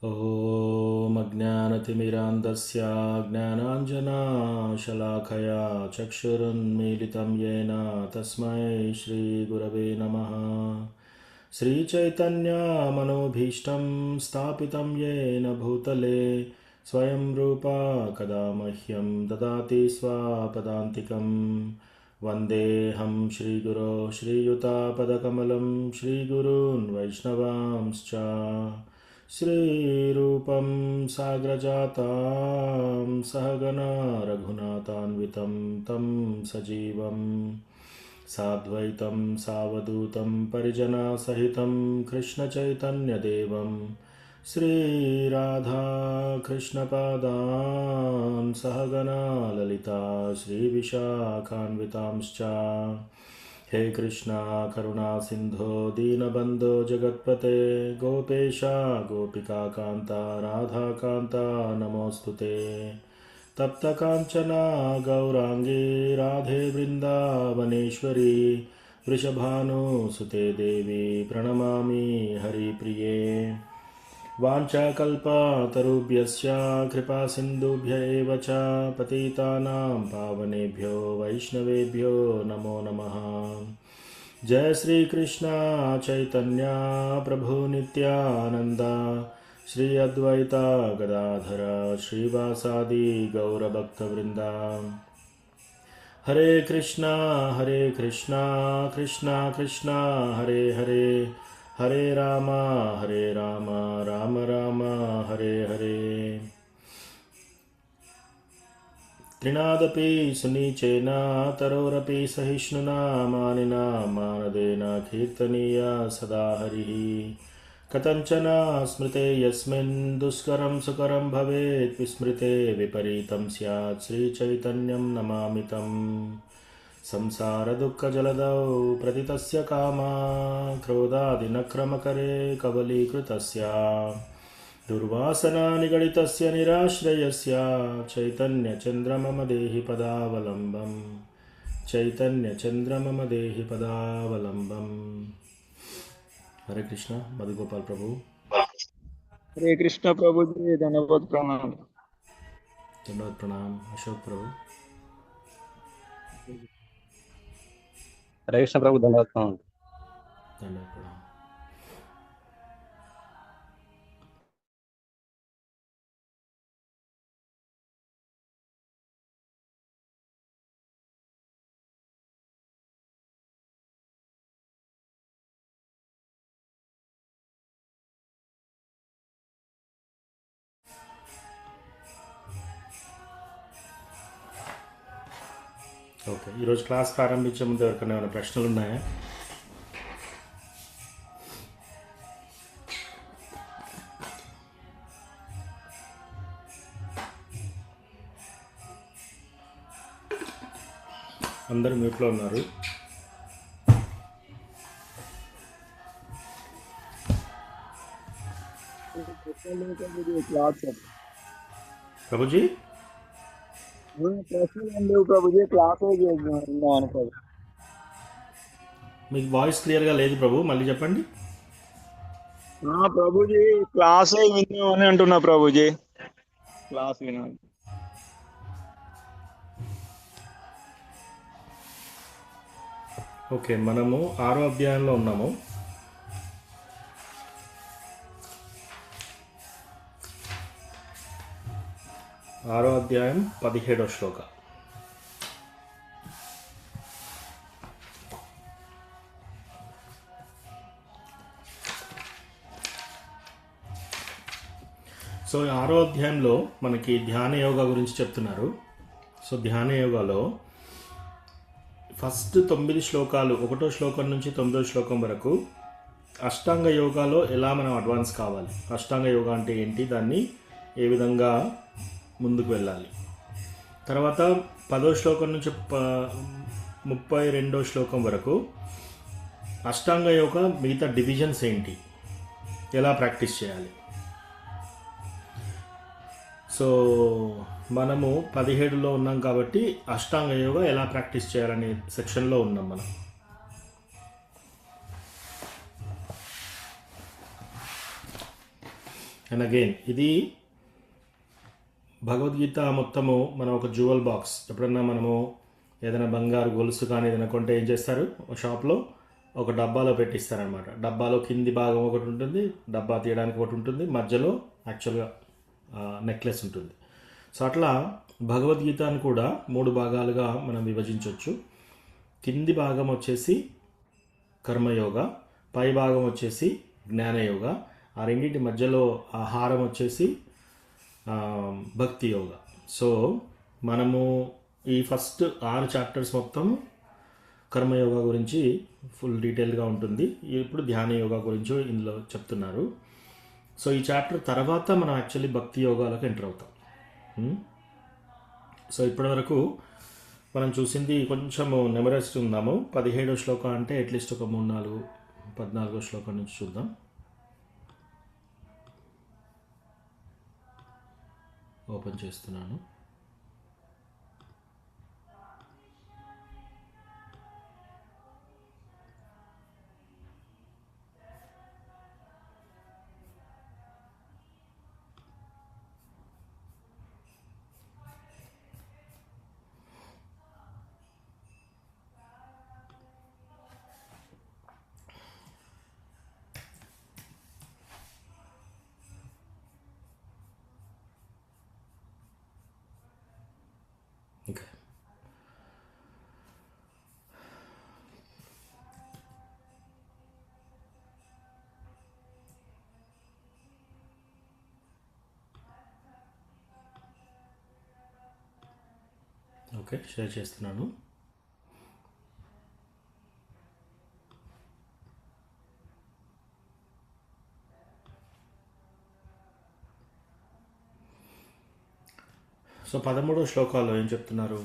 ॐ अज्ञानतिमिरान्धस्य ज्ञानाञ्जनशलाकया चक्षुरुन्मीलितं येन तस्मै श्रीगुरवे नमः। श्रीचैतन्यमनोभीष्टं स्थापितं येन भूतले स्वयं रूपा कदा मह्यं ददाति स्वापदान्तिकं। वन्देऽहं श्रीगुरो श्रीयुतापदकमलं श्रीगुरून् वैष्णवांश्च श्रीरूपं साग्रजातां सहगना रघुनाथान्वितं तं सजीवं साद्वैतं सावधूतं परिजनसहितं कृष्णचैतन्यदेवं श्रीराधाकृष्णपादान् सहगना ललिता श्रीविशाखान्वितांश्च। हे कृष्णा करुणा सिंधो दीनबंधो जगत्पते गोपेशा गोपिका कांता राधा कांता नमोस्तुते। तप्त कांचना गौरांगी राधे वृंदावनेश्वरी वृषभानुसुते देवी प्रणमामि हरिप्रिये। वाञ्छाकल्पतरुभ्यश्च कृपासिन्धुभ्य एव च पतितानां पावनेभ्यो वैष्णवेभ्यो नमो नमः। जय श्री कृष्ण चैतन्य प्रभु नित्यानंद श्री अद्वैता गदाधर श्रीवासादि गौरभक्तवृंदा। हरे कृष्णा कृष्णा कृष्णा हरे हरे हरे राम राम राम हरे हरे। त्रिनादपि सुनीचेन तरोरपि सहिष्णुना मानिना मानदेन कीर्तनीया सदा हरिः। कथञ्चन स्मृते यस्मिन् दुष्करं सुकरं भवेत् विस्मृते विपरीतं स्यात् श्रीचैतन्यं नमामि तम्। संसारदुःखजलधौ प्रतितस्य कामा क्रोधादिनक्रमकरे कबलीकृतस्य दुर्वासना निगडितस्य निराश्रयस्य चैतन्यचन्द्र मम देहि पदावलम्बम् चैतन्यचन्द्र मम देहि पदावलम्बम्। हरे कृष्ण मधुगोपाल प्रभु। हरे कृष्ण प्रभु जी धन्यवाद प्रणाम। धन्यवाद प्रणाम अशोक प्रभु। हरे कृष्ण प्रभु धन्यवाद प्रणाम। धन्यवाद प्रणाम। ఓకే, ఈరోజు క్లాస్ ప్రారంభించే ముందు ఎవరికైనా ఏమైనా ప్రశ్నలు ఉన్నాయా? అందరూ మ్యూట్లో ఉన్నారు. ప్రభుజీ ప్రభుజీ క్లాస్ అనుకోదు. మీకు వాయిస్ క్లియర్గా లేదు ప్రభు, మళ్ళీ చెప్పండి. ప్రభుజీ క్లాసే విన్నామని అంటున్నా ప్రభుజీ, క్లాస్ వినాలి. ఓకే, మనము 6వ అధ్యాయంలో ఉన్నాము. ఆరో అధ్యాయం 17వ శ్లోక. సో 6వ అధ్యాయంలో మనకి ధ్యాన యోగా గురించి చెప్తున్నారు. సో ధ్యాన యోగాలో ఫస్ట్ 9 శ్లోకాలు, 1వ శ్లోకం నుంచి 9వ శ్లోకం వరకు అష్టాంగ యోగాలో ఎలా మనం అడ్వాన్స్ కావాలి, అష్టాంగ యోగా అంటే ఏంటి, దాన్ని ఏ విధంగా ముందుకు వెళ్ళాలి. తర్వాత 10వ శ్లోకం నుంచి 32వ శ్లోకం వరకు అష్టాంగ యోగా మిగతా డివిజన్స్ ఏంటి, ఎలా ప్రాక్టీస్ చేయాలి. సో మనము 17లో ఉన్నాం కాబట్టి అష్టాంగ యోగా ఎలా ప్రాక్టీస్ చేయాలనే సెక్షన్లో ఉన్నాం మనం. అండ్ అగైన్ ఇది భగవద్గీత మొత్తము మనం ఒక జ్యువెల్ బాక్స్, ఎప్పుడన్నా మనము ఏదైనా బంగారు గొలుసు కానీ ఏదైనా కొంటే ఏం చేస్తారు, షాప్లో ఒక డబ్బాలో పెట్టిస్తారనమాట. డబ్బాలో కింది భాగం ఒకటి ఉంటుంది, డబ్బా తీయడానికి ఒకటి ఉంటుంది, మధ్యలో యాక్చువల్గా నెక్లెస్ ఉంటుంది. సో అట్లా భగవద్గీతను కూడా 3 భాగాలుగా మనం విభజించవచ్చు. కింది భాగం వచ్చేసి కర్మయోగ, పై భాగం వచ్చేసి జ్ఞానయోగ, ఆ రెండింటి మధ్యలో ఆహారం వచ్చేసి భక్తి యోగ. సో మనము ఈ ఫస్ట్ 6 చాప్టర్స్ మొత్తం కర్మయోగ గురించి ఫుల్ డీటెయిల్గా ఉంటుంది. ఇప్పుడు ధ్యాన యోగా గురించి ఇందులో చెప్తున్నారు. సో ఈ చాప్టర్ తర్వాత మనం యాక్చువల్లీ భక్తి యోగాలకు ఎంటర్ అవుతాం. సో ఇప్పటివరకు మనం చూసింది కొంచెము నెమరెస్ట్ ఉందాము. 17వ శ్లోకం అంటే అట్లీస్ట్ ఒక 3-4 14వ శ్లోకం నుంచి చూద్దాం. ఓపెన్ చేస్తున్నాను. ఓకే, ఓకే షేర్ చేస్తున్నాను. సో 13వ శ్లోకాల్లో ఏం చెప్తున్నారు?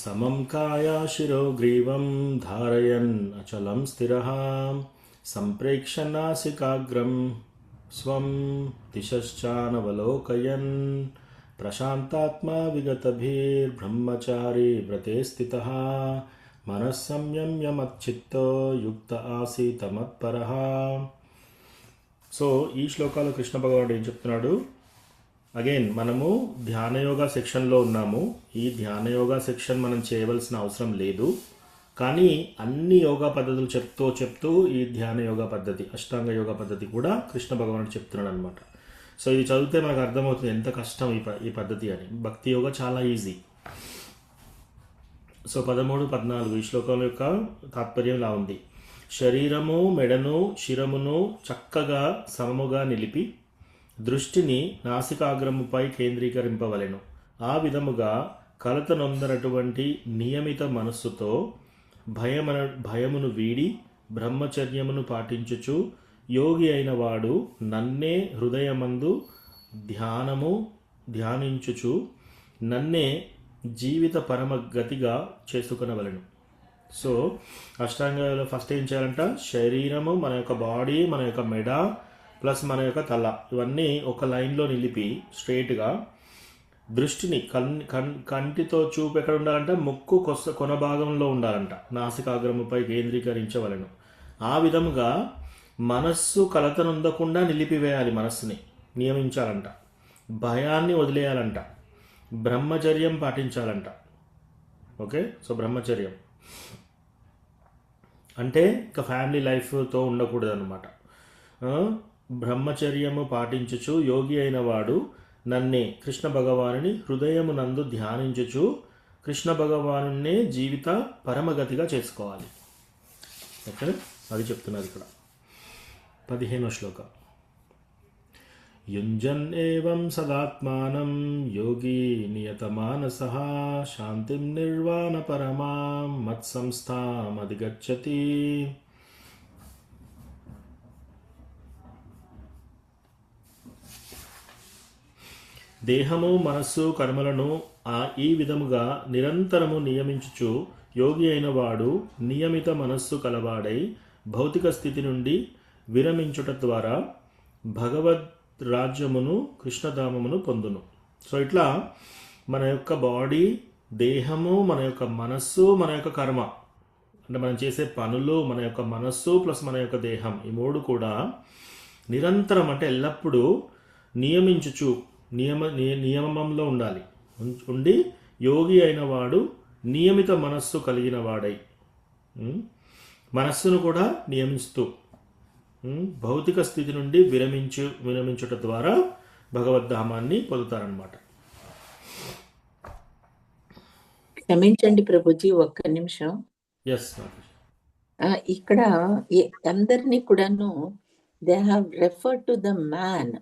సమం కాయా శిరో గ్రీవం ధారయన్ అచలం స్థిరః సంప్రేక్ష నాసికాగ్రం స్వం దిశశ్చానవలోకయన్ ప్రశాంతాత్మా విగతభిర్బ్రహ్మచారి వ్రతే స్థితః మనస్సంయమ్య మచ్చిత్తో యుక్త ఆసీత మత్పరః. సో ఈ శ్లోకాలు కృష్ణ భగవానుడు ఏం చెప్తున్నాడు? అగైన్ మనము ధ్యానయోగా సెక్షన్లో ఉన్నాము. ఈ ధ్యానయోగా సెక్షన్ మనం చేయవలసిన అవసరం లేదు, కానీ అన్ని యోగా పద్ధతులు చెప్తూ ఈ ధ్యాన యోగా పద్ధతి, అష్టాంగ యోగా పద్ధతి కూడా కృష్ణ భగవానుడు చెప్తున్నాడు అనమాట. సో ఇది చదివితే మనకు అర్థమవుతుంది ఎంత కష్టం ఈ పద్ధతి అని. భక్తి యోగా చాలా ఈజీ. సో 13, 14 ఈ శ్లోకాల యొక్క తాత్పర్యం ఇలా ఉంది. శరీరము, మెడను, శిరమును చక్కగా సమముగా నిలిపి దృష్టిని నాసికాగ్రముపై కేంద్రీకరింపవలెను. ఆ విధముగా కలత నొందనటువంటి నియమిత మనస్సుతో భయమును వీడి బ్రహ్మచర్యమును పాటించుచు యోగి అయిన వాడు నన్నే హృదయమందు ధ్యానించుచు నన్నే జీవిత పరమగతిగా చేసుకునవలెను. సో అష్టాంగంలో ఫస్ట్ ఏం చేయాలంట? శరీరము, మన యొక్క బాడీ, మన యొక్క మెడ ప్లస్ మన యొక్క తల, ఇవన్నీ ఒక లైన్లో నిలిపి స్ట్రైట్గా దృష్టిని కంటితో చూపు ఎక్కడ ఉండాలంట? ముక్కు కొన భాగంలో ఉండాలంట. నాసికాగ్రముపై కేంద్రీకరించవలెను. ఆ విధముగా మనస్సు కలతనొందకుండా నిలిపివేయాలి, మనస్సుని నియమించాలంట, భయాన్ని వదిలేయాలంట, బ్రహ్మచర్యం పాటించాలంట. ఓకే, సో బ్రహ్మచర్యం అంటే ఇంకా ఫ్యామిలీ లైఫ్తో ఉండకూడదు అనమాట. బ్రహ్మచర్యము పాటించుచు యోగి అయిన వాడు నన్నే కృష్ణ భగవానుని హృదయమునందు ధ్యానించుచు కృష్ణ భగవానునే జీవిత పరమగతిగా చేసుకోవాలి. ఓకే, అది చెప్తున్నారు ఇక్కడ 15వ శ్లోకం. యుంజన్ ఏవం సదాత్మానం యోగి నియతమానసః శాంతిం నిర్వాణ పరమాం మత్సంస్థామధిగచ్చతి. దేహము, మనస్సు, కర్మలను ఈ విధముగా నిరంతరము నియమించుచు యోగి అయిన వాడు నియమిత మనస్సు కలవాడై భౌతిక స్థితి నుండి విరమించుట ద్వారా భగవద్ రాజ్యమును, కృష్ణధామమును పొందును. సో ఇట్లా మన యొక్క బాడీ, దేహము, మన యొక్క మనస్సు, మన యొక్క కర్మ, అంటే మనం చేసే పనులు, మన యొక్క మనస్సు ప్లస్ మన యొక్క దేహం, ఈ మూడు కూడా నిరంతరం అంటే ఎల్లప్పుడూ నియమించుచు నియమంలో ఉండాలి. ఉండి యోగి అయిన వాడు నియమిత మనస్సు కలిగిన వాడై మనస్సును కూడా నియమిస్తూ భౌతిక స్థితి నుండి విరమించుట ద్వారా భగవద్ధామాన్ని పొందుతారనమాట. క్షమించండి ప్రభుజీ, ఒక్క నిమిషం. ఎస్. ఇక్కడ అందరినీ కూడాను they have refer to the man.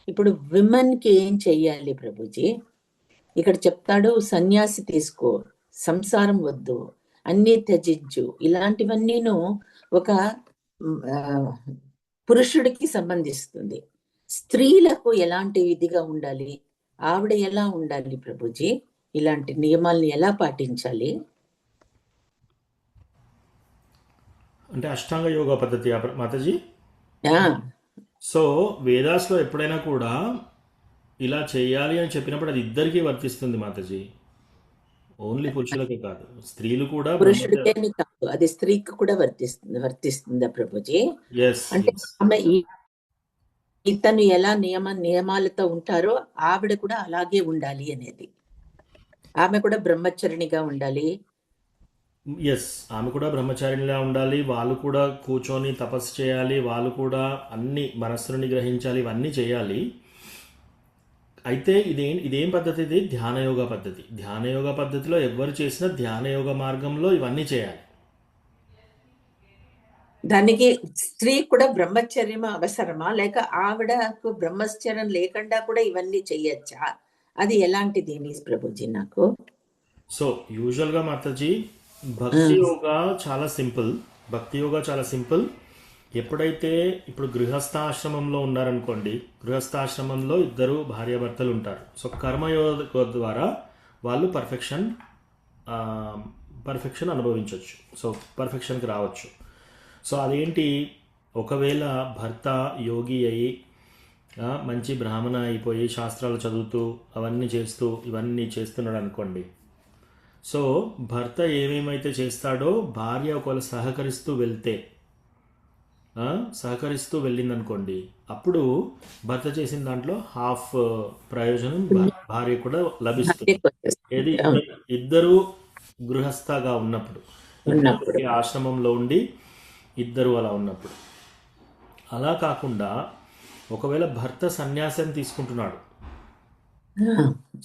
ఇప్పుడు విమెన్ కి ఏం చెయ్యాలి ప్రభుజీ? ఇక్కడ చెప్తాడు, సన్యాసి తీసుకో, సంసారం వద్దు, అన్నీ త్యజించు. ఇలాంటివన్నీను ఒక పురుషుడికి సంబంధిస్తుంది. స్త్రీలకు ఎలాంటి విధిగా ఉండాలి, ఆవిడ ఎలా ఉండాలి ప్రభుజీ? ఇలాంటి నియమాల్ని ఎలా పాటించాలి? అంటే అష్టాంగ యోగా పద్ధతి మాతాజీ. సో వేదాస్లో ఎప్పుడైనా కూడా ఇలా చేయాలి అని చెప్పినప్పుడు అది ఇద్దరికీ వర్తిస్తుంది మాతాజీ, ఓన్లీ పురుషులకే కాదు, స్త్రీలు కూడా. పురుషుడికేని కాదు, అది స్త్రీకి కూడా వర్తిస్తుందా ప్రభుజీ? అంటే ఆమె ఇతను ఎలా నియమాలతో ఉంటారో ఆవిడ కూడా అలాగే ఉండాలి అనేది. ఆమె కూడా బ్రహ్మచరిణిగా ఉండాలి. ఎస్, ఆమె కూడా బ్రహ్మచారిణిలా ఉండాలి. వాళ్ళు కూడా కూర్చొని తపస్సు చేయాలి. వాళ్ళు కూడా అన్ని మనస్సును నిగ్రహించాలి. ఇవన్నీ చేయాలి. అయితే ఇదేం పద్ధతి? ఇది ధ్యానయోగ పద్ధతి. ధ్యానయోగ పద్ధతిలో ఎవరు చేసినా ధ్యానయోగ మార్గంలో ఇవన్నీ చేయాలి. దానికి స్త్రీ కూడా బ్రహ్మచర్యం అవసరమా, లేక ఆవిడకు బ్రహ్మచర్యం లేకుండా కూడా ఇవన్నీ చెయ్యొచ్చా? అది ఎలాంటిది ప్రభుజీ నాకు? సో యూజువల్గా మాతాజీ భక్తి యోగా చాలా సింపుల్. ఎప్పుడైతే ఇప్పుడు గృహస్థాశ్రమంలో ఉన్నారనుకోండి, గృహస్థాశ్రమంలో ఇద్దరు భార్యాభర్తలు ఉంటారు. సో కర్మయోగ ద్వారా వాళ్ళు పర్ఫెక్షన్ అనుభవించవచ్చు. సో పర్ఫెక్షన్కి రావచ్చు. సో అదేంటి, ఒకవేళ భర్త యోగి అయి మంచి బ్రాహ్మణ అయిపోయి శాస్త్రాలు చదువుతూ ఇవన్నీ చేస్తున్నాడు అనుకోండి. సో భర్త ఏమేమైతే చేస్తాడో భార్య ఒకవేళ సహకరిస్తూ వెళ్ళిందనుకోండి, అప్పుడు భర్త చేసిన దాంట్లో హాఫ్ ప్రయోజనం భార్య కూడా లభిస్తుంది. ఏది, ఇద్దరు గృహస్థగా ఉన్నప్పుడు, ఆశ్రమంలో ఉండి ఇద్దరు అలా ఉన్నప్పుడు. అలా కాకుండా ఒకవేళ భర్త సన్యాసం తీసుకుంటున్నాడు,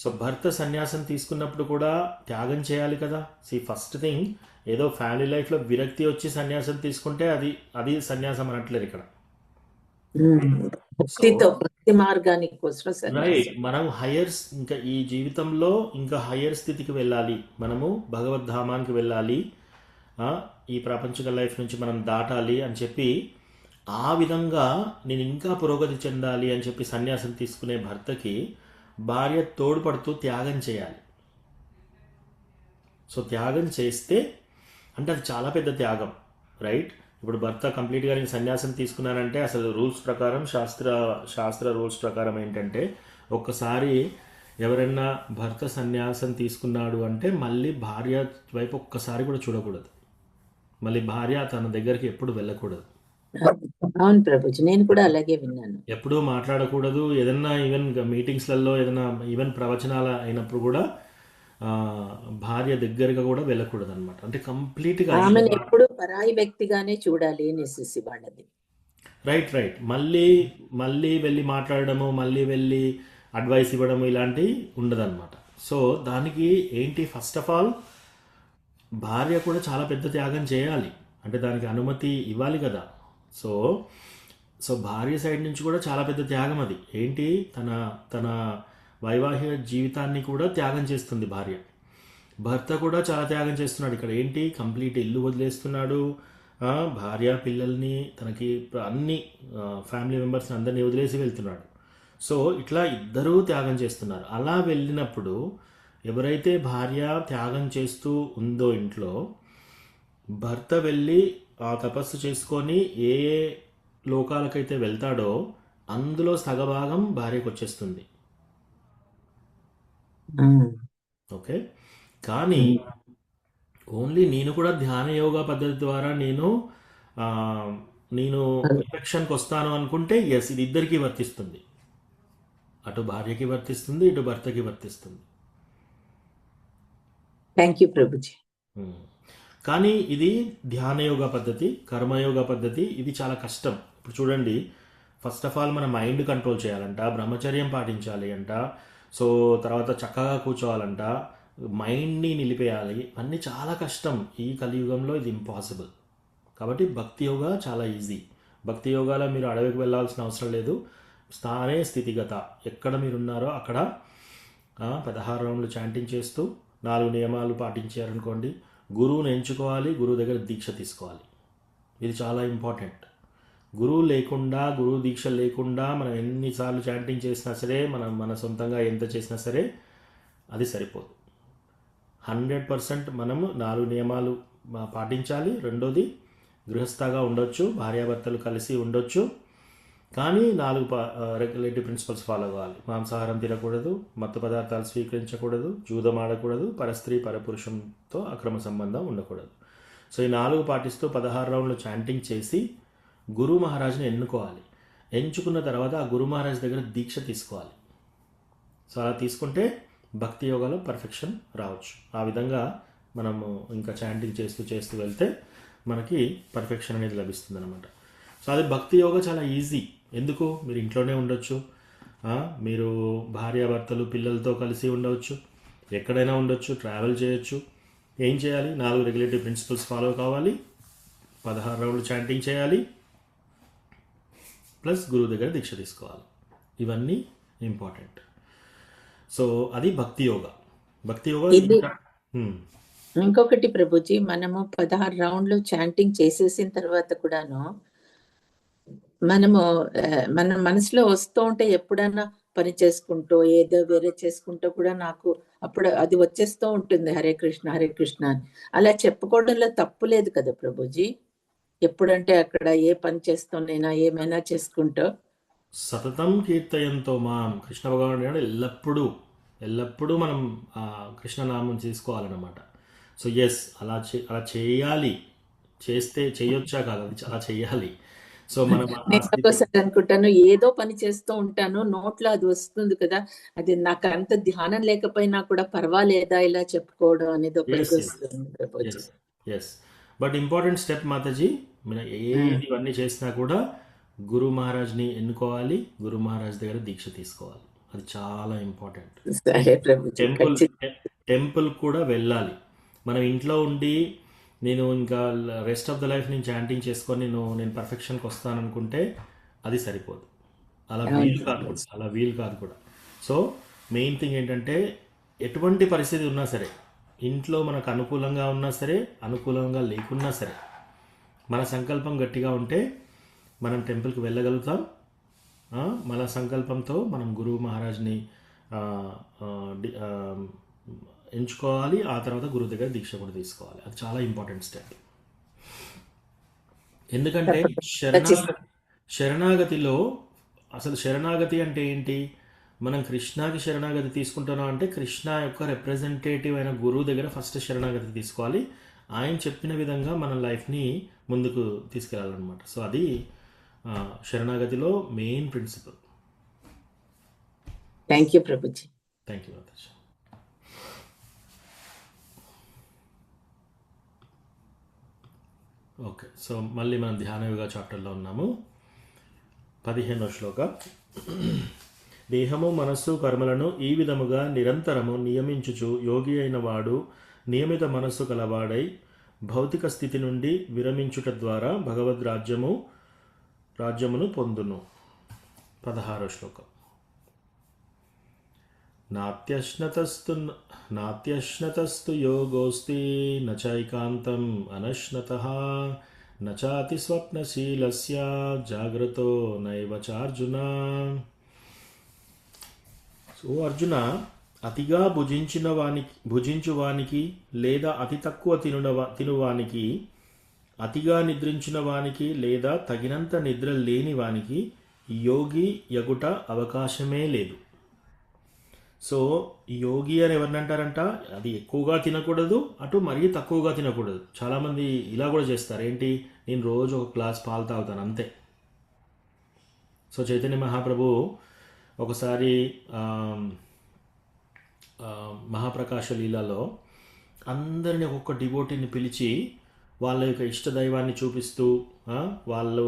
సో భర్త సన్యాసం తీసుకున్నప్పుడు కూడా త్యాగం చేయాలి కదా. ఫస్ట్ థింగ్, ఏదో ఫ్యామిలీ లైఫ్లో విరక్తి వచ్చి సన్యాసం తీసుకుంటే అది సన్యాసం అనట్లేదు ఇక్కడ. రైట్, మనం ఇంకా ఈ జీవితంలో ఇంకా హయ్యర్ స్థితికి వెళ్ళాలి, మనము భగవద్ధామానికి వెళ్ళాలి, ఈ ప్రాపంచిక లైఫ్ నుంచి మనం దాటాలి అని చెప్పి, ఆ విధంగా నేను ఇంకా పురోగతి చెందాలి అని చెప్పి సన్యాసం తీసుకునే భర్తకి భార్య తోడ్పడుతూ త్యాగం చేయాలి. సో త్యాగం చేస్తే అంటే అది చాలా పెద్ద త్యాగం, రైట్? ఇప్పుడు భర్త కంప్లీట్గా నేను సన్యాసం తీసుకున్నానంటే అసలు రూల్స్ ప్రకారం, శాస్త్ర రూల్స్ ప్రకారం ఏంటంటే, ఒక్కసారి ఎవరైనా భర్త సన్యాసం తీసుకున్నాడు అంటే మళ్ళీ భార్య వైపు ఒక్కసారి కూడా చూడకూడదు, మళ్ళీ భార్య తన దగ్గరికి ఎప్పుడు వెళ్ళకూడదు. అవును ప్రభుజీ, నేను కూడా అలాగే విన్నాను. ఎప్పుడూ మాట్లాడకూడదు. ఏదన్నా ఈవెన్ మీటింగ్స్లలో ఏదైనా ఈవెన్ ప్రవచనాలు అయినప్పుడు కూడా భార్య దగ్గరగా కూడా వెళ్ళకూడదు అనమాట. అంటే కంప్లీట్గా ఆమెను ఎప్పుడు పరాయి వ్యక్తిగానే చూడాలి అనేసి వాళ్ళది. రైట్. మళ్ళీ వెళ్ళి మాట్లాడడము, మళ్ళీ వెళ్ళి అడ్వైస్ ఇవ్వడము ఇలాంటివి ఉండదన్నమాట. సో దానికి ఏంటి, ఫస్ట్ ఆఫ్ ఆల్ భార్య కూడా చాలా పెద్ద త్యాగం చేయాలి, అంటే దానికి అనుమతి ఇవ్వాలి కదా. సో భార్య సైడ్ నుంచి కూడా చాలా పెద్ద త్యాగం అది. ఏంటి, తన వైవాహిక జీవితాన్ని కూడా త్యాగం చేస్తుంది భార్య. భర్త కూడా చాలా త్యాగం చేస్తున్నాడు. ఇక్కడ ఏంటి, కంప్లీట్ ఇల్లు వదిలేస్తున్నాడు, భార్య పిల్లల్ని, తనకి అన్ని ఫ్యామిలీ మెంబర్స్ని అందరినీ వదిలేసి వెళ్తున్నాడు. సో ఇట్లా ఇద్దరూ త్యాగం చేస్తున్నారు. అలా వెళ్ళినప్పుడు ఎవరైతే భార్య త్యాగం చేస్తూ ఉందో ఇంట్లో, భర్త వెళ్ళి ఆ తపస్సు చేసుకొని ఏ లోకాలకైతే వెళ్తాడో అందులో సగభాగం భార్యకు వచ్చేస్తుంది. ఓకే, కానీ ఓన్లీ నేను కూడా ధ్యాన యోగా పద్ధతి ద్వారా ఆ, నేను పర్ఫెక్షన్కి వస్తాను అనుకుంటే ఎస్, ఇది ఇద్దరికీ వర్తిస్తుంది. అటు భార్యకి వర్తిస్తుంది, ఇటు భర్తకి వర్తిస్తుంది. Thank you Prabhuji. ఉమ్. కానీ ఇది ధ్యాన యోగా పద్ధతి, కర్మయోగ పద్ధతి, ఇది చాలా కష్టం. ఇప్పుడు చూడండి, ఫస్ట్ ఆఫ్ ఆల్ మన మైండ్ కంట్రోల్ చేయాలంట, బ్రహ్మచర్యం పాటించాలి అంట, సో తర్వాత చక్కగా కూర్చోవాలంట, మైండ్ని నిలిపేయాలి. అన్నీ చాలా కష్టం. ఈ కలియుగంలో ఇది ఇంపాసిబుల్. కాబట్టి భక్తి యోగా చాలా ఈజీ. భక్తి యోగాలో మీరు అడవికి వెళ్ళాల్సిన అవసరం లేదు. స్థానే స్థితిగత, ఎక్కడ మీరు ఉన్నారో అక్కడ 16 రౌండ్లు చాంటింగ్ చేస్తూ 4 నియమాలు పాటించారనుకోండి, గురువుని ఎంచుకోవాలి, గురువు దగ్గర దీక్ష తీసుకోవాలి. ఇది చాలా ఇంపార్టెంట్. గురువు లేకుండా, గురువు దీక్ష లేకుండా మనం ఎన్నిసార్లు చాంటింగ్ చేసినా సరే, మన సొంతంగా ఎంత చేసినా సరే అది సరిపోదు. 100% మనము 4 నియమాలు పాటించాలి. రెండోది, గృహస్థగా ఉండొచ్చు, భార్యాభర్తలు కలిసి ఉండొచ్చు, కానీ 4 రెగ్యులేటరీ ప్రిన్సిపల్స్ ఫాలో అవ్వాలి. మాంసాహారం తినకూడదు, మత్తు పదార్థాలు స్వీకరించకూడదు, జూదం ఆడకూడదు, పరస్త్రీ పరపురుషంతో అక్రమ సంబంధం ఉండకూడదు. సో ఈ 4 పాటిస్తూ 16 రౌండ్లు చాంటింగ్ చేసి గురు మహారాజ్ని ఎన్నుకోవాలి. ఎంచుకున్న తర్వాత ఆ గురు మహారాజ్ దగ్గర దీక్ష తీసుకోవాలి. సో అలా తీసుకుంటే భక్తి యోగాలో పర్ఫెక్షన్ రావచ్చు. ఆ విధంగా మనము ఇంకా చాంటింగ్ చేస్తూ చేస్తూ వెళ్తే మనకి పర్ఫెక్షన్ అనేది లభిస్తుంది అనమాట. సో అది భక్తి యోగా చాలా ఈజీ. ఎందుకు? మీరు ఇంట్లోనే ఉండొచ్చు, మీరు భార్యాభర్తలు పిల్లలతో కలిసి ఉండవచ్చు, ఎక్కడైనా ఉండొచ్చు, ట్రావెల్ చేయొచ్చు. ఏం చేయాలి? 4 రెగ్యులేటరీ ప్రిన్సిపల్స్ ఫాలో కావాలి, 16 రౌండ్లు చాంటింగ్ చేయాలి, ప్లస్ గురువు దగ్గర దీక్ష తీసుకోవాలి. ఇవన్నీ ఇంపార్టెంట్. సో అది భక్తి యోగా. భక్తి యోగా ఇది ఇంకొకటి ప్రభుజీ, మనము 16 రౌండ్లు చాంటింగ్ చేసేసిన తర్వాత కూడాను మన మనసులో వస్తూ ఉంటే ఎప్పుడైనా పని చేసుకుంటూ ఏదో వేరే చేసుకుంటూ కూడా నాకు అప్పుడు అది వచ్చేస్తూ ఉంటుంది, హరే కృష్ణ హరే కృష్ణ అని. అలా చెప్పుకోవడంలో తప్పు లేదు కదా ప్రభుజీ? ఎప్పుడంటే అక్కడ ఏ పని చేస్తూనైనా ఏమైనా చేసుకుంటూ సతతం కీర్తయంతో మాం, కృష్ణ భగవానుడు ఎల్లప్పుడూ మనం కృష్ణనామం చేసుకోవాలన్నమాట. సో ఎస్, అలా చేయాలి. చేయొచ్చా కాదు, అది అలా చేయాలి. సో మనం నేను అనుకుంటాను, ఏదో పని చేస్తూ ఉంటాను, నోట్లో అది వస్తుంది కదా, అది నాకు అంత ధ్యానం లేకపోయినా కూడా పర్వాలేదా ఇలా చెప్పుకోవడం అనేది ఒకరికి వస్తుంది. ఎస్, బట్ ఇంపార్టెంట్ స్టెప్ మాతాజీ, మనం ఇవన్నీ చేసినా కూడా గురు మహారాజ్ని ఎన్నుకోవాలి, గురు మహారాజ్ దగ్గర దీక్ష తీసుకోవాలి. అది చాలా ఇంపార్టెంట్. టెంపుల్ కూడా వెళ్ళాలి. మనం ఇంట్లో ఉండి నేను ఇంకా రెస్ట్ ఆఫ్ ద లైఫ్ నేను చాంటింగ్ చేసుకొని నేను పర్ఫెక్షన్కి వస్తాను అనుకుంటే అది సరిపోదు. అలా వీలు కాదు కూడా. సో మెయిన్ థింగ్ ఏంటంటే, ఎటువంటి పరిస్థితి ఉన్నా సరే, ఇంట్లో మనకు అనుకూలంగా ఉన్నా సరే, అనుకూలంగా లేకున్నా సరే, మన సంకల్పం గట్టిగా ఉంటే మనం టెంపుల్కి వెళ్ళగలుగుతాం. మన సంకల్పంతో మనం గురువు మహారాజ్ని ఎంచుకోవాలి. ఆ తర్వాత గురువు దగ్గర దీక్ష కూడా తీసుకోవాలి. అది చాలా ఇంపార్టెంట్ స్టెప్. ఎందుకంటే శరణాగతిలో అసలు శరణాగతి అంటే ఏంటి? మనం కృష్ణకి శరణాగతి తీసుకుంటున్నాం అంటే కృష్ణ యొక్క రిప్రజెంటేటివ్ అయిన గురువు దగ్గర ఫస్ట్ శరణాగతి తీసుకోవాలి. ఆయన చెప్పిన విధంగా మన లైఫ్ని ముందుకు తీసుకెళ్ళాలన్నమాట. సో అది శరణాగతిలో main principle. Thank you Prabhuji. Thank you Mataji. Okay, so మళ్ళీ మనం ధ్యాన యోగా చాప్టర్లో ఉన్నాము. 15వ శ్లోక. దేహము మనస్సు కర్మలను ఈ విధముగా నిరంతరము నియమించుచు యోగి అయిన వాడు నియమిత మనస్సు కలవాడై భౌతిక స్థితి నుండి విరమించుట ద్వారా భగవద్ రాజ్యమును పొందును. 16వ శ్లోకం. నాత్యశ్నతస్తు యోగోస్తి నైకాంతం అనశ్నతః నాతి స్వప్నశీలస్య జాగ్రతో నైవ చార్జున. సో అర్జున, అతిగా భుజించువానికి లేదా అతి తక్కువ తినువానికి, అతిగా నిద్రించిన వానికి లేదా తగినంత నిద్ర లేని వానికి యోగి యగుట అవకాశమే లేదు. సో యోగి అని ఎవరిని అంటారంట, అది ఎక్కువగా తినకూడదు, అటు మరీ తక్కువగా తినకూడదు. చాలామంది ఇలా కూడా చేస్తారు, ఏంటి, నేను రోజు ఒక గ్లాస్ పాలు తాగుతాను అంతే. సో చైతన్య మహాప్రభు ఒకసారి మహాప్రకాశ లీలలో అందరిని ఒక్కొక్క డివోటీని పిలిచి వాళ్ళ యొక్క ఇష్ట దైవాన్ని చూపిస్తూ వాళ్ళు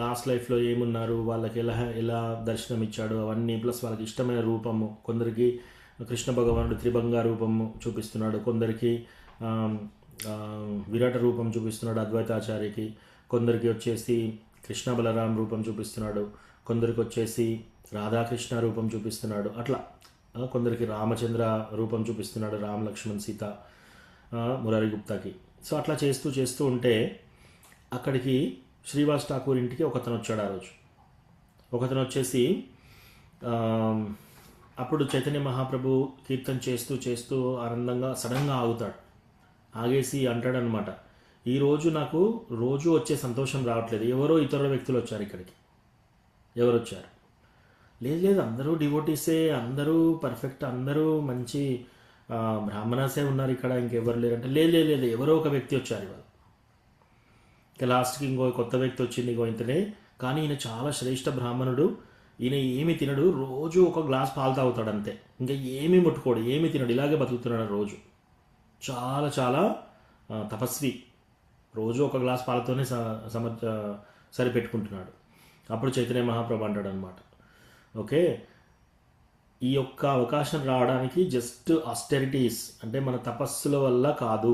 లాస్ట్ లైఫ్లో ఏమున్నారు, వాళ్ళకి ఎలా ఎలా దర్శనం ఇచ్చాడు అవన్నీ, ప్లస్ వాళ్ళకి ఇష్టమైన రూపము, కొందరికి కృష్ణ భగవానుడు త్రిభంగ రూపము చూపిస్తున్నాడు, కొందరికి విరాట రూపం చూపిస్తున్నాడు అద్వైతాచార్యకి, కొందరికి వచ్చేసి కృష్ణ బలరాం రూపం చూపిస్తున్నాడు, కొందరికి వచ్చేసి రాధాకృష్ణ రూపం చూపిస్తున్నాడు, అట్లా కొందరికి రామచంద్ర రూపం చూపిస్తున్నాడు, రామ్ లక్ష్మణ్ సీత, మురారి గుప్తాకి. సో అట్లా చేస్తూ చేస్తూ ఉంటే అక్కడికి శ్రీవాస్ ఠాకూర్ ఇంటికి ఒకతను వచ్చాడు ఆ రోజు. ఒకతను వచ్చేసి అప్పుడు చైతన్య మహాప్రభు కీర్తన చేస్తూ చేస్తూ ఆనందంగా సడన్గా ఆగుతాడు. ఆగేసి అంటాడనమాట, ఈరోజు నాకు రోజు వచ్చే సంతోషం రావట్లేదు, ఎవరో ఇతర వ్యక్తులు వచ్చారు ఇక్కడికి. ఎవరు వచ్చారు? లేదు లేదు, అందరూ డివోటీసే, అందరూ పర్ఫెక్ట్, అందరూ మంచి బ్రాహ్మణాసే ఉన్నారు ఇక్కడ, ఇంకెవరు లేరంటే, లేదు లేదు లేదు, ఎవరో ఒక వ్యక్తి వచ్చారు ఇవాళ. ఇంకా లాస్ట్కి ఇంకో కొత్త వ్యక్తి వచ్చింది, ఇంకో ఇంతనే, కానీ ఈయన చాలా శ్రేష్ఠ బ్రాహ్మణుడు, ఈయన ఏమి తినడు, రోజు ఒక గ్లాస్ పాలు తాగుతాడు అంతే, ఇంకా ఏమీ ముట్టుకోడు, ఏమీ తినడు, ఇలాగే బతుకుతున్నాడు రోజు. చాలా చాలా తపస్వి, రోజు ఒక గ్లాస్ పాలతోనే సరిపెట్టుకుంటున్నాడు. అప్పుడు చైతన్య మహాప్రభు అంటాడు అనమాట, ఓకే, ఈ యొక్క అవకాశం రావడానికి జస్ట్ ఆస్టెరిటీస్, అంటే మన తపస్సుల వల్ల కాదు.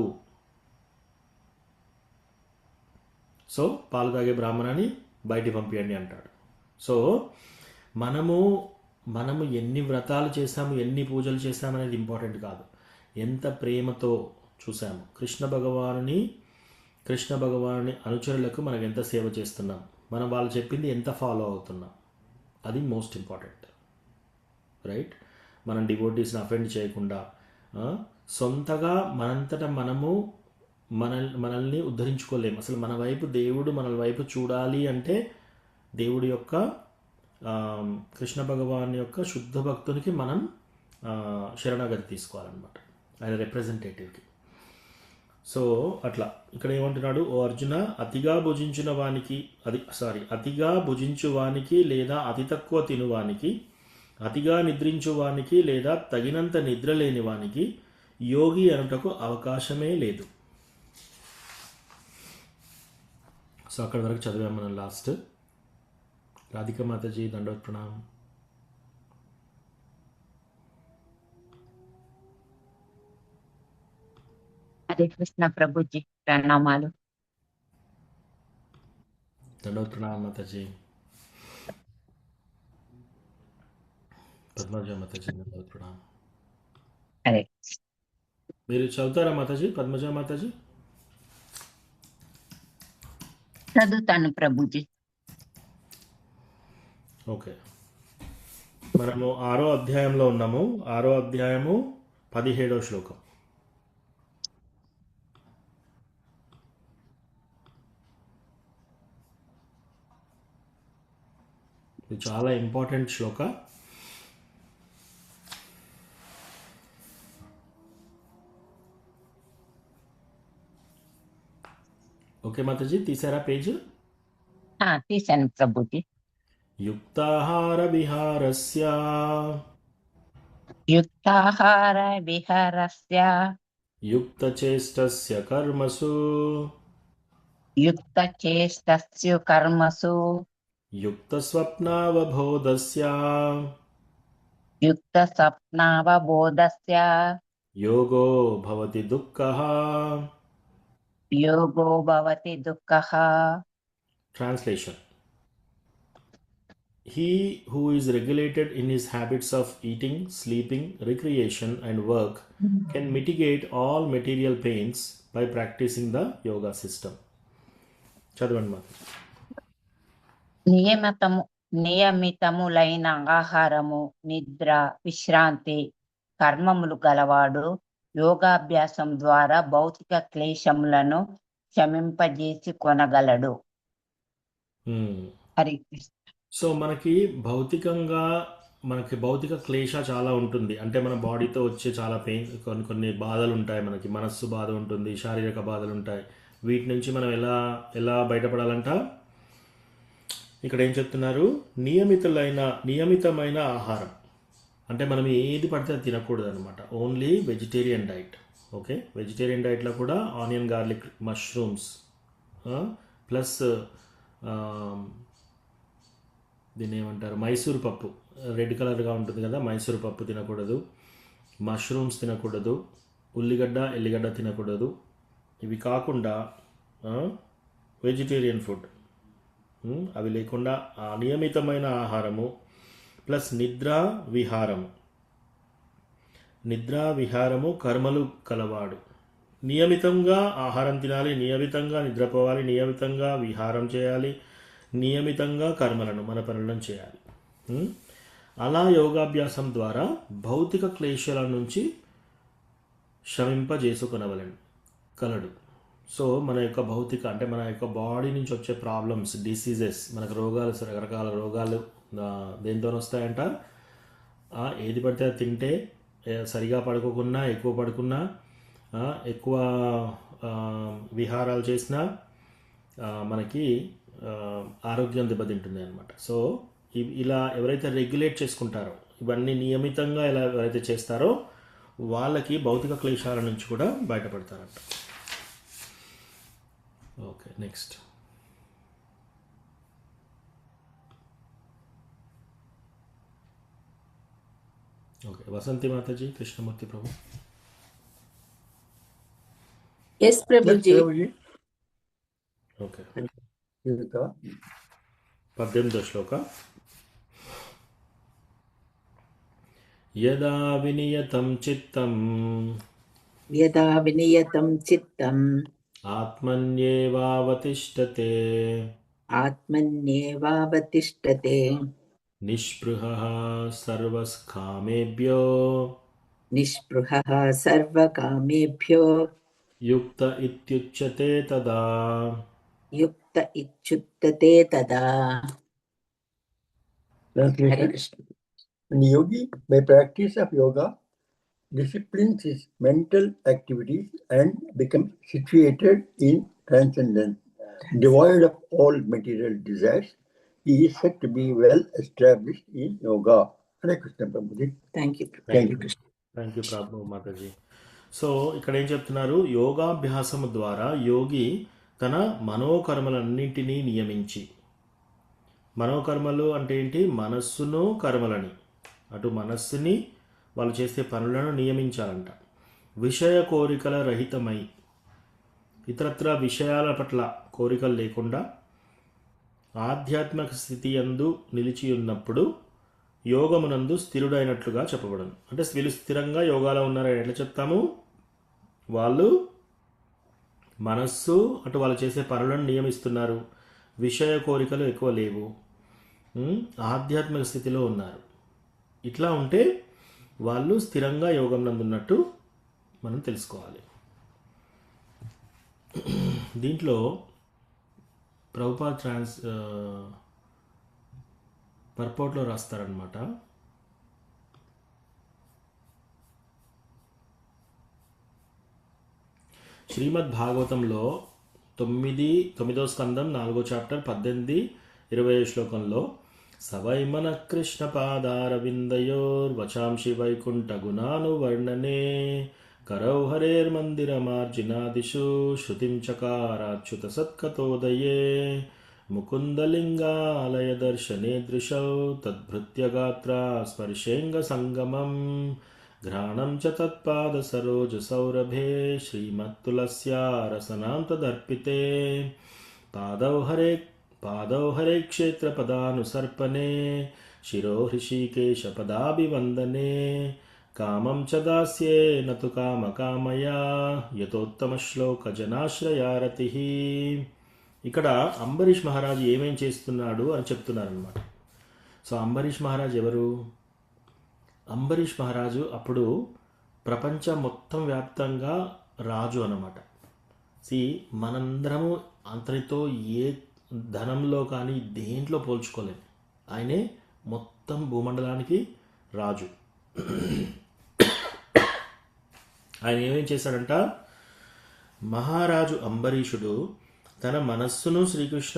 సో పాలు తాగే బ్రాహ్మణాన్ని బయటికి పంపించండి అంటాడు. సో మనము ఎన్ని వ్రతాలు చేశాము, ఎన్ని పూజలు చేశాము అనేది ఇంపార్టెంట్ కాదు, ఎంత ప్రేమతో చూసాము కృష్ణ భగవానుని అనుచరులకు మనం ఎంత సేవ చేస్తున్నాం, మనం వాళ్ళు చెప్పింది ఎంత ఫాలో అవుతున్నాం, అది మోస్ట్ ఇంపార్టెంట్, రైట్? మనం డివోటీస్ని అఫెండ్ చేయకుండా సొంతగా మనంతటా మనము మనల్ని ఉద్ధరించుకోలేము. అసలు మన వైపు దేవుడు మన వైపు చూడాలి అంటే దేవుడి యొక్క కృష్ణ భగవాన్ యొక్క శుద్ధ భక్తునికి మనం శరణాగతి తీసుకోవాలన్నమాట, ఆయన రిప్రజెంటేటివ్కి. సో అట్లా ఇక్కడ ఏమంటున్నాడు, ఓ అర్జున, అతిగా భుజించువానికి లేదా అతి తక్కువ తినువానికి, అతిగా నిద్రించువానికి లేదా తగినంత నిద్ర లేని వానికి యోగి అనుటకు అవకాశమే లేదు. సో అక్కడి వరకు చదివాం మనం లాస్ట్. రాధికా మాతాజీ దండవత్ ప్రణామ్. హరే కృష్ణ ప్రభుజీ, ప్రణామాలు. దండవత్ ప్రణామ్ మాతాజీ. పద్మజ మాతాజీ దండవత్ ప్రణామ్. హరే మీరు చదువుతారా మాతాజీ? పద్మజ మాతాజీ చదువుతాను ప్రభుజీ. ఓకే, మనము 6వ అధ్యాయంలో ఉన్నాము. 6వ అధ్యాయము 17వ శ్లోకం. ఇది చాలా ఇంపార్టెంట్ శ్లోక. ఓకే మాతాజీ, తీసారా పేజ్? తీశాను ప్రభుజీ. యుక్తాహార విహారస్య యుక్తాహార విహారస్య యుక్తచేష్టస్య కర్మసు యుక్తచేష్టస్య కర్మసు యుక్తస్వప్నావబోధస్య యుక్తస్వప్నావబోధస్య యోగో భవతి దుఃఖః. యోగో భవతి దుఃఖః. Translation: He who is regulated in his habits of eating, sleeping, recreation, and work can mitigate all material pains by practicing the yoga system. చదవండి మాత. నియమితములైన ఆహారము, నిద్ర, విశ్రాంతి, కర్మములు గలవాడు యోగాభ్యాసం ద్వారా భౌతిక క్లేశములను శమింపజేసి కొనగలడు. హరి కృష్ణ. సో మనకి భౌతికంగా మనకి భౌతిక క్లేశ చాలా ఉంటుంది. అంటే మన బాడీతో వచ్చే చాలా పెయిన్, కొన్ని కొన్ని బాధలు ఉంటాయి. మనకి మనస్సు బాధ ఉంటుంది, శారీరక బాధలు ఉంటాయి. వీటి నుంచి మనం ఎలా ఎలా బయటపడాలంట? ఇక్కడ ఏం చెప్తున్నారు? నియమితమైన ఆహారం. అంటే మనం ఏది పడితే అది తినకూడదు అనమాట. Only vegetarian diet. Okay, vegetarian డైట్లో కూడా ఆనియన్, గార్లిక్, మష్రూమ్స్ ప్లస్ దీన్ని ఏమంటారు, మైసూర్ పప్పు, రెడ్ కలర్గా ఉంటుంది కదా, మైసూర్ పప్పు తినకూడదు, మష్రూమ్స్ తినకూడదు, ఉల్లిగడ్డ, ఎల్లిగడ్డ తినకూడదు. ఇవి కాకుండా వెజిటేరియన్ ఫుడ్, అవి లేకుండా అనియమితమైన ఆహారము ప్లస్ నిద్రా విహారము కర్మలు కలవాడు. నియమితంగా ఆహారం తినాలి, నియమితంగా నిద్రపోవాలి, నియమితంగా విహారం చేయాలి, నియమితంగా కర్మలను, మన పనులను చేయాలి. అలా యోగాభ్యాసం ద్వారా భౌతిక క్లేశాల నుంచి కలడు. సో మన యొక్క భౌతిక అంటే మన యొక్క బాడీ నుంచి వచ్చే ప్రాబ్లమ్స్, డిసీజెస్, మనకు రోగాలు, రకరకాల రోగాలు దేంతో వస్తాయంట? ఏది పడితే అది తింటే, సరిగా పడుకోకున్నా, ఎక్కువ పడుకున్నా, ఎక్కువ విహారాలు చేసినా మనకి ఆరోగ్యం దెబ్బతింటుంది అనమాట. సో ఇలా ఎవరైతే రెగ్యులేట్ చేసుకుంటారో, ఇవన్నీ నియమితంగా ఎలా ఎవరైతే చేస్తారో వాళ్ళకి భౌతిక క్లేశాల నుంచి కూడా బయటపడతారంట. Okay, next. Okay, Vasanthi Mataji, Krishnamurthy Prabhu. Yes Prabhuji. Okay, 18వ శ్లోక. యదా వినియతం చిత్తం ఆత్మన్యేవావతిష్ఠతే నిస్పృహః సర్వకామేభ్యో యుక్త ఇత్యుచ్యతే తదా. Translation. When yogi, by practice of yoga, disciplines his mental activities and becomes situated in transcendence, devoid of all material desires, he is said to be well established in yoga. Hare Krishna Prabhuji. Thank you. Thank you Prabhu Mataji. So ఇక్కడ ఏం చెప్తున్నారు? యోగాభ్యాసము ద్వారా యోగి తన మనోకర్మలన్నింటినీ నియమించి, మనోకర్మలు అంటే ఏంటి? మనస్సును, కర్మలని, అటు మనస్సుని వాళ్ళు చేసే పనులను నియమించాలంట. విషయ కోరికల రహితమై, ఇతరత్ర విషయాల పట్ల కోరికలు లేకుండా ఆధ్యాత్మిక స్థితి యందు నిలిచి ఉన్నప్పుడు యోగమునందు స్థిరుడైనట్లుగా చెప్పబడను. అంటే వీళ్ళు స్థిరంగా యోగాలో ఉన్నారని ఎట్లా చెప్తాము? వాళ్ళు మనస్సు, అటు వాళ్ళు చేసే పనులను నియమిస్తున్నారు, విషయ కోరికలు ఎక్కువ లేవు, ఆధ్యాత్మిక స్థితిలో ఉన్నారు. ఇట్లా ఉంటే వాళ్ళు స్థిరంగా యోగం నందున్నట్టు మనం తెలుసుకోవాలి. దీంట్లో ప్రభుపాద్ పర్పోర్ట్లో రాస్తారనమాట. శ్రీమద్ భాగవతంలో 9వ స్కందం 4వ చాప్టర్ 18-20 శ్లోకంలో సవైమన కృష్ణ పాదారవిందయోర్వచాంసి వైకుంఠ గుణానువర్ణనే కరౌ హరేర్మందిరమార్జినాదిషు శృతిం చకారాచ్యుత సత్కతోదయే ముకుందలింగాలయ దర్శనే దృశౌ తద్భృత్యగాత్రా స్పర్శేంగ సంగమం ఘ్రాణం చ తత్పాద సరోజ సౌరభే శ్రీమత్తులస్యా రసనాం తదర్పితే పాదౌ హరే క్షేత్ర పదానుసర్పణే శిరో హృషికేశ పదాభివందనే కామం చ దాస్యే నతు కామకామయా యతోత్తమ శ్లోక జనాశ్రయారతి. ఇక్కడ అంబరీష్ మహారాజు ఏమేం చేస్తున్నాడు అని చెప్తున్నారనమాట. సో అంబరీష్ మహారాజు ఎవరు? అంబరీష్ మహారాజు అప్పుడు ప్రపంచం మొత్తం వ్యాప్తంగా రాజు అన్నమాట. మనందరము అతనితో ఏ ధనంలో కానీ దేంట్లో పోల్చుకోలేము. ఆయనే మొత్తం భూమండలానికి రాజు. ఆయన ఏమేం చేశాడంట, మహారాజు అంబరీషుడు తన మనస్సును శ్రీకృష్ణ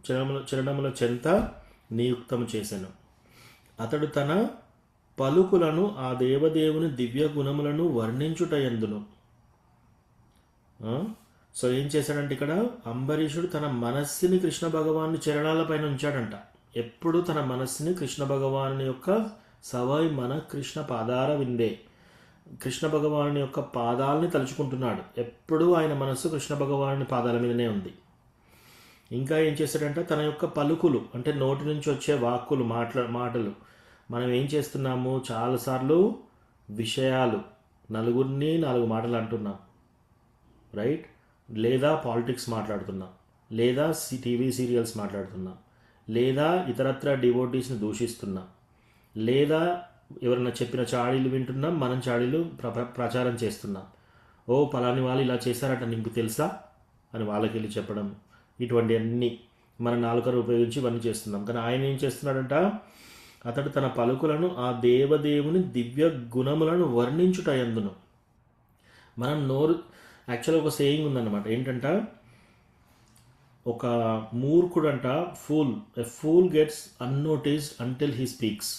చరణముల చెంత నియుక్తము చేసెను. అతడు తన పలుకులను ఆ దేవదేవుని దివ్య గుణములను వర్ణించుటయందును. సో ఏం చేశాడంటే ఇక్కడ అంబరీషుడు తన మనస్సుని కృష్ణ భగవాను చరణాలపైన ఉంచాడంట. ఎప్పుడు తన మనస్సుని కృష్ణ భగవాను యొక్క సవై మన కృష్ణ పాదార విందే, కృష్ణ భగవాను యొక్క పాదాలని తలుచుకుంటున్నాడు. ఎప్పుడూ ఆయన మనస్సు కృష్ణ భగవాను పాదాల మీదనే ఉంది. ఇంకా ఏం చేశాడంటే తన యొక్క పలుకులు అంటే నోటి నుంచి వచ్చే వాక్కులు మాటలు మనం ఏం చేస్తున్నాము, చాలాసార్లు విషయాలు నలుగురిని 4 మాటలు అంటున్నాం, రైట్? లేదా పాలిటిక్స్ మాట్లాడుతున్నాం, లేదా టీవీ సీరియల్స్ మాట్లాడుతున్నాం, లేదా ఇతరత్ర డివోటీస్ని దూషిస్తున్నాం, లేదా ఎవరైనా చెప్పిన చాడీలు వింటున్నాం, మనం చాడీలు ప్రచారం చేస్తున్నాం. ఓ పలాని వాళ్ళు ఇలా చేశారట నీకు తెలుసా అని వాళ్ళకి వెళ్ళి చెప్పడం. ఇటువంటి అన్నీ మన నాలుకను ఉపయోగించి ఇవన్నీ చేస్తున్నాం. కానీ ఆయన ఏం చేస్తున్నాడంట, అతడు తన పలుకులను ఆ దేవదేవుని దివ్య గుణములను వర్ణించుటయందును. మనం నోరు యాక్చువల్గా ఒక సేయింగ్ ఉందన్నమాట. ఏంటంట, ఒక మూర్ఖుడంట a fool gets unnoticed until he speaks.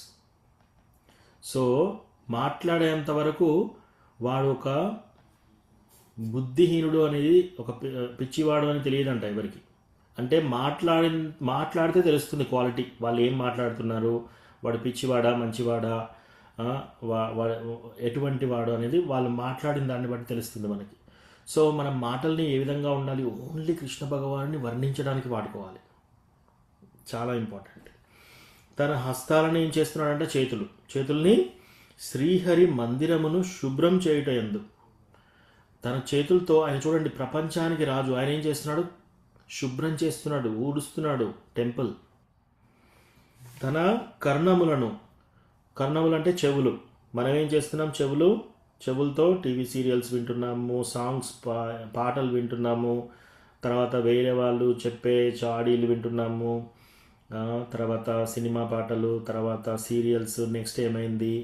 So మాట్లాడేంత వరకు వాడు ఒక బుద్ధిహీనుడు అనేది, ఒక పిచ్చివాడు అని తెలియదంట ఎవరికి. అంటే మాట్లాడితే తెలుస్తుంది క్వాలిటీ, వాళ్ళు ఏం మాట్లాడుతున్నారు, వాడు పిచ్చివాడా మంచివాడా, ఎటువంటి వాడు అనేది వాళ్ళు మాట్లాడిన దాన్ని బట్టి తెలుస్తుంది మనకి. సో మనం మాటల్ని ఏ విధంగా ఉండాలి, ఓన్లీ కృష్ణ భగవాన్ని వర్ణించడానికి వాడుకోవాలి. చాలా ఇంపార్టెంట్. తన హస్తాలను ఏం చేస్తున్నాడంటే చేతుల్ని శ్రీహరి మందిరమును శుభ్రం చేయుట యందు. తన చేతులతో ఆయన చూడండి, ప్రపంచానికి రాజు, ఆయన ఏం చేస్తున్నాడు, శుభ్రం చేస్తున్నాడు, ఊడుస్తున్నాడు టెంపుల్. తన కర్ణములు అంటే చెవులు, మనం ఏం చేస్తున్నాం, చెవులతో టీవీ సీరియల్స్ వింటున్నాము, సాంగ్స్ పాటలు వింటున్నాము, తర్వాత వేరే వాళ్ళు చెప్పే చాడీలు వింటున్నాము, తర్వాత సినిమా పాటలు, తర్వాత సీరియల్స్, నెక్స్ట్ ఏమైంది,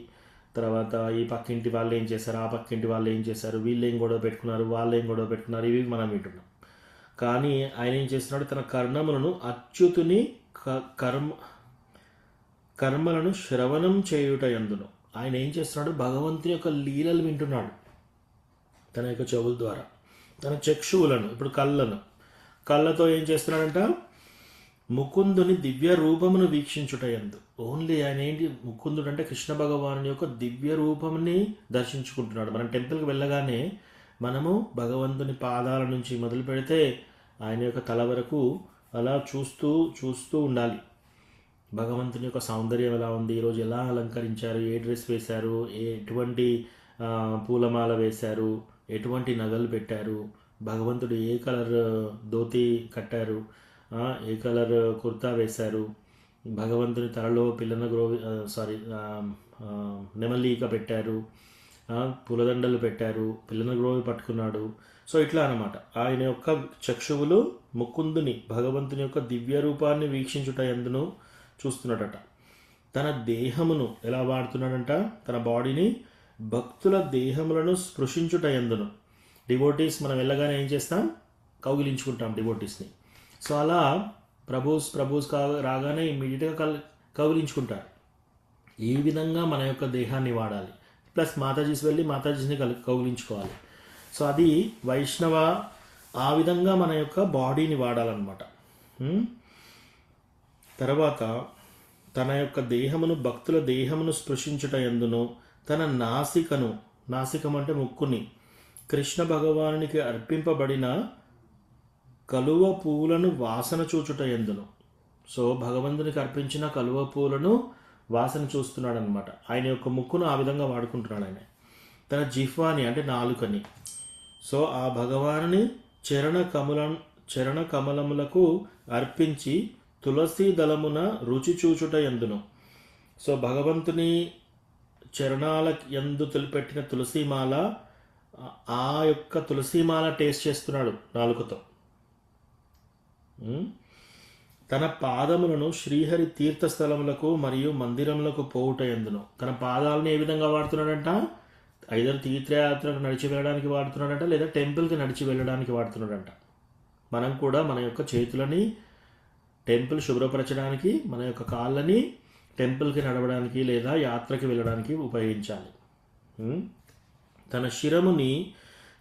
తర్వాత ఈ పక్కింటి వాళ్ళు ఏం చేశారు, ఆ పక్కింటి వాళ్ళు ఏం చేశారు, వీళ్ళు ఏం గొడవ పెట్టుకున్నారు, వాళ్ళు ఏం గొడవ పెట్టుకున్నారు, ఇవి మనం వింటున్నాం. కానీ ఆయన ఏం చేస్తున్నాడు, తన కర్ణములను అచ్యుతుని కర్మలను శ్రవణం చేయుట యందును. ఆయన ఏం చేస్తున్నాడు, భగవంతుని యొక్క లీలలు వింటున్నాడు తన యొక్క చెవుల ద్వారా. తన చక్షువులను, ఇప్పుడు కళ్ళతో ఏం చేస్తున్నాడంట, ముకుందుని దివ్య రూపమును వీక్షించుట యందు. ఓన్లీ ఆయన ఏంటి, ముకుందుడు అంటే కృష్ణ భగవాను యొక్క దివ్య రూపముని దర్శించుకుంటున్నాడు. మనం టెంపుల్కి వెళ్ళగానే మనము భగవంతుని పాదాల నుంచి మొదలు పెడితే ఆయన యొక్క తల వరకు అలా చూస్తూ ఉండాలి. భగవంతుని యొక్క సౌందర్యం ఎలా ఉంది, ఈరోజు ఎలా అలంకరించారు, ఏ డ్రెస్ వేశారు, ఎటువంటి పూలమాల వేశారు, ఎటువంటి నగలు పెట్టారు, భగవంతుడు ఏ కలర్ ధోతి కట్టారు, ఏ కలర్ కుర్తా వేశారు, భగవంతుని తలలో నెమలీక పెట్టారు, పూలదండలు పెట్టారు, పిల్లన గ్రోవి పట్టుకున్నాడు. సో ఇట్లా అన్నమాట. ఆయన యొక్క చక్షువులు ముకుందుని భగవంతుని యొక్క దివ్య రూపాన్ని వీక్షించుట యందును చూస్తున్నాడట. తన దేహమును ఎలా వాడుతున్నాడంట, తన బాడీని భక్తుల దేహములను స్పృశించుట యందును. డివోటీస్ మనం వెళ్ళగానే ఏం చేస్తాం, కౌగిలించుకుంటాం డివోటీస్ని. సో అలా ప్రభూస్ రాగానే ఇమ్మీడియట్గా కౌగిలించుకుంటారు. ఈ విధంగా మన యొక్క దేహాన్ని వాడాలి. ప్లస్ మాతాజీస్ వెళ్ళి మాతాజీని కౌగిలించుకోవాలి. సో అది వైష్ణవ, ఆ విధంగా మన యొక్క బాడీని వాడాలన్నమాట. తర్వాత తన యొక్క దేహమును భక్తుల దేహమును స్పృశించుట యందును తన నాసికం అంటే ముక్కుని కృష్ణ భగవానునికి అర్పింపబడిన కలువ పూలను వాసన చూచుట యందును. సో భగవంతునికి అర్పించిన కలువ పూలను వాసన చూస్తున్నాడు అనమాట. ఆయన యొక్క ముక్కును ఆ విధంగా వాడుకుంటున్నాడు ఆయన. తన జిహ్వాని అంటే నాలుకని, సో ఆ భగవానుని చరణ కమలములకు అర్పించి తులసి దళమున రుచి చూచుట యందును. సో భగవంతుని చరణాల యందు పెట్టిన తులసిమాల, ఆ యొక్క తులసిమాల టేస్ట్ చేస్తున్నాడు నాలుకతో. తన పాదములను శ్రీహరి తీర్థస్థలములకు మరియు మందిరములకు పోవుట ఎందును. తన పాదాలను ఏ విధంగా వాడుతున్నాడంట? ఐదరు తీర్థయాత్రకు నడిచి వెళ్ళడానికి వాడుతున్నాడంట, లేదా టెంపుల్కి నడిచి వెళ్ళడానికి వాడుతున్నాడంట. మనం కూడా మన యొక్క చేతులని టెంపుల్ శుభ్రపరచడానికి, మన యొక్క కాళ్ళని టెంపుల్కి నడవడానికి లేదా యాత్రకి వెళ్ళడానికి ఉపయోగించాలి. తన శిరముని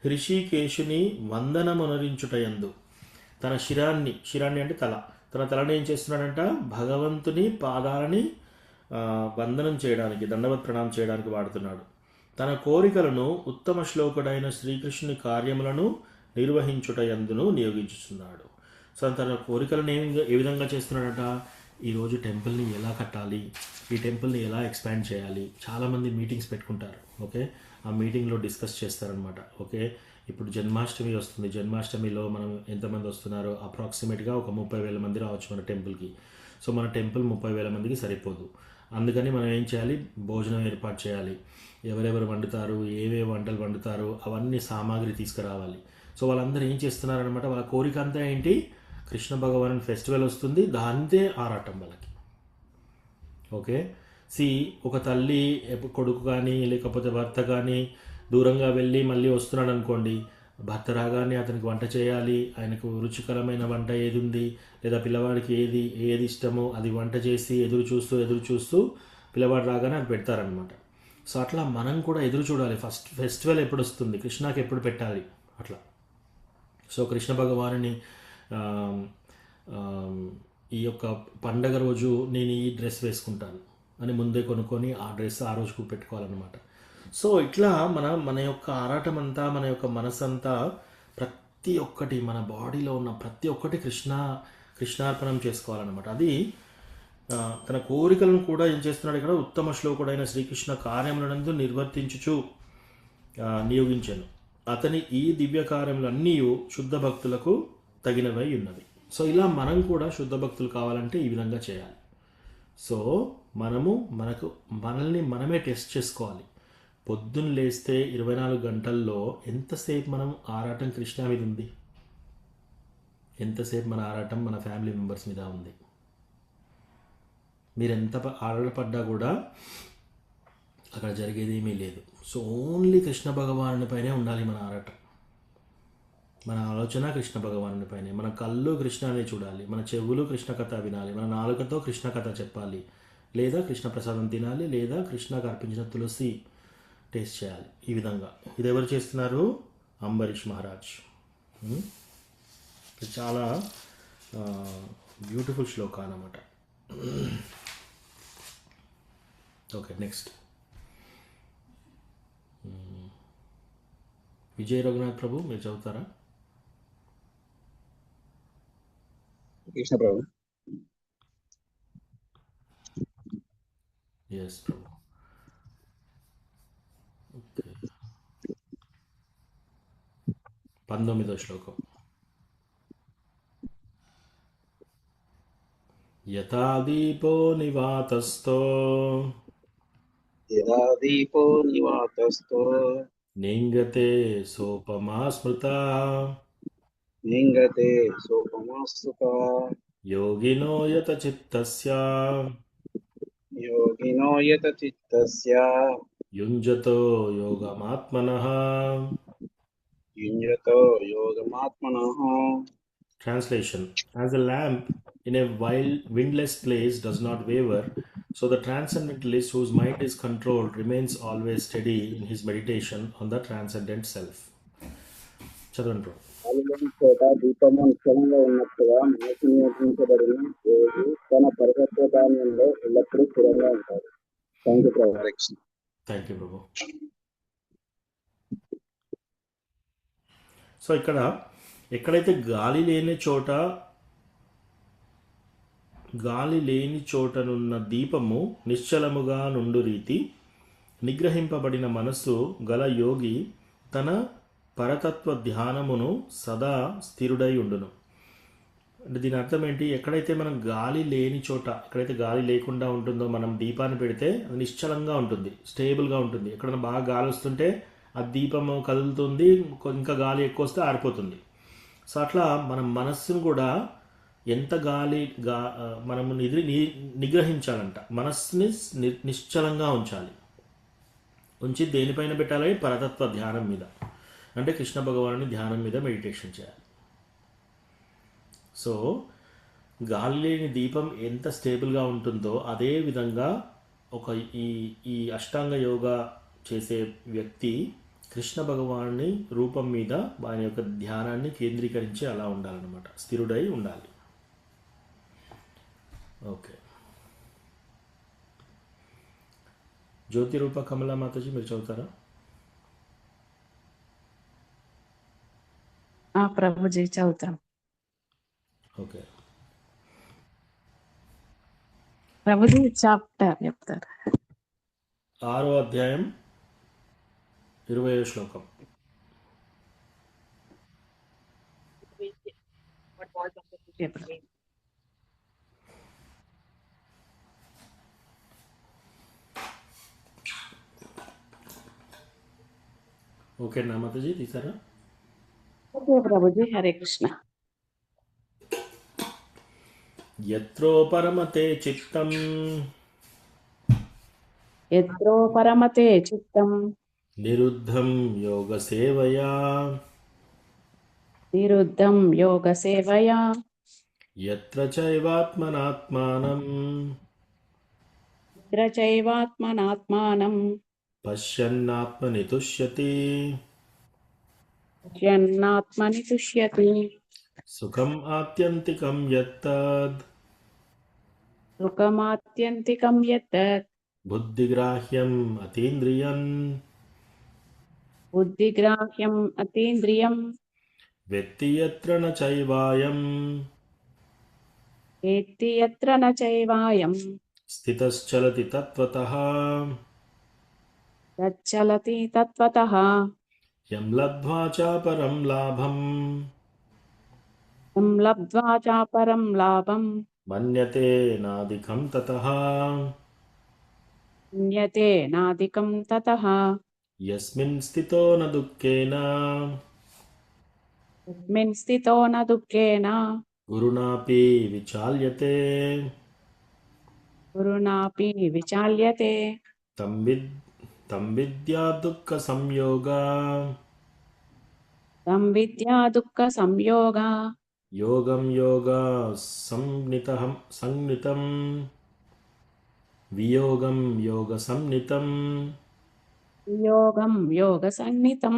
హృషికేశుని వందనమునరించుటయందు, తన శిరాన్ని అంటే తన తలని ఏం చేస్తున్నాడంట? భగవంతుని పాదాలని వందనం చేయడానికి, దండవత్ ప్రణామం చేయడానికి వాడుతున్నాడు. తన కోరికలను ఉత్తమ శ్లోకుడైన శ్రీకృష్ణుని కార్యములను నిర్వహించుటయందును నియోగించుతున్నాడు. సో తన కోరికలను ఏ విధంగా చేస్తున్నాడంట? ఈరోజు టెంపుల్ని ఎలా కట్టాలి, ఈ టెంపుల్ని ఎలా ఎక్స్పాండ్ చేయాలి. చాలామంది మీటింగ్స్ పెట్టుకుంటారు. ఓకే, ఆ మీటింగ్లో డిస్కస్ చేస్తారనమాట. ఓకే, ఇప్పుడు జన్మాష్టమి వస్తుంది. జన్మాష్టమిలో మనం ఎంతమంది వస్తున్నారో అప్రాక్సిమేట్గా ఒక 30,000 మంది రావచ్చు మన టెంపుల్కి. సో మన టెంపుల్ 30,000 మందికి సరిపోదు. అందుకని మనం ఏం చేయాలి? భోజనం ఏర్పాటు చేయాలి. ఎవరెవరు వండుతారు, ఏవే వంటలు వండుతారు, అవన్నీ సామాగ్రి తీసుకురావాలి. సో వాళ్ళందరూ ఏం చేస్తున్నారనమాట? వాళ్ళ కోరిక అంతా ఏంటి? కృష్ణ భగవాన్ ఫెస్టివల్ వస్తుంది, దాంతే ఆరాటం వాళ్ళకి. ఓకే, ఒక తల్లి కొడుకు కానీ లేకపోతే భర్త కానీ దూరంగా వెళ్ళి మళ్ళీ వస్తున్నాడు అనుకోండి, భర్త రాగానే అతనికి వంట చేయాలి, ఆయనకు రుచికరమైన వంట ఏది ఉంది, లేదా పిల్లవాడికి ఏది ఇష్టమో అది వంట చేసి ఎదురు చూస్తూ పిల్లవాడు రాగానే అది పెడతారనమాట. సో అట్లా మనం కూడా ఎదురు చూడాలి. ఫస్ట్ ఫెస్టివల్ ఎప్పుడు వస్తుంది, కృష్ణకి ఎప్పుడు పెట్టాలి అట్లా. సో కృష్ణ భగవానుని ఈ యొక్క పండగ రోజు నేను ఈ డ్రెస్ వేసుకుంటాను అని ముందే కొనుక్కొని ఆ డ్రెస్ ఆ రోజుకు పెట్టుకోవాలన్నమాట. సో ఇట్లా మన యొక్క ఆరాటం అంతా, మన యొక్క మనసంతా, ప్రతి ఒక్కటి మన బాడీలో ఉన్న ప్రతి ఒక్కటి కృష్ణార్పణం చేసుకోవాలన్నమాట. అది తన కోరికలను కూడా ఏం చేస్తున్నాడు ఇక్కడ? ఉత్తమ శ్లోకుడైన శ్రీకృష్ణ కార్యములందు నిర్వర్తించుచు నియోగించాను. అతని ఈ దివ్య కార్యములన్నీ శుద్ధ భక్తులకు తగినవై ఉన్నవి. సో ఇలా మనం కూడా శుద్ధ భక్తులు కావాలంటే ఈ విధంగా చేయాలి. సో మనల్ని మనమే టెస్ట్ చేసుకోవాలి. పొద్దున్న లేస్తే 24 గంటల్లో ఎంతసేపు మనం ఆరాటం కృష్ణ మీద ఉంది, ఎంతసేపు మన ఆరాటం మన ఫ్యామిలీ మెంబర్స్ మీద ఉంది. మీరు ఎంత ఆరాటపడ్డా కూడా అక్కడ జరిగేది ఏమీ లేదు. సో ఓన్లీ కృష్ణ భగవానుని పైనే ఉండాలి మన ఆరాటం. మన ఆలోచన కృష్ణ భగవానుని పైనే, మన కళ్ళు కృష్ణనే చూడాలి, మన చెవులు కృష్ణ కథ వినాలి, మన నాలుకతో కృష్ణ కథ చెప్పాలి, లేదా కృష్ణ ప్రసాదం తినాలి, లేదా కృష్ణకు అర్పించిన తులసి టేస్ట్ చేయాలి. ఈ విధంగా ఇది ఎవరు చేస్తున్నారు? అంబరీష్ మహారాజ్. ఇది చాలా బ్యూటిఫుల్ శ్లోక అన్నమాట. ఓకే, నెక్స్ట్ విజయ్ రఘునాథ్ ప్రభు, మీరు చదువుతారా? కృష్ణ ప్రభు. ఎస్ ప్రభు. ఓకే, 19వ శ్లోకం. యథా దీపో నివాతస్థో నింగతే సోపమా స్మృతా యోగినో యత చిత్తస్య యుంజతో యోగమాత్మనః. Translation: As a lamp in a windless place does not waver, so the transcendentalist whose mind is controlled remains always steady in his meditation on the transcendent self. చదవండి. చోట దీపము నిశ్చలంగా ఉన్నట్టుగా మనసు నియంత్రించబడిన యోగి తన పరిపక్వతాన్యంలో ఎల్లప్పుడూ స్థిరంగా ఉంటాడు. Thank you Prabhu. Thank you Prabhu. So ఇక్కడ ఎక్కడైతే గాలి లేని చోటనున్న దీపము నిశ్చలముగా నుండు రీతి నిగ్రహింపబడిన మనస్సు గల యోగి తన పరతత్వ ధ్యానమును సదా స్థిరుడై ఉండును. అంటే దీని అర్థం ఏంటి? ఎక్కడైతే మనం గాలి లేని చోట, ఎక్కడైతే గాలి లేకుండా ఉంటుందో మనం దీపాన్ని పెడితే అది నిశ్చలంగా ఉంటుంది, స్టేబుల్గా ఉంటుంది. ఎక్కడైనా బాగా గాలి వస్తుంటే ఆ దీపము కదులుతుంది, ఇంకా గాలి ఎక్కువ వస్తే ఆరిపోతుంది. సో అట్లా మన మనస్సును కూడా ఎంత గాలి మనము నిగ్రహించాలంట. మనస్సుని నిశ్చలంగా ఉంచాలి. ఉంచి దేనిపైన పెట్టాలి? పరతత్వ ధ్యానం మీద, అంటే కృష్ణ భగవానుని ధ్యానం మీద మెడిటేషన్ చేయాలి. సో గాలి లేని దీపం ఎంత స్టేబుల్గా ఉంటుందో అదే విధంగా ఈ అష్టాంగ యోగా చేసే వ్యక్తి కృష్ణ భగవానుని రూపం మీద ఆయన యొక్క ధ్యానాన్ని కేంద్రీకరించి అలా ఉండాలన్నమాట, స్థిరుడై ఉండాలి. ఓకే, జ్యోతి రూప కమలా మాతాజీ మీరు చదువుతారా? ప్రభుజీ చదువుతాం. ఓకే, ప్రభుజీ చాప్టర్ చెప్తారు. 6వ అధ్యాయం 20వ శ్లోకం. ఓకేనా మాతాజీ, తీసారా? ఓకే ప్రభుజీ, హరే కృష్ణ. యత్రో పరమతే చిత్తం యత్రో పరమతే చిత్తం నిరుద్ధం యోగ సేవయా నిరుద్ధం యోగ సేవయా యత్ర చైవాత్మనాత్మానం యత్ర చైవాత్మనాత్మానం పశ్యన్నాత్మని తుష్యతి పశ్యన్నాత్మని తుష్యతి సుఖం ఆత్యంతికం యత్తద్ సుఖమాత్యంతికం యత్ బుద్ధిగ్రాహ్యం అతీంద్రియం బుద్ధిగ్రాహ్యం అతీంద్రియం వెత్తి యత్ర న చైవాయం వేత్తి యత్ర న చైవాయం స్థితశ్చలతి తత్వతః తచ్చలతి తత్వతః యం లబ్ధ్వా చాపరం లాభం యం లబ్ధ్వా చాపరం లాభం మన్యతే నాదికం తతః పుణ్యతే నాదికం తతః యస్మిన్ స్థితో న దుఃఖేన యస్మిన్ స్థితో న దుఃఖేన గురుణాపి విచాల్యతే గురుణాపి విచాల్యతే తం విద్యా దుఃఖ సంయోగా తం విద్యా దుఃఖ సంయోగా యోగం యోగా సంనితం వియోగం యోగ సంనితం. యోగం యోగ సన్నితం.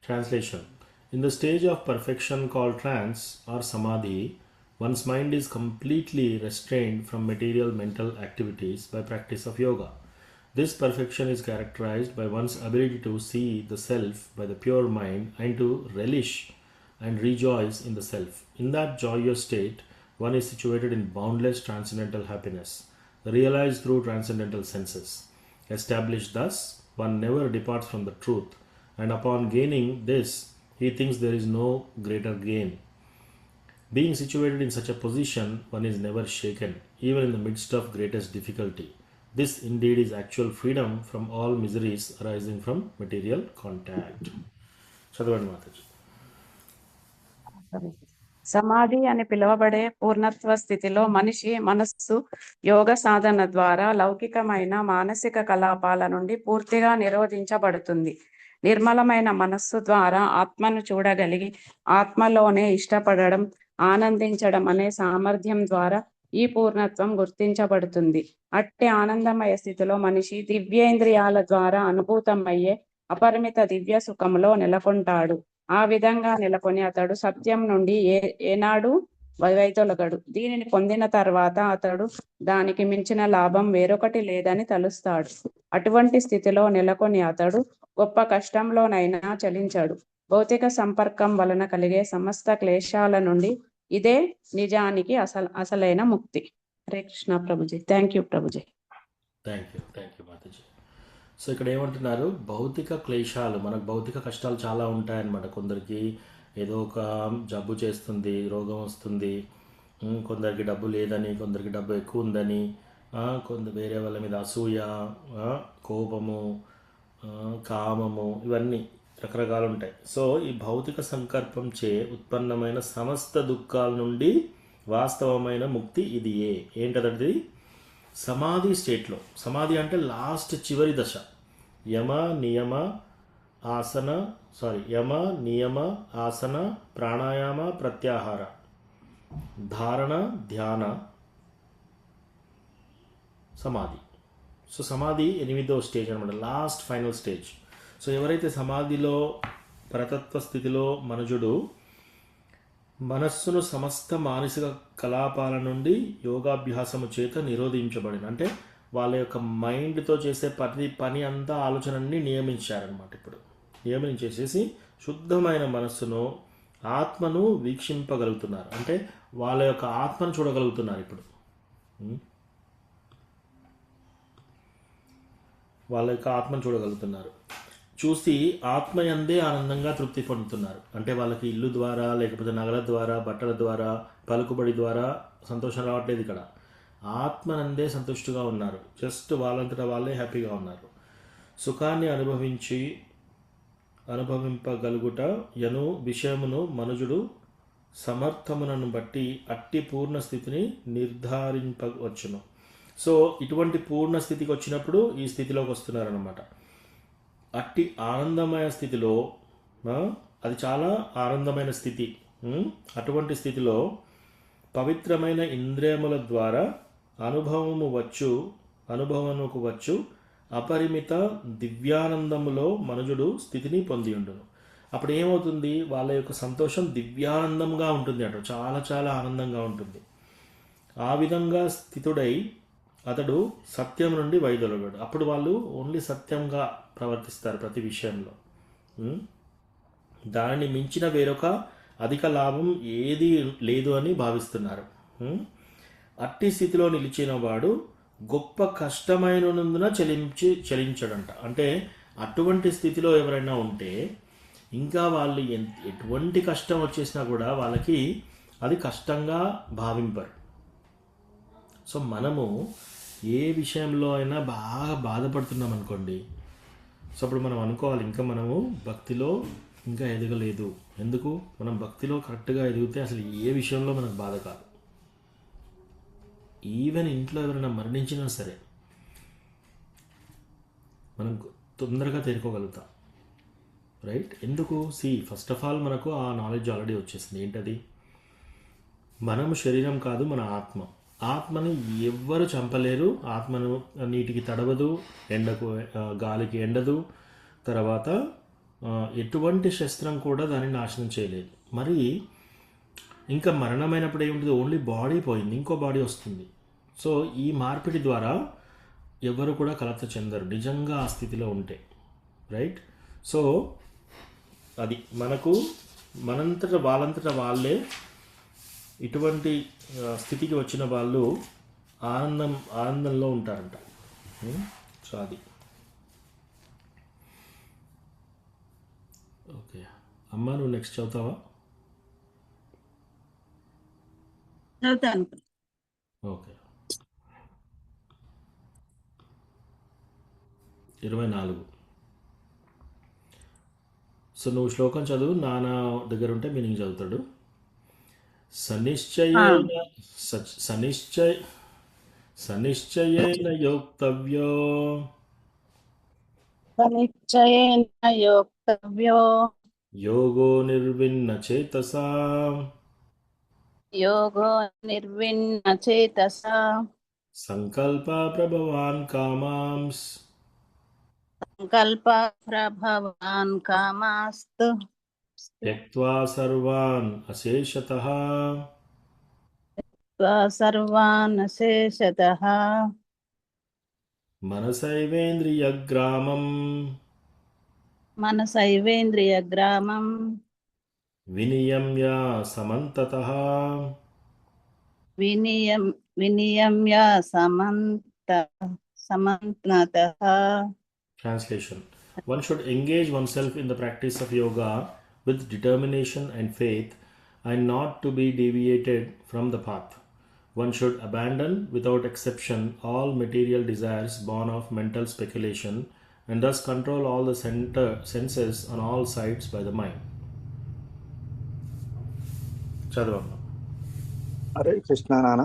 Translation. In the stage of perfection called trance or samadhi, one's mind is completely restrained from material mental activities by practice of yoga. This perfection is characterized by one's ability to see the self by the pure mind and to relish and rejoice in the self. In that joyous state, one is situated in boundless transcendental happiness, realized through transcendental senses. Established thus, one never departs from the truth, and upon gaining this, he thinks there is no greater gain. Being situated in such a position, one is never shaken, even in the midst of greatest difficulty. This indeed is actual freedom from all miseries arising from material contact. చదవండి మాతాజీ. సమాధి అని పిలువబడే పూర్ణత్వ స్థితిలో మనిషి మనస్సు యోగ సాధన ద్వారా లౌకికమైన మానసిక కలాపాల నుండి పూర్తిగా నిరోధించబడుతుంది. నిర్మలమైన మనస్సు ద్వారా ఆత్మను చూడగలిగి ఆత్మలోనే ఇష్టపడడం, ఆనందించడం అనే సామర్థ్యం ద్వారా ఈ పూర్ణత్వం గుర్తించబడుతుంది. అట్టి ఆనందమయ స్థితిలో మనిషి దివ్యేంద్రియాల ద్వారా అనుభూతమయ్యే అపరిమిత దివ్య సుఖంలో నెలకొంటాడు. ఆ విధంగా నెలకొని అతడు సత్యం నుండి ఏనాడు వైదొలగడు. దీనిని పొందిన తర్వాత అతడు దానికి మించిన లాభం వేరొకటి లేదని తలుస్తాడు. అటువంటి స్థితిలో నెలకొని అతడు గొప్ప కష్టంలోనైనా చలించడు. భౌతిక సంపర్కం వలన కలిగే సమస్త క్లేశాల నుండి ఇదే నిజానికి అసలైన ముక్తి. Hare Krishna Prabhuji. Thank you Prabhuji. Thank you Mataji. So ఇక్కడ ఏమంటున్నారు, భౌతిక క్లేశాలు, మనకు భౌతిక కష్టాలు చాలా ఉంటాయన్నమాట. కొందరికి ఏదో ఒక జబ్బు చేస్తుంది, రోగం వస్తుంది, కొందరికి డబ్బు లేదని, కొందరికి డబ్బు ఎక్కువ ఉందని, కొందరు వేరే వాళ్ళ మీద అసూయ, కోపము, కామము, ఇవన్నీ రకరకాలు ఉంటాయి. సో ఈ భౌతిక సంకల్పం చే ఉత్పన్నమైన సమస్త దుఃఖాల నుండి వాస్తవమైన ముక్తి ఇది ఏంటది? సమాధి స్టేట్లో. సమాధి అంటే లాస్ట్ చివరి దశ. యమ నియమ ఆసన ప్రాణాయామ ప్రత్యాహార ధారణ ధ్యాన సమాధి. సో సమాధి 8వ స్టేజ్ అనమాట, లాస్ట్ ఫైనల్ స్టేజ్. సో ఎవరైతే సమాధిలో పరతత్వ స్థితిలో మనుజుడు మనస్సును సమస్త మానసిక కలాపాల నుండి యోగాభ్యాసము చేత నిరోధించబడిన, అంటే వాళ్ళ యొక్క మైండ్తో చేసే ప్రతి పని అంతా ఆలోచనని నియమించారనమాట. ఇప్పుడు నియమించేసేసి శుద్ధమైన మనస్సును ఆత్మను వీక్షింపగలుగుతున్నారు, అంటే వాళ్ళ యొక్క ఆత్మను చూడగలుగుతున్నారు. ఇప్పుడు వాళ్ళ యొక్క ఆత్మను చూడగలుగుతున్నారు. చూసి ఆత్మయందే ఆనందంగా తృప్తి పొందుతున్నారు. అంటే వాళ్ళకి ఇల్లు ద్వారా, లేకపోతే నగల ద్వారా, బట్టల ద్వారా, పలుకుబడి ద్వారా సంతోషం రావట్లేదు. ఇక్కడ ఆత్మనందే సంతుష్టిగా ఉన్నారు. జస్ట్ వాళ్ళంతటా వాళ్ళే హ్యాపీగా ఉన్నారు. సుఖాన్ని అనుభవింపగలుగుట యను విషయమును మనుజుడు సమర్థమునను బట్టి అట్టి పూర్ణ స్థితిని నిర్ధారింపవచ్చును. సో ఇటువంటి పూర్ణ స్థితికి వచ్చినప్పుడు ఈ స్థితిలోకి వస్తున్నారన్నమాట. అట్టి ఆనందమయ స్థితిలో, అది చాలా ఆనందమైన స్థితి. అటువంటి స్థితిలో పవిత్రమైన ఇంద్రియముల ద్వారా అనుభవముకు వచ్చు అపరిమిత దివ్యానందములో మనుజుడు స్థితిని పొంది ఉండును. అప్పుడు ఏమవుతుంది? వాళ్ళ యొక్క సంతోషం దివ్యానందంగా ఉంటుంది అంట, చాలా చాలా ఆనందంగా ఉంటుంది. ఆ విధంగా స్థితుడై అతడు సత్యం నుండి వైదొలగాడు. అప్పుడు వాళ్ళు ఓన్లీ సత్యంగా ప్రవర్తిస్తారు ప్రతి విషయంలో. దానిని మించిన వేరొక అధిక లాభం ఏది లేదు అని భావిస్తున్నారు. అట్టి స్థితిలో నిలిచిన వాడు గొప్ప కష్టమైనందున చలించడంట. అంటే అటువంటి స్థితిలో ఎవరైనా ఉంటే ఇంకా వాళ్ళు ఎటువంటి కష్టం వచ్చేసినా కూడా వాళ్ళకి అది కష్టంగా భావింపరు. సో మనము ఏ విషయంలో అయినా బాగా బాధపడుతున్నాం అనుకోండి, సో అప్పుడు మనం అనుకోవాలి ఇంకా మనము భక్తిలో ఇంకా ఎదగలేదు. ఎందుకు? మనం భక్తిలో కరెక్ట్గా ఎదిగితే అసలు ఏ విషయంలో మనకు బాధ కాదు. ఈవెన్ ఇంట్లో ఎవరైనా మరణించినా సరే మనం తొందరగా తేరుకోగలుగుతాం, రైట్? ఎందుకు? ఫస్ట్ ఆఫ్ ఆల్ మనకు ఆ నాలెడ్జ్ ఆల్రెడీ వచ్చేసింది. ఏంటది? మనము శరీరం కాదు, మన ఆత్మ. ఆత్మను ఎవ్వరు చంపలేరు. ఆత్మను నీటికి తడవదు, ఎండకు గాలికి ఎండదు, తర్వాత ఎటువంటి శస్త్రం కూడా దాన్ని నాశనం చేయలేదు. మరి ఇంకా మరణమైనప్పుడు ఏముంటుంది? ఓన్లీ బాడీ పోయింది, ఇంకో బాడీ వస్తుంది. సో ఈ మార్పిడి ద్వారా ఎవరు కూడా కలత చెందరు నిజంగా ఆ స్థితిలో ఉంటే, రైట్? సో అది మనకు వాళ్ళంతటా వాళ్ళే ఇటువంటి స్థితికి వచ్చిన వాళ్ళు ఆనందంలో ఉంటారంట. సో అది ఓకే. అమ్మ నువ్వు నెక్స్ట్ చదువుతావా? చదువుతాను. ఓకే. 24. సో నువ్వు శ్లోకం చదువు, నాన్న దగ్గర ఉంటే మీనింగ్ చదువుతాడు. సనిశ్చయేన యోక్తవ్యో యోగో నిర్విన్న చేతసా సంకల్ప ప్రభవాన్ కామాంస్ త్యక్త్వా సర్వాన్ అశేషతః మనసైవేంద్రియగ్రామం వినియమ్య సమంతతః Translation. One should engage oneself in the practice of yoga with determination and faith, and not to be deviated from the path. One should abandon without exception all material desires born of mental speculation, and thus control all the senses on all sides by the mind. చదవమ్మా. Hare Krishna నాన్న.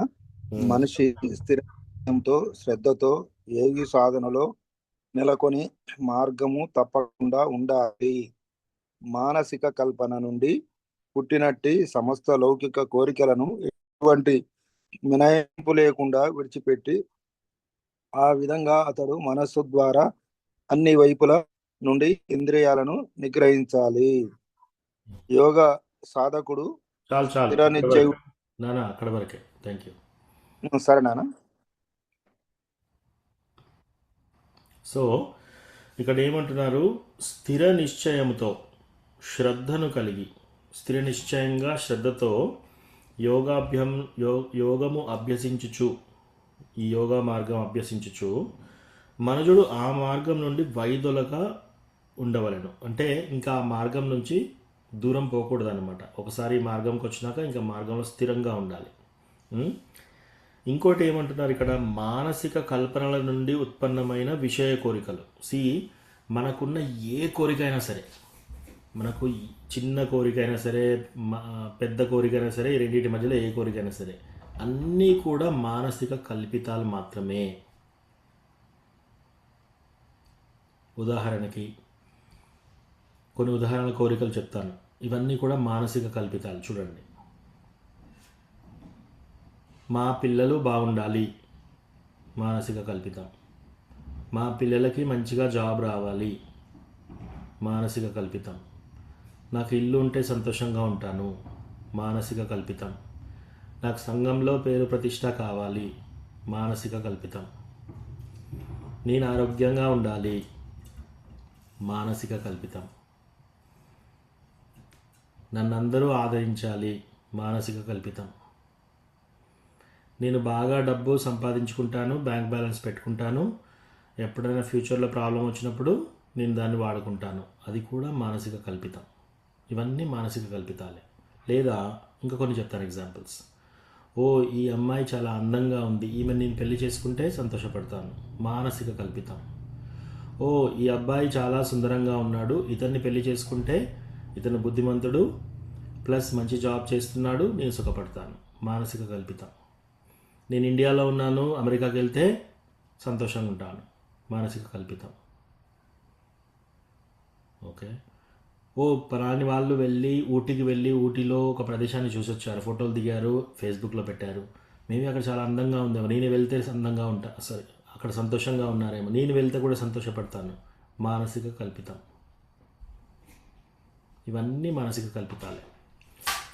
మనిషి స్థిరంతో శ్రద్ధతో యోగి సాధనలో నెలకొని మార్గము తప్పకుండా ఉండాలి. మానసిక కల్పన నుండి పుట్టినట్టి సమస్త లౌకిక కోరికలను ఎటువంటి మినహాయింపు లేకుండా విడిచిపెట్టి ఆ విధంగా అతడు మనస్సు ద్వారా అన్ని వైపుల నుండి ఇంద్రియాలను నిగ్రహించాలి. యోగ సాధకుడు చాలు చాలు స్థిర నిశ్చయు. నానా అక్కడ వరకే. Thank you. సరే నాన్న. సో ఇక్కడ ఏమంటున్నారు, స్థిర నిశ్చయముతో శ్రద్ధను కలిగి స్థిర నిశ్చయంగా శ్రద్ధతో యోగము అభ్యసించుచు, ఈ యోగా మార్గం అభ్యసించుచు మనుజుడు ఆ మార్గం నుండి వైదొలగా ఉండవలెను. అంటే ఇంకా ఆ మార్గం నుంచి దూరం పోకూడదు అనమాట. ఒకసారి ఈ మార్గంకి వచ్చినాక ఇంకా మార్గంలో స్థిరంగా ఉండాలి. ఇంకోటి ఏమంటున్నారు ఇక్కడ, మానసిక కల్పనల నుండి ఉత్పన్నమైన విషయ కోరికలు. మనకున్న ఏ కోరిక అయినా సరే, మనకు చిన్న కోరిక అయినా సరే, పెద్ద కోరిక అయినా సరే, ఈ రెండింటి మధ్యలో ఏ కోరిక అయినా సరే, అన్నీ కూడా మానసిక కల్పితాలు మాత్రమే. ఉదాహరణకి కొన్ని ఉదాహరణ కోరికలు చెప్తాను. ఇవన్నీ కూడా మానసిక కల్పితాలు. చూడండి, మా పిల్లలు బాగుండాలి, మానసిక కల్పితం. మా పిల్లలకి మంచిగా జాబ్ రావాలి, మానసిక కల్పితం. నాకు ఇల్లు ఉంటే సంతోషంగా ఉంటాను, మానసిక కల్పితం. నాకు సంఘంలో పేరు ప్రతిష్ట కావాలి, మానసిక కల్పితం. నేను ఆరోగ్యంగా ఉండాలి, మానసిక కల్పితం. నన్నందరూ ఆదరించాలి, మానసిక కల్పితం. నేను బాగా డబ్బు సంపాదించుకుంటాను, బ్యాంక్ బ్యాలెన్స్ పెట్టుకుంటాను, ఎప్పుడైనా ఫ్యూచర్లో ప్రాబ్లం వచ్చినప్పుడు నేను దాన్ని వాడుకుంటాను, అది కూడా మానసిక కల్పితం. ఇవన్నీ మానసిక కల్పితాలే. లేదా ఇంకా కొన్ని చెప్తాను ఎగ్జాంపుల్స్. ఈ అమ్మాయి చాలా అందంగా ఉంది, ఈమె నేను పెళ్లి చేసుకుంటే సంతోషపడతాను, మానసిక కల్పితం. ఈ అబ్బాయి చాలా సుందరంగా ఉన్నాడు, ఇతన్ని పెళ్లి చేసుకుంటే ఇతను బుద్ధిమంతుడు ప్లస్ మంచి జాబ్ చేస్తున్నాడు, నేను సుఖపడతాను, మానసిక కల్పితం. నేను ఇండియాలో ఉన్నాను, అమెరికాకి వెళ్తే సంతోషంగా ఉంటాను, మానసిక కల్పితం. ఓకే. పరాని వాళ్ళు ఊటీకి వెళ్ళి ఊటీలో ఒక ప్రదేశాన్ని చూసి వచ్చారు, ఫోటోలు దిగారు, ఫేస్బుక్లో పెట్టారు. మేబీ అక్కడ చాలా అందంగా ఉందేమో, నేను వెళ్తే అందంగా ఉంటా, అక్కడ సంతోషంగా ఉన్నారేమో, నేను వెళ్తే కూడా సంతోషపడతాను, మానసిక కల్పితం. ఇవన్నీ మానసిక కల్పితాలే.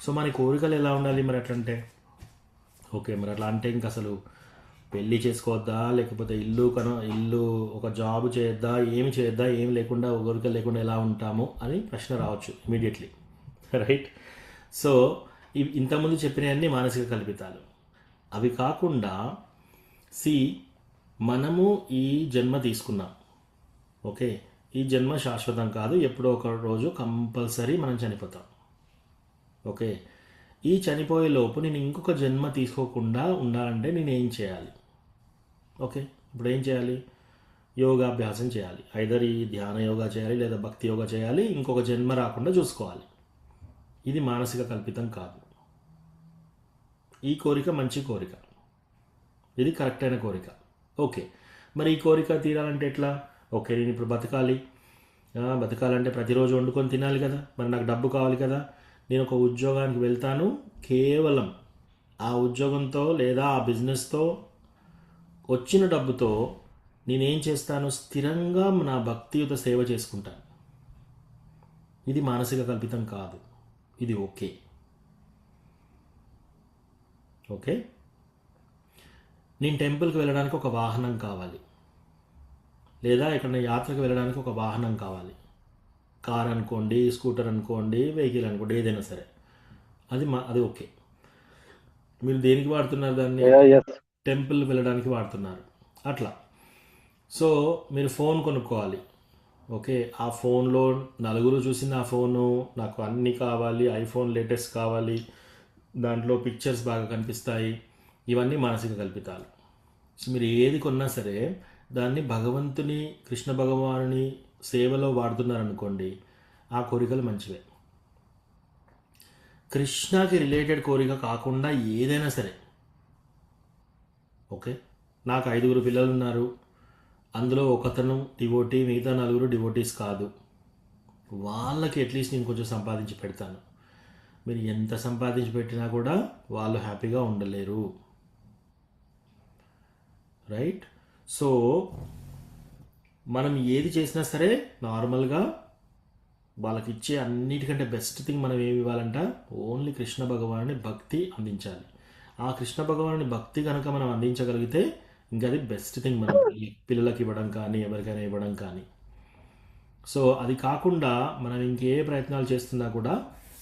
సో మన కోరికలు ఎలా ఉండాలి మరి అట్లంటే? మరి అట్లా అంటే ఇంక అసలు పెళ్ళి చేసుకోవద్దా, లేకపోతే ఇల్లు ఒక జాబ్ చేయొద్దా, ఏమి చేయొద్దా, ఏమి లేకుండా కోరికలు లేకుండా ఎలా ఉంటాము అని ప్రశ్న రావచ్చు ఇమీడియట్లీ, రైట్? సో ఇంతకుముందు చెప్పినవన్నీ మానసిక కల్పితాలు. అవి కాకుండా మనము ఈ జన్మ తీసుకున్నాం, ఓకే? ఈ జన్మ శాశ్వతం కాదు, ఎప్పుడో ఒక రోజు కంపల్సరీ మనం చనిపోతాం, ఓకే? ఈ చనిపోయే లోపు నేను ఇంకొక జన్మ తీసుకోకుండా ఉండాలంటే నేను ఏం చేయాలి? ఓకే, ఇప్పుడు ఏం చేయాలి? యోగాభ్యాసం చేయాలి. ఐదర్ ఈ ధ్యాన యోగా చేయాలి, లేదా భక్తి యోగా చేయాలి, ఇంకొక జన్మ రాకుండా చూసుకోవాలి. ఇది మానసిక కల్పితం కాదు. ఈ కోరిక మంచి కోరిక, ఇది కరెక్ట్ అయిన కోరిక. ఓకే, మరి ఈ కోరిక తీరాలంటే ఎట్లా? ఓకే, నేను ఇప్పుడు బతకాలంటే ప్రతిరోజు వండుకొని తినాలి కదా, మరి నాకు డబ్బు కావాలి కదా. నేను ఒక ఉద్యోగానికి వెళ్తాను, కేవలం ఆ ఉద్యోగంతో లేదా ఆ బిజినెస్తో వచ్చిన డబ్బుతో నేనేం చేస్తాను? స్థిరంగా నా భక్తియుత సేవ చేసుకుంటాను. ఇది మానసిక కల్పితం కాదు, ఇది ఓకే. నేను టెంపుల్కి వెళ్ళడానికి ఒక వాహనం కావాలి, లేదా ఎక్కడైనా యాత్రకు వెళ్ళడానికి ఒక వాహనం కావాలి. కార్ అనుకోండి, స్కూటర్ అనుకోండి, వెహికల్ అనుకోండి, ఏదైనా సరే, అది ఓకే. మీరు దేనికి వాడుతున్నారు దాన్ని? టెంపుల్ వెళ్ళడానికి వాడుతున్నారు, అట్లా. సో మీరు ఫోన్ కొనుక్కోవాలి, ఓకే? ఆ ఫోన్లో నలుగురు చూసిన ఆ ఫోను నాకు అన్నీ కావాలి, ఐఫోన్ లేటెస్ట్ కావాలి, దాంట్లో పిక్చర్స్ బాగా కనిపిస్తాయి, ఇవన్నీ మానసిక కల్పితాలు. సో మీరు ఏది కొన్నా సరే దాన్ని భగవంతుని, కృష్ణ భగవానుని సేవలో వాడుతున్నారనుకోండి, ఆ కోరికలు మంచివే. కృష్ణకి రిలేటెడ్ కోరిక కాకుండా ఏదైనా సరే. ఓకే, నాకు 5 పిల్లలు ఉన్నారు, అందులో ఒకతను డివోటీ, మిగతా 4 డివోటీస్ కాదు, వాళ్ళకి అట్లీస్ట్ నేను కొంచెం సంపాదించి పెడతాను. మీరు ఎంత సంపాదించి పెట్టినా కూడా వాళ్ళు హ్యాపీగా ఉండలేరు. రైట్? సో మనం ఏది చేసినా సరే నార్మల్గా వాళ్ళకి ఇచ్చే అన్నిటికంటే బెస్ట్ థింగ్ మనం ఏమి ఇవ్వాలంట, ఓన్లీ కృష్ణ భగవానుని భక్తి అందించాలి. ఆ కృష్ణ భగవానుని భక్తి కనుక మనం అందించగలిగితే ఇంకా అది బెస్ట్ థింగ్ మనం పిల్లలకి ఇవ్వడం కానీ ఎవరికైనా ఇవ్వడం కానీ. సో అది కాకుండా మనం ఇంకే ప్రయత్నాలు చేస్తున్నా కూడా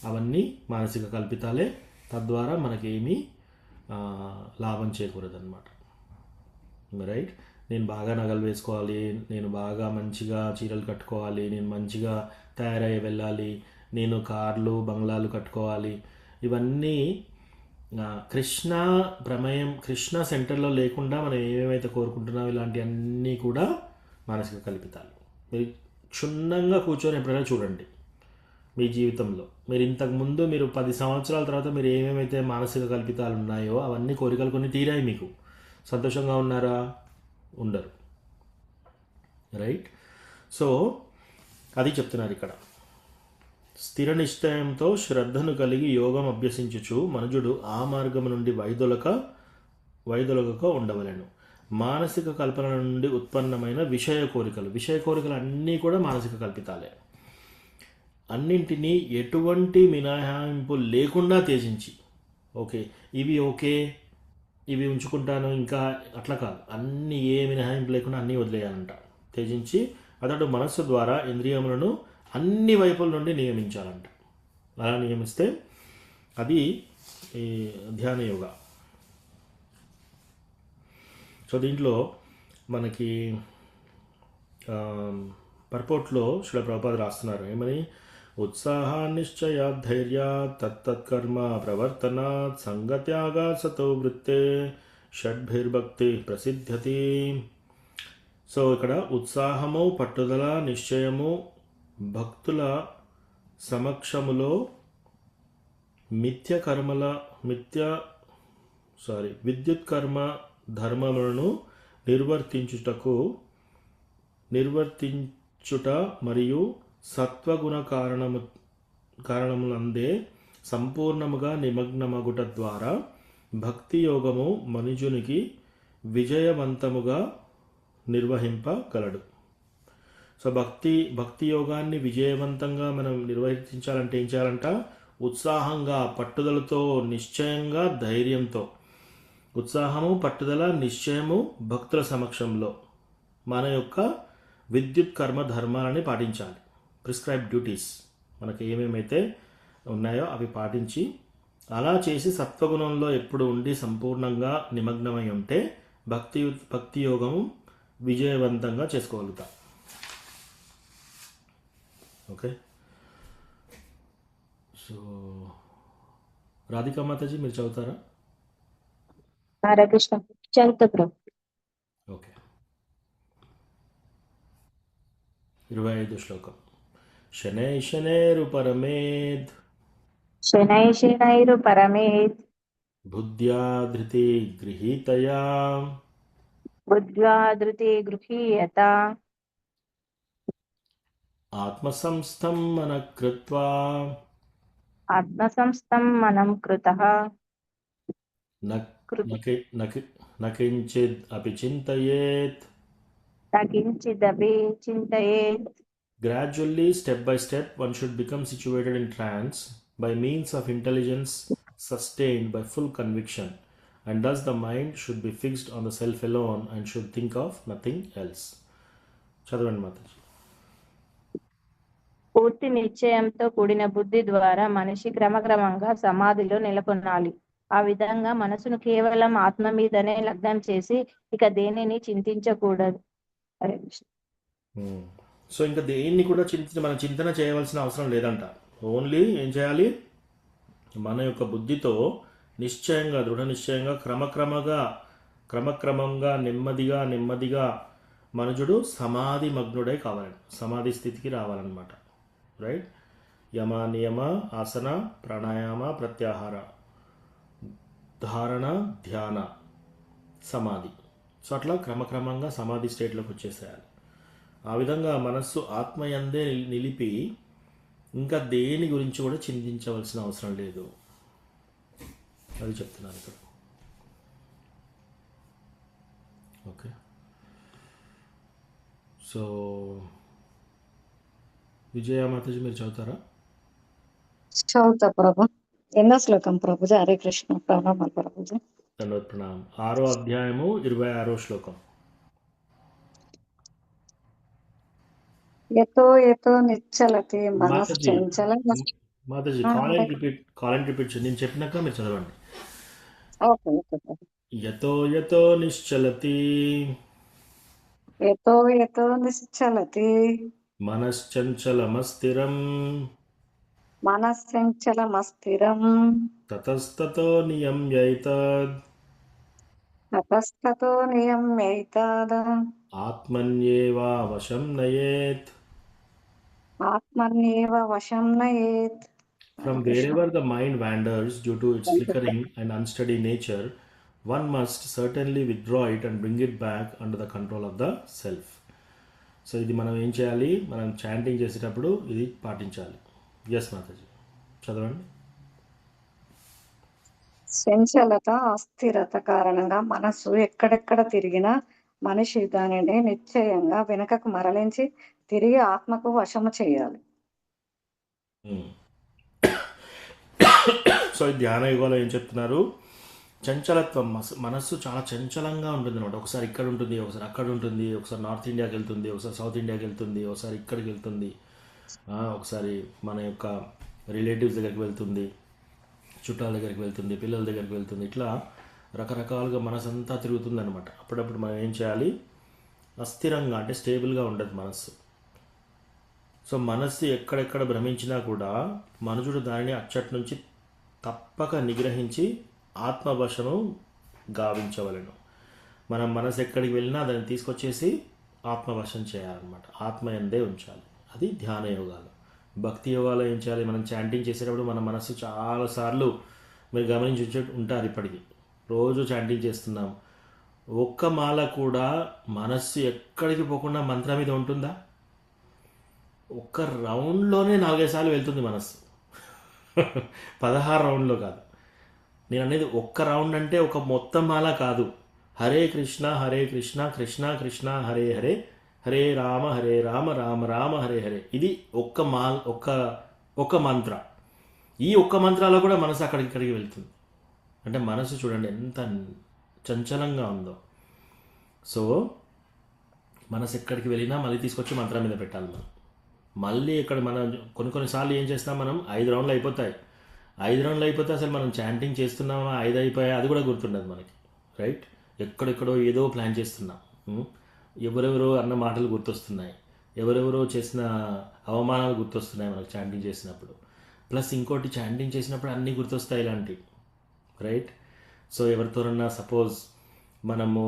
అవన్నీ మానసిక కల్పితాలే, తద్వారా మనకేమీ లాభం చేకూరదన్నమాట. రైట్? నేను బాగా నగలు వేసుకోవాలి, నేను బాగా మంచిగా చీరలు కట్టుకోవాలి, నేను మంచిగా తయారయ్యి వెళ్ళాలి, నేను కార్లు బంగ్లాలు కట్టుకోవాలి, ఇవన్నీ కృష్ణ ప్రమేయం, కృష్ణ సెంటర్లో లేకుండా మనం ఏమేమైతే కోరుకుంటున్నామో ఇలాంటివన్నీ కూడా మానసిక కల్పితాలు. మీరు క్షుణ్ణంగా కూర్చొని ఎప్పుడైనా చూడండి మీ జీవితంలో. మీరు ఇంతకుముందు మీరు 10 సంవత్సరాల తర్వాత మీరు ఏమేమైతే మానసిక కల్పితాలు ఉన్నాయో అవన్నీ కోరికలు కొన్ని తీరాయి. మీకు సంతోషంగా ఉన్నారా? ఉండరు. రైట్? సో అది చెప్తున్నారు ఇక్కడ. స్థిర నిశ్చయంతో శ్రద్ధను కలిగి యోగం అభ్యసించుచు మనుజుడు ఆ మార్గం నుండి వైదొలగక ఉండవలెను. మానసిక కల్పన నుండి ఉత్పన్నమైన విషయ కోరికలు అన్నీ కూడా మానసిక కల్పితాలే. అన్నింటినీ ఎటువంటి మినహాయింపు లేకుండా త్యజించి, ఓకే ఇవి ఉంచుకుంటాను ఇంకా అట్లా కాదు, అన్నీ ఏ మినహాయింపు లేకుండా అన్నీ వదిలేయాలంట. త్యజించి అతడు మనస్సు ద్వారా ఇంద్రియములను అన్ని వైపుల నుండి నియమించాలంట. అలా నియమిస్తే అది ఈ ధ్యాన యోగా. సో దీంట్లో మనకి పర్పోర్ట్లో శ్రీల ప్రభుపాద రాస్తున్నారు ఏమని, ఉత్సాహాన్నిశ్చయా ధైర్యా తత్తత్కర్మ ప్రవర్తనాత్ సంగత్యాగా సతో వృత్తే షడ్భిర్భక్తి ప్రసిద్ధ్యతి. సో ఇక్కడ ఉత్సాహము, పట్టుదల, నిశ్చయము, భక్తుల సమక్షములో విద్యుత్ కర్మ ధర్మములను నిర్వర్తించుట మరియు సత్వగుణ కారణములందే సంపూర్ణముగా నిమగ్నమగుట ద్వారా భక్తి యోగము మనుజునికి విజయవంతముగా నిర్వహింపగలడు. సో భక్తి యోగాన్ని విజయవంతంగా మనం నిర్వహించాలంటే ఏం చేయాలంట? ఉత్సాహంగా, పట్టుదలతో, నిశ్చయంగా, ధైర్యంతో. ఉత్సాహము, పట్టుదల, నిశ్చయము భక్తుల సమక్షంలో మన యొక్క విద్యుత్ కర్మ ధర్మాలని పాటించాలి. ప్రిస్క్రైబ్ డ్యూటీస్ మనకి ఏమేమైతే ఉన్నాయో అవి పాటించి, అలా చేసి సత్వగుణంలో ఎప్పుడు ఉండి సంపూర్ణంగా నిమగ్నమై ఉంటే భక్తి యోగము విజయవంతంగా చేసుకోగలుగుతాం. ఓకే. సో రాధికా మాతాజీ మీరు చదువుతారా? హరేకృష్ణ చదువుతా ప్రభు. ఓకే. 25వ శ్లోకం. శనైరు పరమేద్ బుద్ధ్యా ధృతి గృహీయత ఆత్మసంస్థం మనం కృతః నకించిద్ అపి చింతయేత్. Gradually, step by step, one should become situated in trance by means of intelligence sustained by full conviction, and thus the mind should be fixed on the self alone and should think of nothing else. చదవండి మాతాజీ. పూర్తి నిశ్చయంతో కూడిన బుద్ధి ద్వారా మనిషి క్రమక్రమంగా సమాధిలో నెలకొనాలి. ఆ విధంగా మనసును కేవలం ఆత్మ మీదనే లగ్నం చేసి ఇక దేనిని చింతించకూడదు. హరే కృష్ణ. సో ఇంకా దేన్ని కూడా మనం చింతన చేయవలసిన అవసరం లేదంట. ఓన్లీ ఏం చేయాలి? మన యొక్క బుద్ధితో నిశ్చయంగా, దృఢ నిశ్చయంగా, క్రమక్రమంగా నెమ్మదిగా మనుజుడు సమాధి మగ్నుడై కావాలండి. సమాధి స్థితికి రావాలన్నమాట. రైట్? యమ నియమ ఆసన ప్రాణాయామ ప్రత్యాహార ధారణ ధ్యాన సమాధి. సో అట్లా క్రమక్రమంగా సమాధి స్టేట్లోకి వచ్చేసేయాలి. ఆ విధంగా మనస్సు ఆత్మయందే నిలిపి ఇంకా దేని గురించి కూడా చింతించవలసిన అవసరం లేదు. అది చెప్తున్నాను ఇక్కడ. ఓకే, సో విజయ మాతాజీ మీరు చదువుతారా? చదువుతా ప్రభు. ఎన్నో శ్లోకం ప్రభుజీ? హరే కృష్ణ, ప్రణామాలు ప్రభుజీ. దండవత్ ప్రణామం. 6వ అధ్యాయము 26వ శ్లోకం. యతో యతో నిశ్చలతి మాతాజీ మనశ్చంచల మాతాజీ కాల్ అండ్ రిపీట్ నేను చెప్పినాక మీరు చదవండి. ఓకే ఓకే ప్రభు. యతో యతో నిశ్చలతి యతో యతో నిశ్చలతి మనశ్చంచలమస్థిరం మనశ్చంచలమస్థిరం తతస్తతో నియమ్యైతద్ తతస్తతో నియమ్యైతద్ ఆత్మన్యేవావశం నయేత్. ఆత్మన్యేవ వశం నయేత్. From wherever the mind wanders due to its flickering and unsteady nature, one must certainly withdraw it and bring it back under the control of the self. So ఇది మనం ఏం చేయాలి? మనం చాంటింగ్ చేసేటప్పుడు ఇది పాటించాలి. ఎస్ మాతాజీ చదవండి. చంచలత అస్థిరత కారణంగా మనస్సు ఎక్కడెక్కడ తిరిగినా మనిషి దానిని నిశ్చయంగా వెనుకకు మరలించి తిరిగి ఆత్మకు వశము చేయాలి. సో ఈ ధ్యాన యుగంలో ఏం చెప్తున్నారు? చంచలత్వం, మనస్సు చాలా చంచలంగా ఉంటుంది అనమాట. ఒకసారి ఇక్కడ ఉంటుంది, ఒకసారి అక్కడ ఉంటుంది, ఒకసారి నార్త్ ఇండియాకి వెళ్తుంది, ఒకసారి సౌత్ ఇండియాకి వెళ్తుంది, ఒకసారి ఇక్కడికి వెళ్తుంది, ఒకసారి మన యొక్క రిలేటివ్స్ దగ్గరికి వెళ్తుంది, చుట్టాల దగ్గరికి వెళ్తుంది, పిల్లల దగ్గరికి వెళ్తుంది. ఇట్లా రకరకాలుగా మనసు అంతా తిరుగుతుంది అనమాట. అప్పుడప్పుడు మనం ఏం చేయాలి? అస్థిరంగా అంటే స్టేబుల్గా ఉండదు మనస్సు. సో మనస్సు ఎక్కడెక్కడ భ్రమించినా కూడా మనుషుడు దానిని అచ్చటి నుంచి తప్పక నిగ్రహించి ఆత్మవశము గావించవలను. మనం మనసు ఎక్కడికి వెళ్ళినా దాన్ని తీసుకొచ్చేసి ఆత్మవశం చేయాలన్నమాట. ఆత్మయందే ఉంచాలి. అది ధ్యాన యోగాలు. భక్తి యోగాలో ఏం చేయాలి? మనం చాంటింగ్ చేసేటప్పుడు మన మనస్సు చాలాసార్లు మీరు గమనించి ఉంటారు, ఇప్పటికీ రోజు చాంటింగ్ చేస్తున్నాం. ఒక్క మాల కూడా మనస్సు ఎక్కడికి పోకుండా మంత్రం మీద ఉంటుందా? ఒక్క రౌండ్లోనే 4-5 సార్లు వెళ్తుంది మనస్సు. 16 రౌండ్లో కాదు నేను అనేది. ఒక్క రౌండ్ అంటే ఒక మొత్తం మాల కాదు. హరే కృష్ణ కృష్ణ కృష్ణ హరే హరే, హరే రామ రామ రామ హరే హరే. ఇది ఒక్క మంత్ర. ఈ ఒక్క మంత్రాలో కూడా మనసు అక్కడికి వెళ్తుంది. అంటే మనసు చూడండి ఎంత చంచలంగా ఉందో. సో మనసు ఎక్కడికి వెళ్ళినా మళ్ళీ తీసుకొచ్చి మంత్రం మీద పెట్టాలి. మనం మళ్ళీ ఇక్కడ మనం కొన్నిసార్లు ఏం చేస్తాం? మనం 5 రౌండ్లు అయిపోతాయి. 5 రౌండ్లు అయిపోతే అసలు మనం చాంటింగ్ చేస్తున్నామా, 5 అయిపోయాయి అది కూడా గుర్తుండదు మనకి. రైట్? ఎక్కడెక్కడో ఏదో ప్లాన్ చేస్తున్నాం. ఎవరెవరో అన్న మాటలు గుర్తొస్తున్నాయి, ఎవరెవరో చేసిన అవమానాలు గుర్తొస్తున్నాయి మనకు చాంటింగ్ చేసినప్పుడు. ప్లస్ ఇంకోటి, చాంటింగ్ చేసినప్పుడు అన్నీ గుర్తొస్తాయి ఇలాంటివి. రైట్? సో ఎవరితోనన్నా సపోజ్ మనము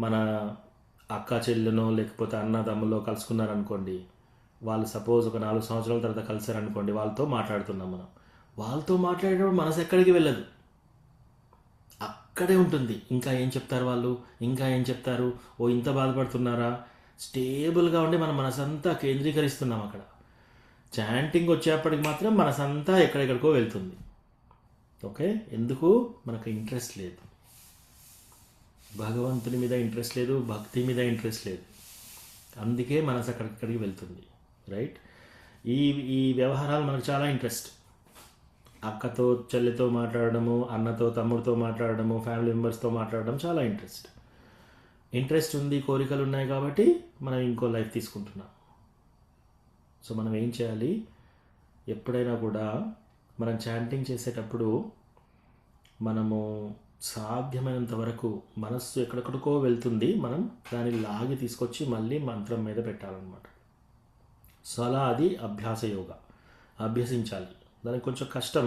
మన అక్క చెల్లెనో లేకపోతే అన్న తమ్ములో కలుసుకున్నారనుకోండి, వాళ్ళు సపోజ్ ఒక 4 సంవత్సరాల తర్వాత కలిసారనుకోండి, వాళ్ళతో మాట్లాడుతున్నాం మనం. వాళ్ళతో మాట్లాడేటప్పుడు మనసు ఎక్కడికి వెళ్ళదు, అక్కడే ఉంటుంది. ఇంకా ఏం చెప్తారు వాళ్ళు, ఇంకా ఏం చెప్తారు, ఓ ఇంత బాధపడుతున్నారా, స్టేబుల్గా ఉండి మన మనసంతా కేంద్రీకరిస్తున్నాం అక్కడ. చాంటింగ్ వచ్చేప్పటికి మాత్రం మనసంతా ఎక్కడెక్కడికో వెళ్తుంది. ఓకే? ఎందుకు? మనకు ఇంట్రెస్ట్ లేదు, భగవంతుని మీద ఇంట్రెస్ట్ లేదు, భక్తి మీద ఇంట్రెస్ట్ లేదు. అందుకే మనసు అక్కడికి వెళ్తుంది. రైట్? ఈ వ్యవహారాలు మనకు చాలా ఇంట్రెస్ట్. అక్కతో చెల్లితో మాట్లాడడము, అన్నతో తమ్ముడితో మాట్లాడడము, ఫ్యామిలీ మెంబర్స్తో మాట్లాడడం చాలా ఇంట్రెస్ట్ ఉంది, కోరికలు ఉన్నాయి కాబట్టి మనం ఇంకో లైఫ్ తీసుకుంటున్నాం. సో మనం ఏం చేయాలి? ఎప్పుడైనా కూడా మనం చాంటింగ్ చేసేటప్పుడు మనము సాధ్యమైనంత వరకు మనస్సు ఎక్కడెక్కడికో వెళ్తుంది, మనం దాన్ని లాగి తీసుకొచ్చి మళ్ళీ మంత్రం మీద పెట్టాలన్నమాట. సో అలా అది అభ్యాస యోగా, అభ్యసించాలి. దానికి కొంచెం కష్టం.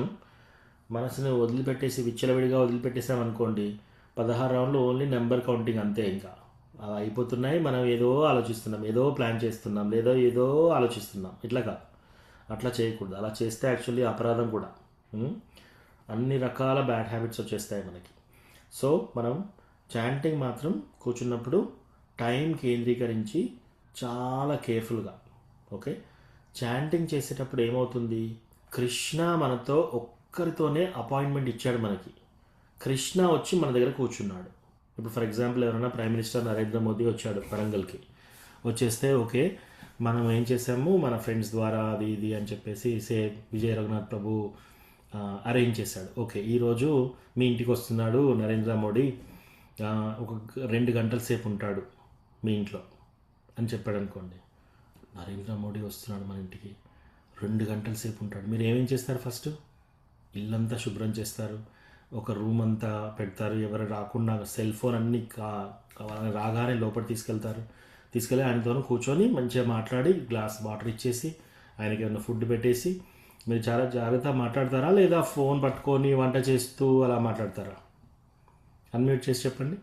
మనసుని వదిలిపెట్టేసి విచ్చలవిడిగా వదిలిపెట్టేసామనుకోండి, 16 రౌండ్లు ఓన్లీ నెంబర్ కౌంటింగ్ అంతే. ఇంకా అలా అయిపోతున్నాయి. మనం ఏదో ఆలోచిస్తున్నాం, ఏదో ప్లాన్ చేస్తున్నాం, లేదా ఏదో ఆలోచిస్తున్నాం. ఇట్లా కాదు. అట్లా చేయకూడదు. అలా చేస్తే యాక్చువల్లీ అపరాధం కూడా. అన్ని రకాల బ్యాడ్ హ్యాబిట్స్ వచ్చేస్తాయి మనకి. సో మనం చాంటింగ్ మాత్రం కూర్చున్నప్పుడు టైం కేంద్రీకరించి చాలా కేర్ఫుల్గా. ఓకే, చాంటింగ్ చేసేటప్పుడు ఏమవుతుంది, కృష్ణ మనతో ఒక్కరితోనే అపాయింట్మెంట్ ఇచ్చాడు మనకి. కృష్ణ వచ్చి మన దగ్గర కూర్చున్నాడు. ఇప్పుడు ఫర్ ఎగ్జాంపుల్ ఎవరైనా ప్రైమ్ మినిస్టర్ నరేంద్ర మోదీ వచ్చాడు వరంగల్కి, వచ్చేస్తే ఓకే మనం ఏం చేసాము, మన ఫ్రెండ్స్ ద్వారా అది ఇది అని చెప్పేసి విజయ రఘునాథ్ ప్రభు అరేంజ్ చేశాడు. ఓకే ఈరోజు మీ ఇంటికి వస్తున్నాడు నరేంద్ర మోడీ, ఒక 2 గంటల సేపు ఉంటాడు మీ ఇంట్లో అని చెప్పాడు అనుకోండి. నరేంద్ర మోడీ వస్తున్నాడు మన ఇంటికి, 2 గంటల సేపు ఉంటాడు. మీరు ఏమేం చేస్తారు, ఫస్ట్ ఇల్లంతా శుభ్రం చేస్తారు, ఒక రూమ్ అంతా పెడతారు, ఎవరు రాకుండా సెల్ ఫోన్ అన్నీ రాగానే లోపల తీసుకెళ్ళి ఆయనతో కూర్చొని మంచిగా మాట్లాడి గ్లాస్ వాటర్ ఇచ్చేసి ఆయనకి ఏమైనా ఫుడ్ పెట్టేసి మీరు చాలా జాగ్రత్తగా మాట్లాడతారా, లేదా ఫోన్ పట్టుకొని వంట చేస్తూ అలా మాట్లాడతారా? అన్మ్యూట్ చేసి చెప్పండి.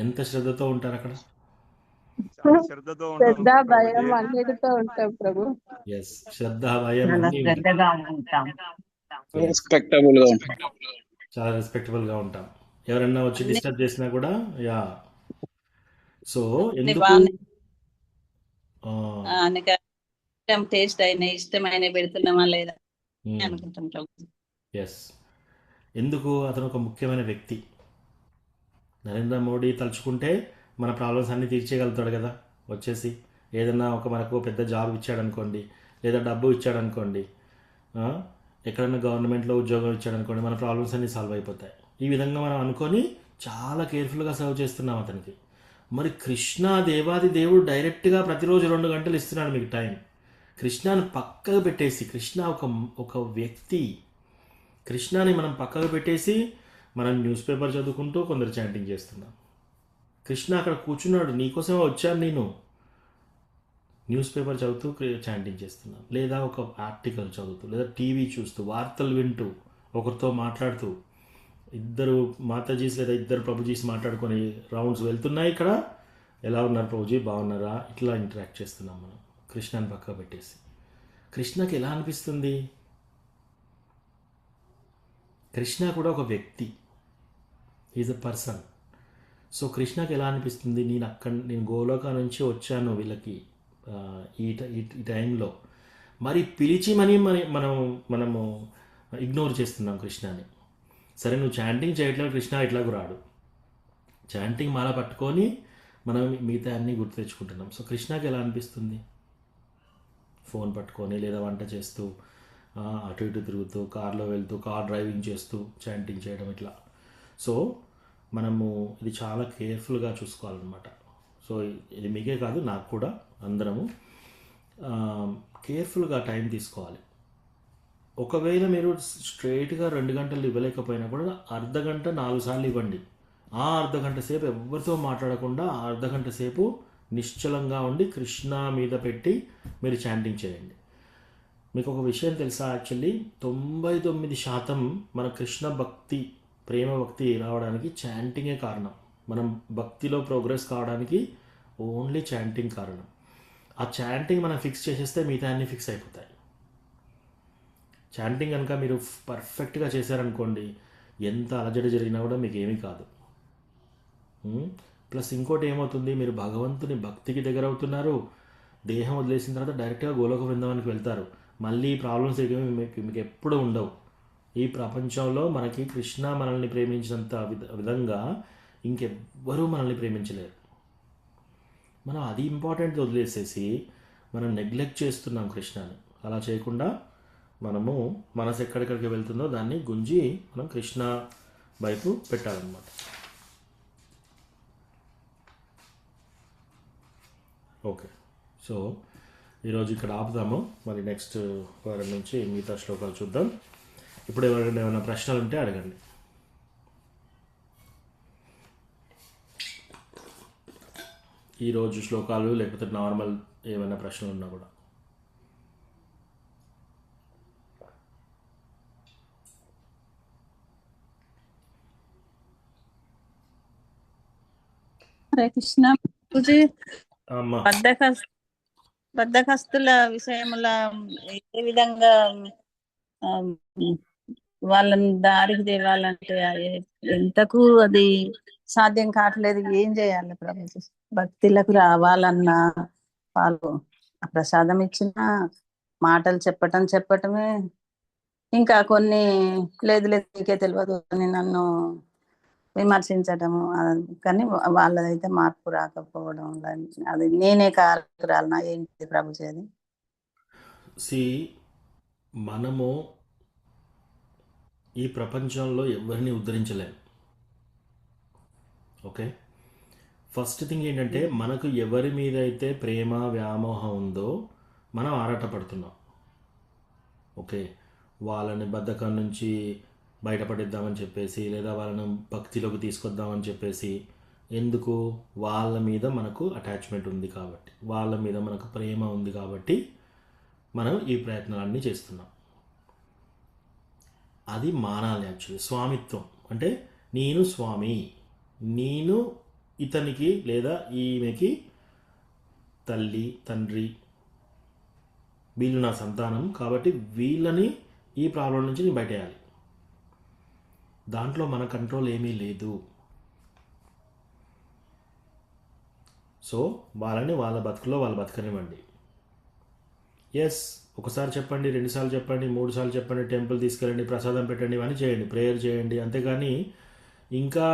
ఎంత శ్రద్ధతో ఉంటారు అక్కడ? శ్రద్ధ భయం అన్నిటితో ఉంటాం ప్రభు. ఎస్, శ్రద్ధ భయం చాలా అన్నీ శ్రద్ధగా ఉంటాం. రెస్పెక్టబుల్ గా ఉంటాం. చాలా రెస్పెక్టబుల్గా ఉంటాం. ఎవరైనా వచ్చి డిస్టర్బ్ చేసినా కూడా యా. సో ఎందుకు టేస్ట్ అయిన ఇష్టమైన పెడుతున్నామా లేదా అనుకుంటాం ప్రభు. ఎస్, ఎందుకు అతను ఒక ముఖ్యమైన వ్యక్తి. నరేంద్ర మోడీ తలుచుకుంటే మన ప్రాబ్లమ్స్ అన్నీ తీర్చేయగలుగుతాడు కదా. వచ్చేసి ఏదన్నా మనకు పెద్ద జాబ్ ఇచ్చాడనుకోండి, లేదా డబ్బు ఇచ్చాడనుకోండి, ఎక్కడన్నా గవర్నమెంట్లో ఉద్యోగం ఇచ్చాడనుకోండి, మన ప్రాబ్లమ్స్ అన్నీ సాల్వ్ అయిపోతాయి. ఈ విధంగా మనం అనుకొని చాలా కేర్ఫుల్గా సర్వ్ చేస్తున్నాం అతనికి. మరి కృష్ణ దేవాది దేవుడు డైరెక్ట్గా ప్రతిరోజు 2 గంటలు ఇస్తున్నాడు మీకు టైం. కృష్ణాని పక్కకు పెట్టేసి, కృష్ణ ఒక వ్యక్తి, కృష్ణాని మనం పక్కకు పెట్టేసి మనం న్యూస్ పేపర్ చదువుకుంటూ కొందరు చాంటింగ్ చేస్తున్నాం. కృష్ణ అక్కడ కూర్చున్నాడు, నీకోసమే వచ్చాను నేను. న్యూస్ పేపర్ చదువుతూ చాంటింగ్ చేస్తున్నాం, లేదా ఒక ఆర్టికల్ చదువుతూ, లేదా టీవీ చూస్తూ, వార్తలు వింటూ, ఒకరితో మాట్లాడుతూ, ఇద్దరు మాతాజీస్ లేదా ఇద్దరు ప్రభుజీస్ మాట్లాడుకొని రౌండ్స్ వెళ్తున్నాయి. ఇక్కడ ఎలా ఉన్నారు ప్రభుజీ, బాగున్నారా, ఇట్లా ఇంటరాక్ట్ చేస్తున్నాం మనం కృష్ణని పక్క పెట్టేసి. కృష్ణకి ఎలా అనిపిస్తుంది? కృష్ణ కూడా ఒక వ్యక్తి, ఈజ్ అ పర్సన్. సో కృష్ణకి ఎలా అనిపిస్తుంది, నేను గోలోక నుంచి వచ్చాను వీళ్ళకి ఈ టైంలో, మరి పిలిచి మనము ఇగ్నోర్ చేస్తున్నాం కృష్ణని. సరే నువ్వు చాంటింగ్ చేయట్లేదు, కృష్ణ ఇట్లాగూ రాడు. చాంటింగ్ మాల పట్టుకొని మనం మిగతా అన్నీ గుర్తు తెచ్చుకుంటున్నాం. సో కృష్ణకి ఎలా అనిపిస్తుంది? ఫోన్ పట్టుకొని, లేదా వంట చేస్తూ, అటు ఇటు తిరుగుతూ, కార్లో వెళ్తూ, కార్ డ్రైవింగ్ చేస్తూ చాంటింగ్ చేయడం ఇట్లా. సో మనము ఇది చాలా కేర్ఫుల్గా చూసుకోవాలన్నమాట. సో ఇది మీకే కాదు, నాకు కూడా, అందరము కేర్ఫుల్గా టైం తీసుకోవాలి. ఒకవేళ మీరు స్ట్రైట్గా 2 గంటలు ఇవ్వలేకపోయినా కూడా అర్ధగంట 4 సార్లు ఇవ్వండి. ఆ అర్ధగంట సేపు ఎవరితో మాట్లాడకుండా అర్ధగంట సేపు నిశ్చలంగా ఉండి కృష్ణ మీద పెట్టి మీరు చాంటింగ్ చేయండి. మీకు ఒక విషయం తెలుసా, యాక్చువల్లీ 99% మన కృష్ణ భక్తి, ప్రేమ భక్తి రావడానికి చాంటింగే కారణం. మనం భక్తిలో ప్రోగ్రెస్ కావడానికి ఓన్లీ చాంటింగ్ కారణం. ఆ చాంటింగ్ మనం ఫిక్స్ చేసేస్తే మిగతా అన్నీ ఫిక్స్ అయిపోతాయి. చాంటింగ్ కనుక మీరు పర్ఫెక్ట్గా చేశారనుకోండి, ఎంత అలజడి జరిగినా కూడా మీకు ఏమీ కాదు. ప్లస్ ఇంకోటి ఏమవుతుంది, మీరు భగవంతుని భక్తికి దగ్గర అవుతున్నారు. దేహం వదిలేసిన తర్వాత డైరెక్ట్గా గోలోక బృందావనానికి వెళ్తారు. మళ్ళీ ప్రాబ్లమ్స్ ఏమీ మీకు ఎప్పుడూ ఉండవు. ఈ ప్రపంచంలో మనకి కృష్ణ మనల్ని ప్రేమించినంత విధంగా ఇంకెవ్వరూ మనల్ని ప్రేమించలేరు. మనం అది ఇంపార్టెంట్ వదిలేసేసి మనం నెగ్లెక్ట్ చేస్తున్నాం కృష్ణని. అలా చేయకుండా మనము మనసు ఎక్కడెక్కడికి వెళ్తుందో దాన్ని గుంజి మనం కృష్ణ వైపు పెట్టాలన్నమాట. ఓకే, సో ఈరోజు ఇక్కడ ఆపుదాము. మరి నెక్స్ట్ వారం నుంచి మిగతా శ్లోకాలు చూద్దాం. ఇప్పుడు ఎవరైనా ఏమైనా ప్రశ్నలు ఉంటే అడగండి. ఈరోజు శ్లోకాలు లేకపోతే నార్మల్ ఏమైనా ప్రశ్నలు ఉన్నా కూడా. హరే కృష్ణ. అమ్మా బద్ధకస్తుల విషయంలో ఏ విధంగా ఆ, వాళ్ళని దారికి తేవాలంటే ఎంతకు అది సాధ్యం కావట్లేదు. ఏం చేయాలి ప్రభుజీ? భక్తులకు రావాలన్నా వాళ్ళు ఆ ప్రసాదం ఇచ్చిన మాటలు చెప్పటమే, ఇంకా కొన్ని లేదు నీకే తెలియదు అని నన్ను విమర్శించటము, కానీ వాళ్ళదైతే మార్పు రాకపోవడం, అది నేనే కారకురాలనా ఏంటి ప్రభుజీ అది? మనము ఈ ప్రపంచంలో ఎవరిని ఉద్ధరించలేము. ఓకే, ఫస్ట్ థింగ్ ఏంటంటే మనకు ఎవరి మీద అయితే ప్రేమ వ్యామోహం ఉందో మనం ఆరాటపడుతున్నాం. ఓకే, వాళ్ళని బద్ధకం నుంచి బయటపడిద్దామని చెప్పేసి, లేదా వాళ్ళని భక్తిలోకి తీసుకొద్దామని చెప్పేసి, ఎందుకు? వాళ్ళ మీద మనకు అటాచ్మెంట్ ఉంది కాబట్టి, వాళ్ళ మీద మనకు ప్రేమ ఉంది కాబట్టి మనం ఈ ప్రయత్నాలన్నీ చేస్తున్నాం. అది మానాలి. యాక్చువల్లీ స్వామిత్వం అంటే నేను స్వామి, నేను ఇతనికి లేదా ఈమెకి తల్లి తండ్రి, వీళ్ళు నా సంతానం కాబట్టి వీళ్ళని ఈ ప్రాబ్లం నుంచి నేను బయటేయాలి. దాంట్లో మన కంట్రోల్ ఏమీ లేదు. సో వాళ్ళని వాళ్ళ బతుకులో వాళ్ళు బతకనివ్వండి. ఎస్, ఒకసారి చెప్పండి, 2 సార్లు చెప్పండి, 3 సార్లు చెప్పండి, టెంపుల్ తీసుకెళ్ళండి, ప్రసాదం పెట్టండి, ఇవన్నీ చేయండి, ప్రేయర్ చేయండి. అంతేగాని ఇంకా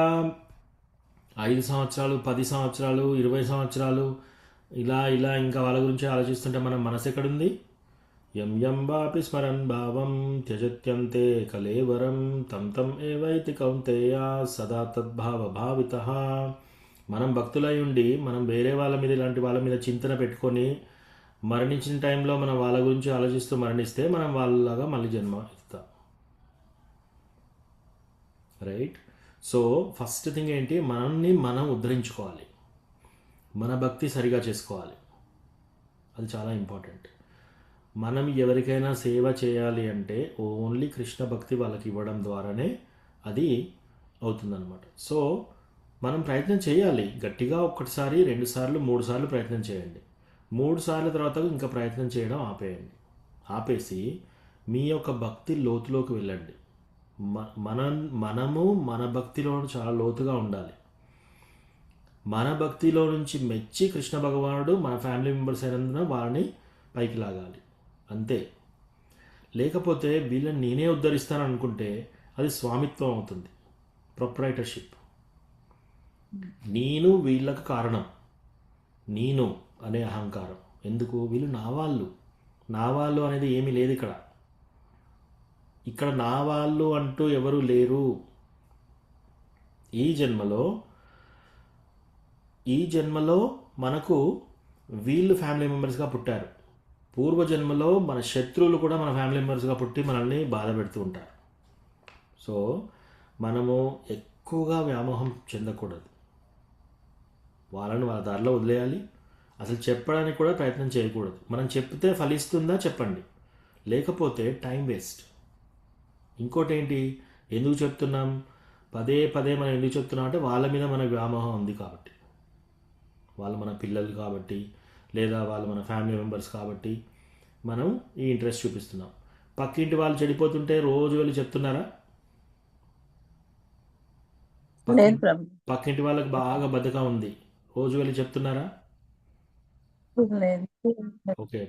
5 సంవత్సరాలు 10 సంవత్సరాలు 20 సంవత్సరాలు ఇలా ఇంకా వాళ్ళ గురించి ఆలోచిస్తుంటే మన మనసు ఎక్కడుంది? యం వాపి స్మరన్ భావం త్యజత్యంతే కలేవరం తం ఏవైతి కౌంతేయ సదా తద్భావ భావితః. మనం భక్తులై ఉండి మనం వేరే వాళ్ళ మీద, ఇలాంటి వాళ్ళ మీద చింతన పెట్టుకొని మరణించిన టైంలో మనం వాళ్ళ గురించి ఆలోచిస్తూ మరణిస్తే మనం వాళ్ళలాగా మళ్ళీ జన్మ ఇస్తాం. రైట్? సో ఫస్ట్ థింగ్ ఏంటి, మనల్ని మనం ఉద్ధరించుకోవాలి, మన భక్తి సరిగా చేసుకోవాలి. అది చాలా ఇంపార్టెంట్. మనం ఎవరికైనా సేవ చేయాలి అంటే ఓన్లీ కృష్ణ భక్తి వాళ్ళకి ఇవ్వడం ద్వారానే అది అవుతుందన్నమాట. సో మనం ప్రయత్నం చేయాలి గట్టిగా. 1 సారి 2 సార్లు 3 సార్లు ప్రయత్నం చేయండి. 3 సార్ల తర్వాత ఇంకా ప్రయత్నం చేయడం ఆపేయండి. ఆపేసి మీ యొక్క భక్తి లోతులోకి వెళ్ళండి. మనము మన భక్తిలో చాలా లోతుగా ఉండాలి. మన భక్తిలో నుంచి మెచ్చి కృష్ణ భగవానుడు మన ఫ్యామిలీ మెంబర్స్ అయినందున వాళ్ళని పైకి లాగాలి, అంతే. లేకపోతే వీళ్ళని నేనే ఉద్ధరిస్తాను అనుకుంటే అది స్వామిత్వం అవుతుంది, ప్రొప్రైటర్షిప్. నేను వీళ్ళకు కారణం, నేను అనే అహంకారం. ఎందుకు? వీళ్ళు నా వాళ్ళు అనేది ఏమీ లేదు ఇక్కడ నా వాళ్ళు అంటూ ఎవరు లేరు. ఈ జన్మలో మనకు వీళ్ళు ఫ్యామిలీ మెంబర్స్గా పుట్టారు. పూర్వజన్మలో మన శత్రువులు కూడా మన ఫ్యామిలీ మెంబర్స్గా పుట్టి మనల్ని బాధ పెడుతూ ఉంటారు. సో మనము ఎక్కువగా వ్యామోహం చెందకూడదు. వాళ్ళని వాళ్ళ దారిలో వదిలేయాలి. అసలు చెప్పడానికి కూడా ప్రయత్నం చేయకూడదు. మనం చెప్తే ఫలిస్తుందా చెప్పండి, లేకపోతే టైం వేస్ట్. ఇంకోటి ఏంటి, ఎందుకు చెప్తున్నాం? పదే మనం ఎందుకు చెప్తున్నాం అంటే వాళ్ళ మీద మనకు వ్యామోహం ఉంది కాబట్టి, వాళ్ళు మన పిల్లలు కాబట్టి, లేదా వాళ్ళు మన ఫ్యామిలీ మెంబర్స్ కాబట్టి మనం ఈ ఇంట్రెస్ట్ చూపిస్తున్నాం. పక్కింటి వాళ్ళు చెడిపోతుంటే రోజు వెళ్ళి చెప్తున్నారా? పక్కింటి వాళ్ళకి బాగా బద్ధకం ఉంది, రోజు వెళ్ళి చెప్తున్నారా? ఓకే,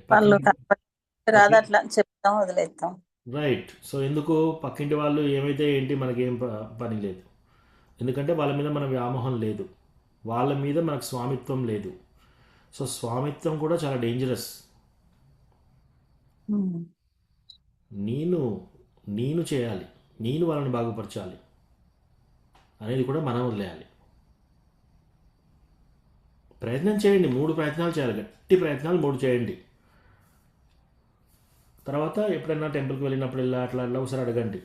అట్లా చెప్తాం, వదిలేస్తాం. రైట్. సో ఎందుకు? పక్కింటి వాళ్ళు ఏమైతే ఏంటి, మనకేం పని లేదు. ఎందుకంటే వాళ్ళ మీద మన వ్యామోహం లేదు, వాళ్ళ మీద మనకు స్వామిత్వం లేదు. సో స్వామిత్వం కూడా చాలా డేంజరస్. నేను చేయాలి, నేను వాళ్ళని బాగుపరచాలి అనేది కూడా మనం వదిలేయాలి. ప్రయత్నం చేయండి, 3 ప్రయత్నాలు చేయాలి, గట్టి ప్రయత్నాలు 3 చేయండి. తర్వాత ఎప్పుడైనా టెంపుల్కి వెళ్ళినప్పుడు అట్లా ఒకసారి అడగండి.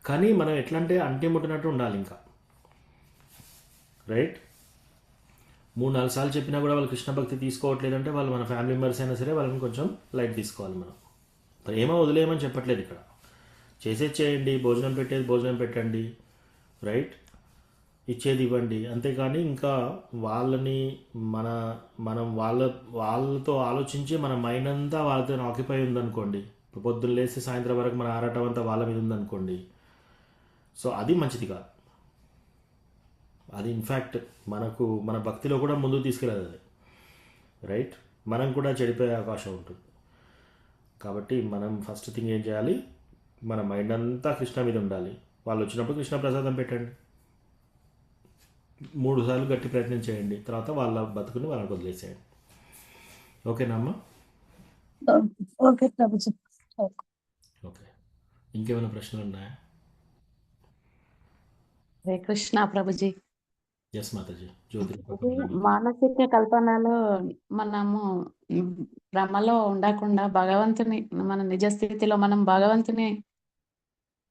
కానీ మనం ఎట్లా అంటే అంటి ముట్టినట్టు ఉండాలి ఇంకా. రైట్? 3-4 సార్లు చెప్పినా కూడా వాళ్ళు కృష్ణ భక్తి తీసుకోవట్లేదంటే వాళ్ళు మన ఫ్యామిలీ మెంబర్స్ అయినా సరే వాళ్ళని కొంచెం లైట్ తీసుకోవాలి. మనం ప్రేమ వదిలేయమని చెప్పట్లేదు ఇక్కడ. చేసేది చేయండి, భోజనం పెట్టేది భోజనం పెట్టండి. రైట్? ఇచ్చేది ఇవ్వండి. అంతేకాని ఇంకా వాళ్ళని మన మనం వాళ్ళతో ఆలోచించి మన మైండ్ అంతా వాళ్ళతో ఆక్యుపై ఉందనుకోండి, ఇప్పుడు పొద్దున్న లేసి సాయంత్రం వరకు మన ఆరాటం అంతా వాళ్ళ మీద ఉందనుకోండి, సో అది మంచిది కాదు. అది ఇన్ఫ్యాక్ట్ మన భక్తిలో కూడా ముందుకు తీసుకెళ్ళదు అది, రైట్? మనం కూడా చెడిపోయే అవకాశం ఉంటుంది. కాబట్టి మనం ఫస్ట్ థింగ్ ఏం చేయాలి, మన మైండ్ అంతా కృష్ణ మీద ఉండాలి. వాళ్ళు వచ్చినప్పుడు కృష్ణ ప్రసాదం పెట్టండి, 3 సార్లు గట్టి ప్రయత్నం చేయండి, తర్వాత వాళ్ళ బతుకుని వాళ్ళకి వదిలేసేయండి. ఓకేనా అమ్మా? ఓకే ప్రభుజీ. ఓకే, ఇంకేమైనా ప్రశ్నలు ఉన్నాయా? హరే కృష్ణ ప్రభుజీ. ఎస్ మాతాజీ. జ్యోతి మానసిక కల్పనలో మనము భ్రమలో ఉండకుండా భగవంతుని మన నిజ స్థితిలో మనం భగవంతుని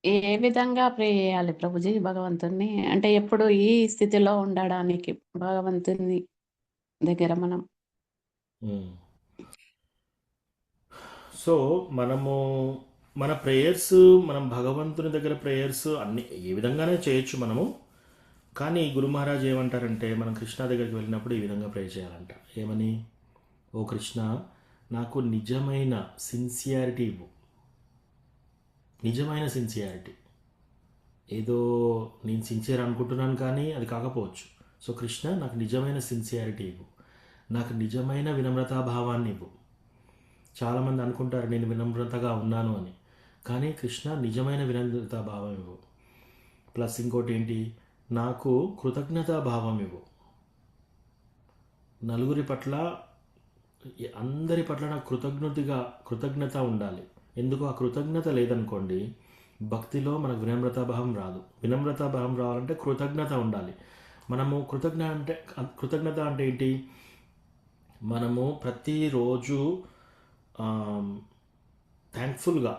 ఏ విధంగా ప్రే చేయాలి ప్రభుజీ? భగవంతుని అంటే ఎప్పుడు ఈ స్థితిలో ఉండడానికి భగవంతుని దగ్గర మనం సో మనము మన ప్రేయర్స్, మనం భగవంతుని దగ్గర ప్రేయర్స్ అన్ని ఏ విధంగానే చేయొచ్చు మనము. కానీ గురు మహారాజ్ ఏమంటారంటే, మనం కృష్ణ దగ్గరికి వెళ్ళినప్పుడు ఈ విధంగా ప్రే చేయాలంట. ఏమని? ఓ కృష్ణ, నాకు నిజమైన సిన్సియారిటీ ఇవ్వు. నిజమైన సిన్సియారిటీ, ఏదో నేను సిన్సియర్ అనుకుంటున్నాను కానీ అది కాకపోవచ్చు. సో కృష్ణ, నాకు నిజమైన సిన్సియారిటీ ఇవ్వు, నాకు నిజమైన వినమ్రతాభావాన్ని ఇవ్వు. చాలామంది అనుకుంటారు నేను వినమ్రతగా ఉన్నాను అని, కానీ కృష్ణ నిజమైన వినమ్రతాభావం ఇవ్వు. ప్లస్ ఇంకోటి ఏంటి, నాకు కృతజ్ఞతాభావం ఇవ్వు. నలుగురి పట్ల, అందరి పట్ల నాకు కృతజ్ఞత ఉండాలి. ఎందుకు? ఆ కృతజ్ఞత లేదనుకోండి, భక్తిలో మనకు వినమ్రతాభావం రాదు. వినమ్రతాభావం రావాలంటే కృతజ్ఞత ఉండాలి. మనము కృతజ్ఞత అంటే ఏంటి? మనము ప్రతిరోజు థ్యాంక్ఫుల్గా,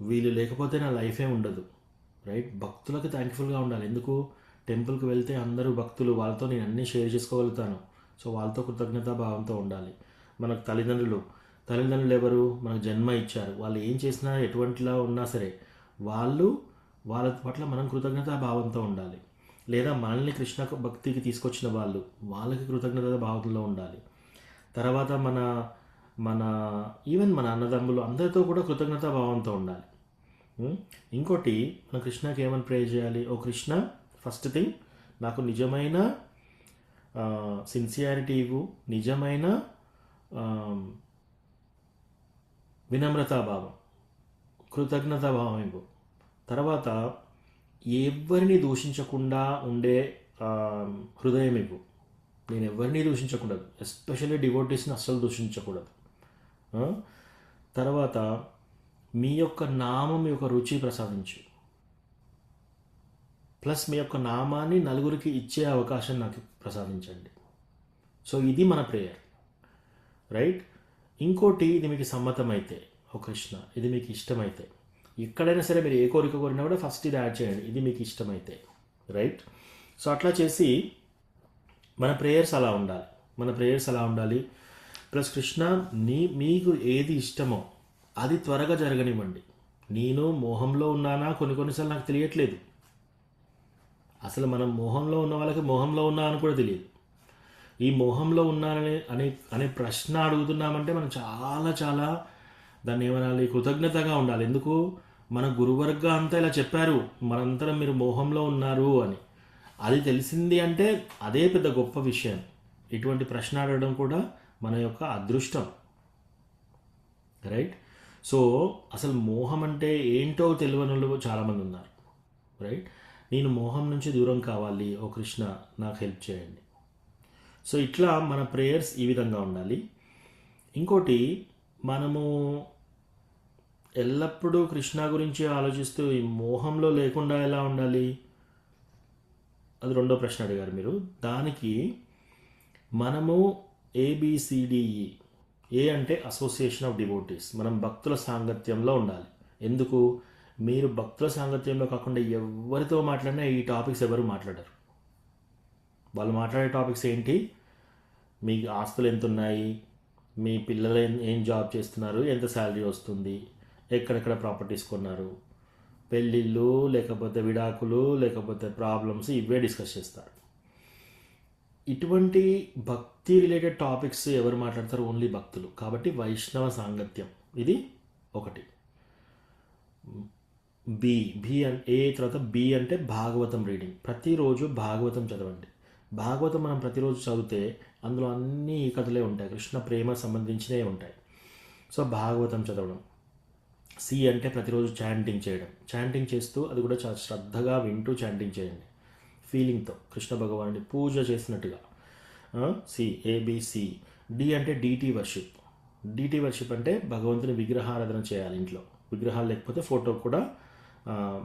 వీళ్ళు లేకపోతే నా లైఫే ఉండదు, రైట్? భక్తులకు థ్యాంక్ఫుల్గా ఉండాలి. ఎందుకు? టెంపుల్కి వెళ్తే అందరూ భక్తులు, వాళ్ళతో నేను అన్నీ షేర్ చేసుకోగలుగుతాను. సో వాళ్ళతో కృతజ్ఞతాభావంతో ఉండాలి. మనకు తల్లిదండ్రులు ఎవరు? మనకు జన్మ ఇచ్చారు. వాళ్ళు ఏం చేసినా, ఎటువంటిలా ఉన్నా సరే వాళ్ళ పట్ల మనం కృతజ్ఞతాభావంతో ఉండాలి. లేదా మనల్ని కృష్ణ భక్తికి తీసుకొచ్చిన వాళ్ళకి కృతజ్ఞతాభావంలో ఉండాలి. తర్వాత ఈవెన్ మన అన్నదమ్ములు అందరితో కూడా కృతజ్ఞతాభావంతో ఉండాలి. ఇంకోటి, మన కృష్ణకి ఏమని ప్రే చేయాలి? ఓ కృష్ణ, ఫస్ట్ థింగ్ నాకు నిజమైన సిన్సియారిటీ ఇవ్వు, నిజమైన వినమ్రతాభావం, కృతజ్ఞతాభావం ఇవ్వు. తర్వాత ఎవరిని దూషించకుండా ఉండే హృదయం ఇవ్వు. నేను ఎవరిని దూషించకూడదు, ఎస్పెషల్లీ డివోటీస్ని అస్సలు దూషించకూడదు. తర్వాత మీ యొక్క నామం యొక్క రుచి ప్రసాదించు. ప్లస్ మీ యొక్క నామాన్ని నలుగురికి ఇచ్చే అవకాశం నాకు ప్రసాదించండి. సో ఇది మన ప్రేయర్, రైట్? ఇంకోటి, ఇది మీకు సమ్మతమైతే, ఓ కృష్ణ ఇది మీకు ఇష్టమైతే, ఎక్కడైనా సరే మీరు ఏ కోరిక కోరినా కూడా ఫస్ట్ ఇది యాడ్ చేయండి, ఇది మీకు ఇష్టమైతే, రైట్? సో అట్లా చేసి మన ప్రేయర్స్ అలా ఉండాలి. ప్లస్ కృష్ణ, మీకు ఏది ఇష్టమో అది త్వరగా జరగనివ్వండి. నేను మోహంలో ఉన్నానా కొన్నిసార్లు నాకు తెలియట్లేదు. అసలు మనం మోహంలో ఉన్న వాళ్ళకి మోహంలో ఉన్నా అని కూడా తెలియదు. ఈ మోహంలో ఉన్నానని అనే ప్రశ్న అడుగుతున్నామంటే మనం చాలా దాన్ని ఏమనాలి, కృతజ్ఞతగా ఉండాలి. ఎందుకు? మన గురువర్గ అంతా ఇలా చెప్పారు, మనంతరం మీరు మోహంలో ఉన్నారు అని. అది తెలిసింది అంటే అదే పెద్ద గొప్ప విషయం. ఇటువంటి ప్రశ్న అడగడం కూడా మన యొక్క అదృష్టం, రైట్? సో అసలు మోహం అంటే ఏంటో తెలియని వాళ్ళు చాలామంది ఉన్నారు, రైట్? నేను మోహం నుంచి దూరం కావాలి, ఓ కృష్ణ నాకు హెల్ప్ చేయండి. సో ఇట్లా మన ప్రేయర్స్ ఈ విధంగా ఉండాలి. ఇంకోటి, మనము ఎల్లప్పుడూ కృష్ణ గురించి ఆలోచిస్తూ ఈ మోహంలో లేకుండా ఎలా ఉండాలి? అది రెండో ప్రశ్న అడిగారు మీరు. దానికి మనము ABCDE. ఏ అంటే అసోసియేషన్ ఆఫ్ డివోటీస్. మనం భక్తుల సాంగత్యంలో ఉండాలి. ఎందుకు? మీరు భక్తుల సాంగత్యంలో కాకుండా ఎవరితో మాట్లాడినా ఈ టాపిక్స్ ఎవరు మాట్లాడరు. వాళ్ళు మాట్లాడే టాపిక్స్ ఏంటి? మీ ఆస్తులు ఎంత ఉన్నాయి, మీ పిల్లలు ఏం జాబ్ చేస్తున్నారు, ఎంత శాలరీ వస్తుంది, ఎక్కడెక్కడ ప్రాపర్టీస్ కొన్నారు, పెళ్ళిళ్ళు, లేకపోతే విడాకులు, లేకపోతే ప్రాబ్లమ్స్, ఇవే డిస్కస్ చేస్తారు. ఇటువంటి భక్తి రిలేటెడ్ టాపిక్స్ ఎవరు మాట్లాడతారు? ఓన్లీ భక్తులు. కాబట్టి వైష్ణవ సాంగత్యం ఇది ఒకటి. బి ఏ తర్వాత బి అంటే భాగవతం రీడింగ్. ప్రతిరోజు భాగవతం చదవండి. భాగవతం మనం ప్రతిరోజు చదివితే అందులో అన్ని కథలే ఉంటాయి, కృష్ణ ప్రేమ సంబంధించినవి ఉంటాయి. సో భాగవతం చదవడం. సి అంటే ప్రతిరోజు చాంటింగ్ చేయడం. చాంటింగ్ చేస్తూ అది కూడా చాలా శ్రద్ధగా వింటూ చాంటింగ్ చేయండి, ఫీలింగ్తో, కృష్ణ భగవానుడి పూజ చేసినట్టుగా. C ABC. డి అంటే డిటి వర్షిప్. డిటి వర్షిప్ అంటే భగవంతుని విగ్రహారాధన చేయాలి ఇంట్లో. విగ్రహాలు లేకపోతే ఫోటో కూడా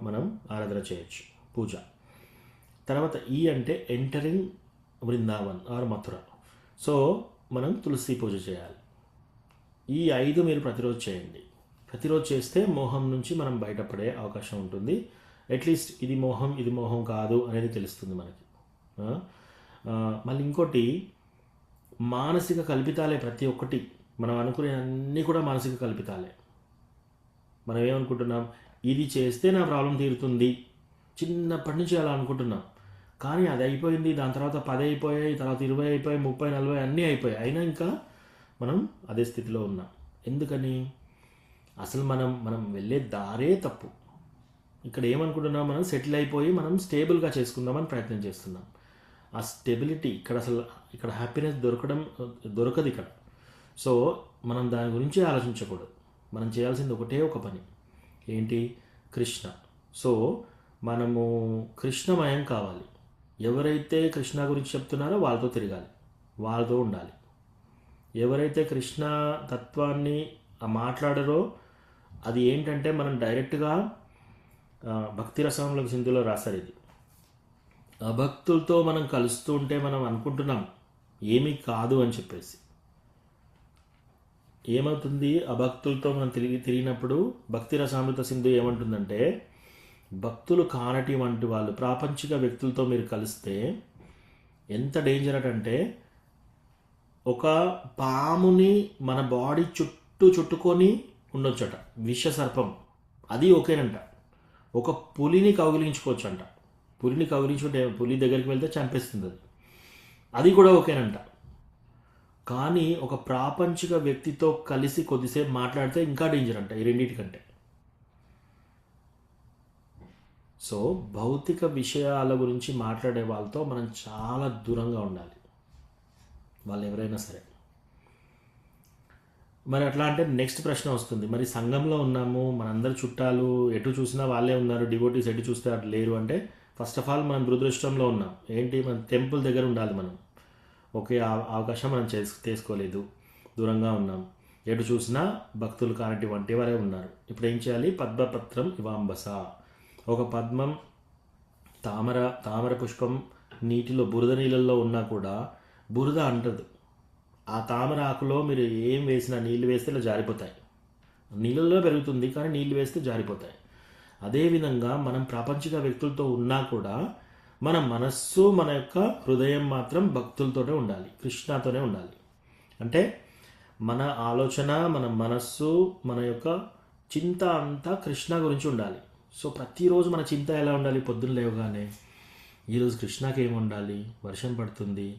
మనం ఆరాధన చేయొచ్చు, పూజ. తర్వాత ఈ అంటే entering Vrindavan or Mathura. So మనం తులసి పూజ చేయాలి. ఈ 5 మీరు ప్రతిరోజు చేయండి. ప్రతిరోజు చేస్తే మోహం నుంచి మనం బయటపడే అవకాశం ఉంటుంది. అట్లీస్ట్ ఇది మోహం, ఇది మోహం కాదు అనేది తెలుస్తుంది మనకి. మళ్ళీ ఇంకోటి, మానసిక కల్పితాలే ప్రతి ఒక్కటి. మనం అనుకునే అన్నీ కూడా మానసిక కల్పితాలే. మనం ఏమనుకుంటున్నాం, ఇది చేస్తే నా ప్రాబ్లం తీరుతుంది, చిన్నప్పటి నుంచి అలా అనుకుంటున్నాం. కానీ అది అయిపోయింది, దాని తర్వాత 10 అయిపోయాయి, తర్వాత 20 అయిపోయాయి, 30, 40 అన్నీ అయిపోయాయి. అయినా ఇంకా మనం అదే స్థితిలో ఉన్నాం. ఎందుకని? అసలు మనం వెళ్ళే దారే తప్పు. ఇక్కడ ఏమనుకుంటున్నాం, మనం సెటిల్ అయిపోయి మనం స్టేబుల్గా చేసుకుందామని ప్రయత్నం చేస్తున్నాం. ఆ స్టెబిలిటీ ఇక్కడ హ్యాపీనెస్ దొరకదు ఇక్కడ. సో మనం దాని గురించి ఆలోచించకూడదు. మనం చేయాల్సింది ఒక పని ఏంటి? కృష్ణ. సో మనము కృష్ణమయం కావాలి. ఎవరైతే కృష్ణ గురించి చెప్తున్నారో వాళ్ళతో తిరగాలి, వాళ్ళతో ఉండాలి. ఎవరైతే కృష్ణ తత్వాన్ని మాట్లాడారో అది ఏంటంటే, మనం డైరెక్ట్గా భక్తి రసంలో సింధులో రాశారు ఇది. అభక్తులతో మనం కలుస్తూ ఉంటే మనం అనుకుంటున్నాం ఏమీ కాదు అని చెప్పేసి. ఏమవుతుంది? అభక్తులతో మనం తిరిగినప్పుడు భక్తి రసామృత సింధు ఏమంటుందంటే, భక్తులు కానటి వంటి వాళ్ళు, ప్రాపంచిక వ్యక్తులతో మీరు కలిస్తే ఎంత డేంజర్ అంటే, ఒక పాముని మన బాడీ చుట్టుకొని ఉండొచ్చట, విష సర్పం, అది ఓకేనంట. ఒక పులిని కౌగిలించుకోవచ్చు అంట. పులిని కౌగిలించుకుంటే పులి దగ్గరికి వెళ్తే చంపేస్తుంది అది కూడా ఓకేనంట. కానీ ఒక ప్రాపంచిక వ్యక్తితో కలిసి కొద్దిసేపు మాట్లాడితే ఇంకా డేంజర్ అంట ఈ రెండింటికంటే. సో భౌతిక విషయాల గురించి మాట్లాడే వాళ్ళతో మనం చాలా దూరంగా ఉండాలి, వాళ్ళు ఎవరైనా సరే. మరి అట్లా అంటే నెక్స్ట్ ప్రశ్న వస్తుంది, మరి సంఘంలో ఉన్నాము, మనందరి చుట్టాలు, ఎటు చూసినా వాళ్ళే ఉన్నారు, డివోటీస్ ఎటు చూస్తే అటు లేరు అంటే, ఫస్ట్ ఆఫ్ ఆల్ మనం దురదృష్టంలో ఉన్నాం. ఏంటి? మన టెంపుల్ దగ్గర ఉండాలి మనం. ఒకే అవకాశం మనం తీసుకోలేదు, దూరంగా ఉన్నాం. ఎటు చూసినా భక్తులు కానటి వంటి వారే ఉన్నారు. ఇప్పుడు ఏం చేయాలి? పద్మపత్రం ఇవాంబస. ఒక పద్మం, తామర పుష్పం నీటిలో, బురద నీళ్ళల్లో ఉన్నా కూడా బురద అంటదు. ఆ తామర ఆకులో మీరు ఏం వేసినా, నీళ్ళు వేస్తే ఇలా జారిపోతాయి. నీళ్ళల్లో పెరుగుతుంది కానీ నీళ్ళు వేస్తే జారిపోతాయి. అదేవిధంగా మనం ప్రాపంచిక వ్యక్తులతో ఉన్నా కూడా మన మనస్సు, మన యొక్క హృదయం మాత్రం భక్తులతోనే ఉండాలి, కృష్ణతోనే ఉండాలి. అంటే మన ఆలోచన, మన మనస్సు, మన యొక్క చింత అంతా కృష్ణ గురించి ఉండాలి. సో ప్రతిరోజు మన చింత ఎలా ఉండాలి? పొద్దున్న లేవగానే ఈరోజు కృష్ణకి ఏమి ఉండాలి? వర్షం పడుతుంది,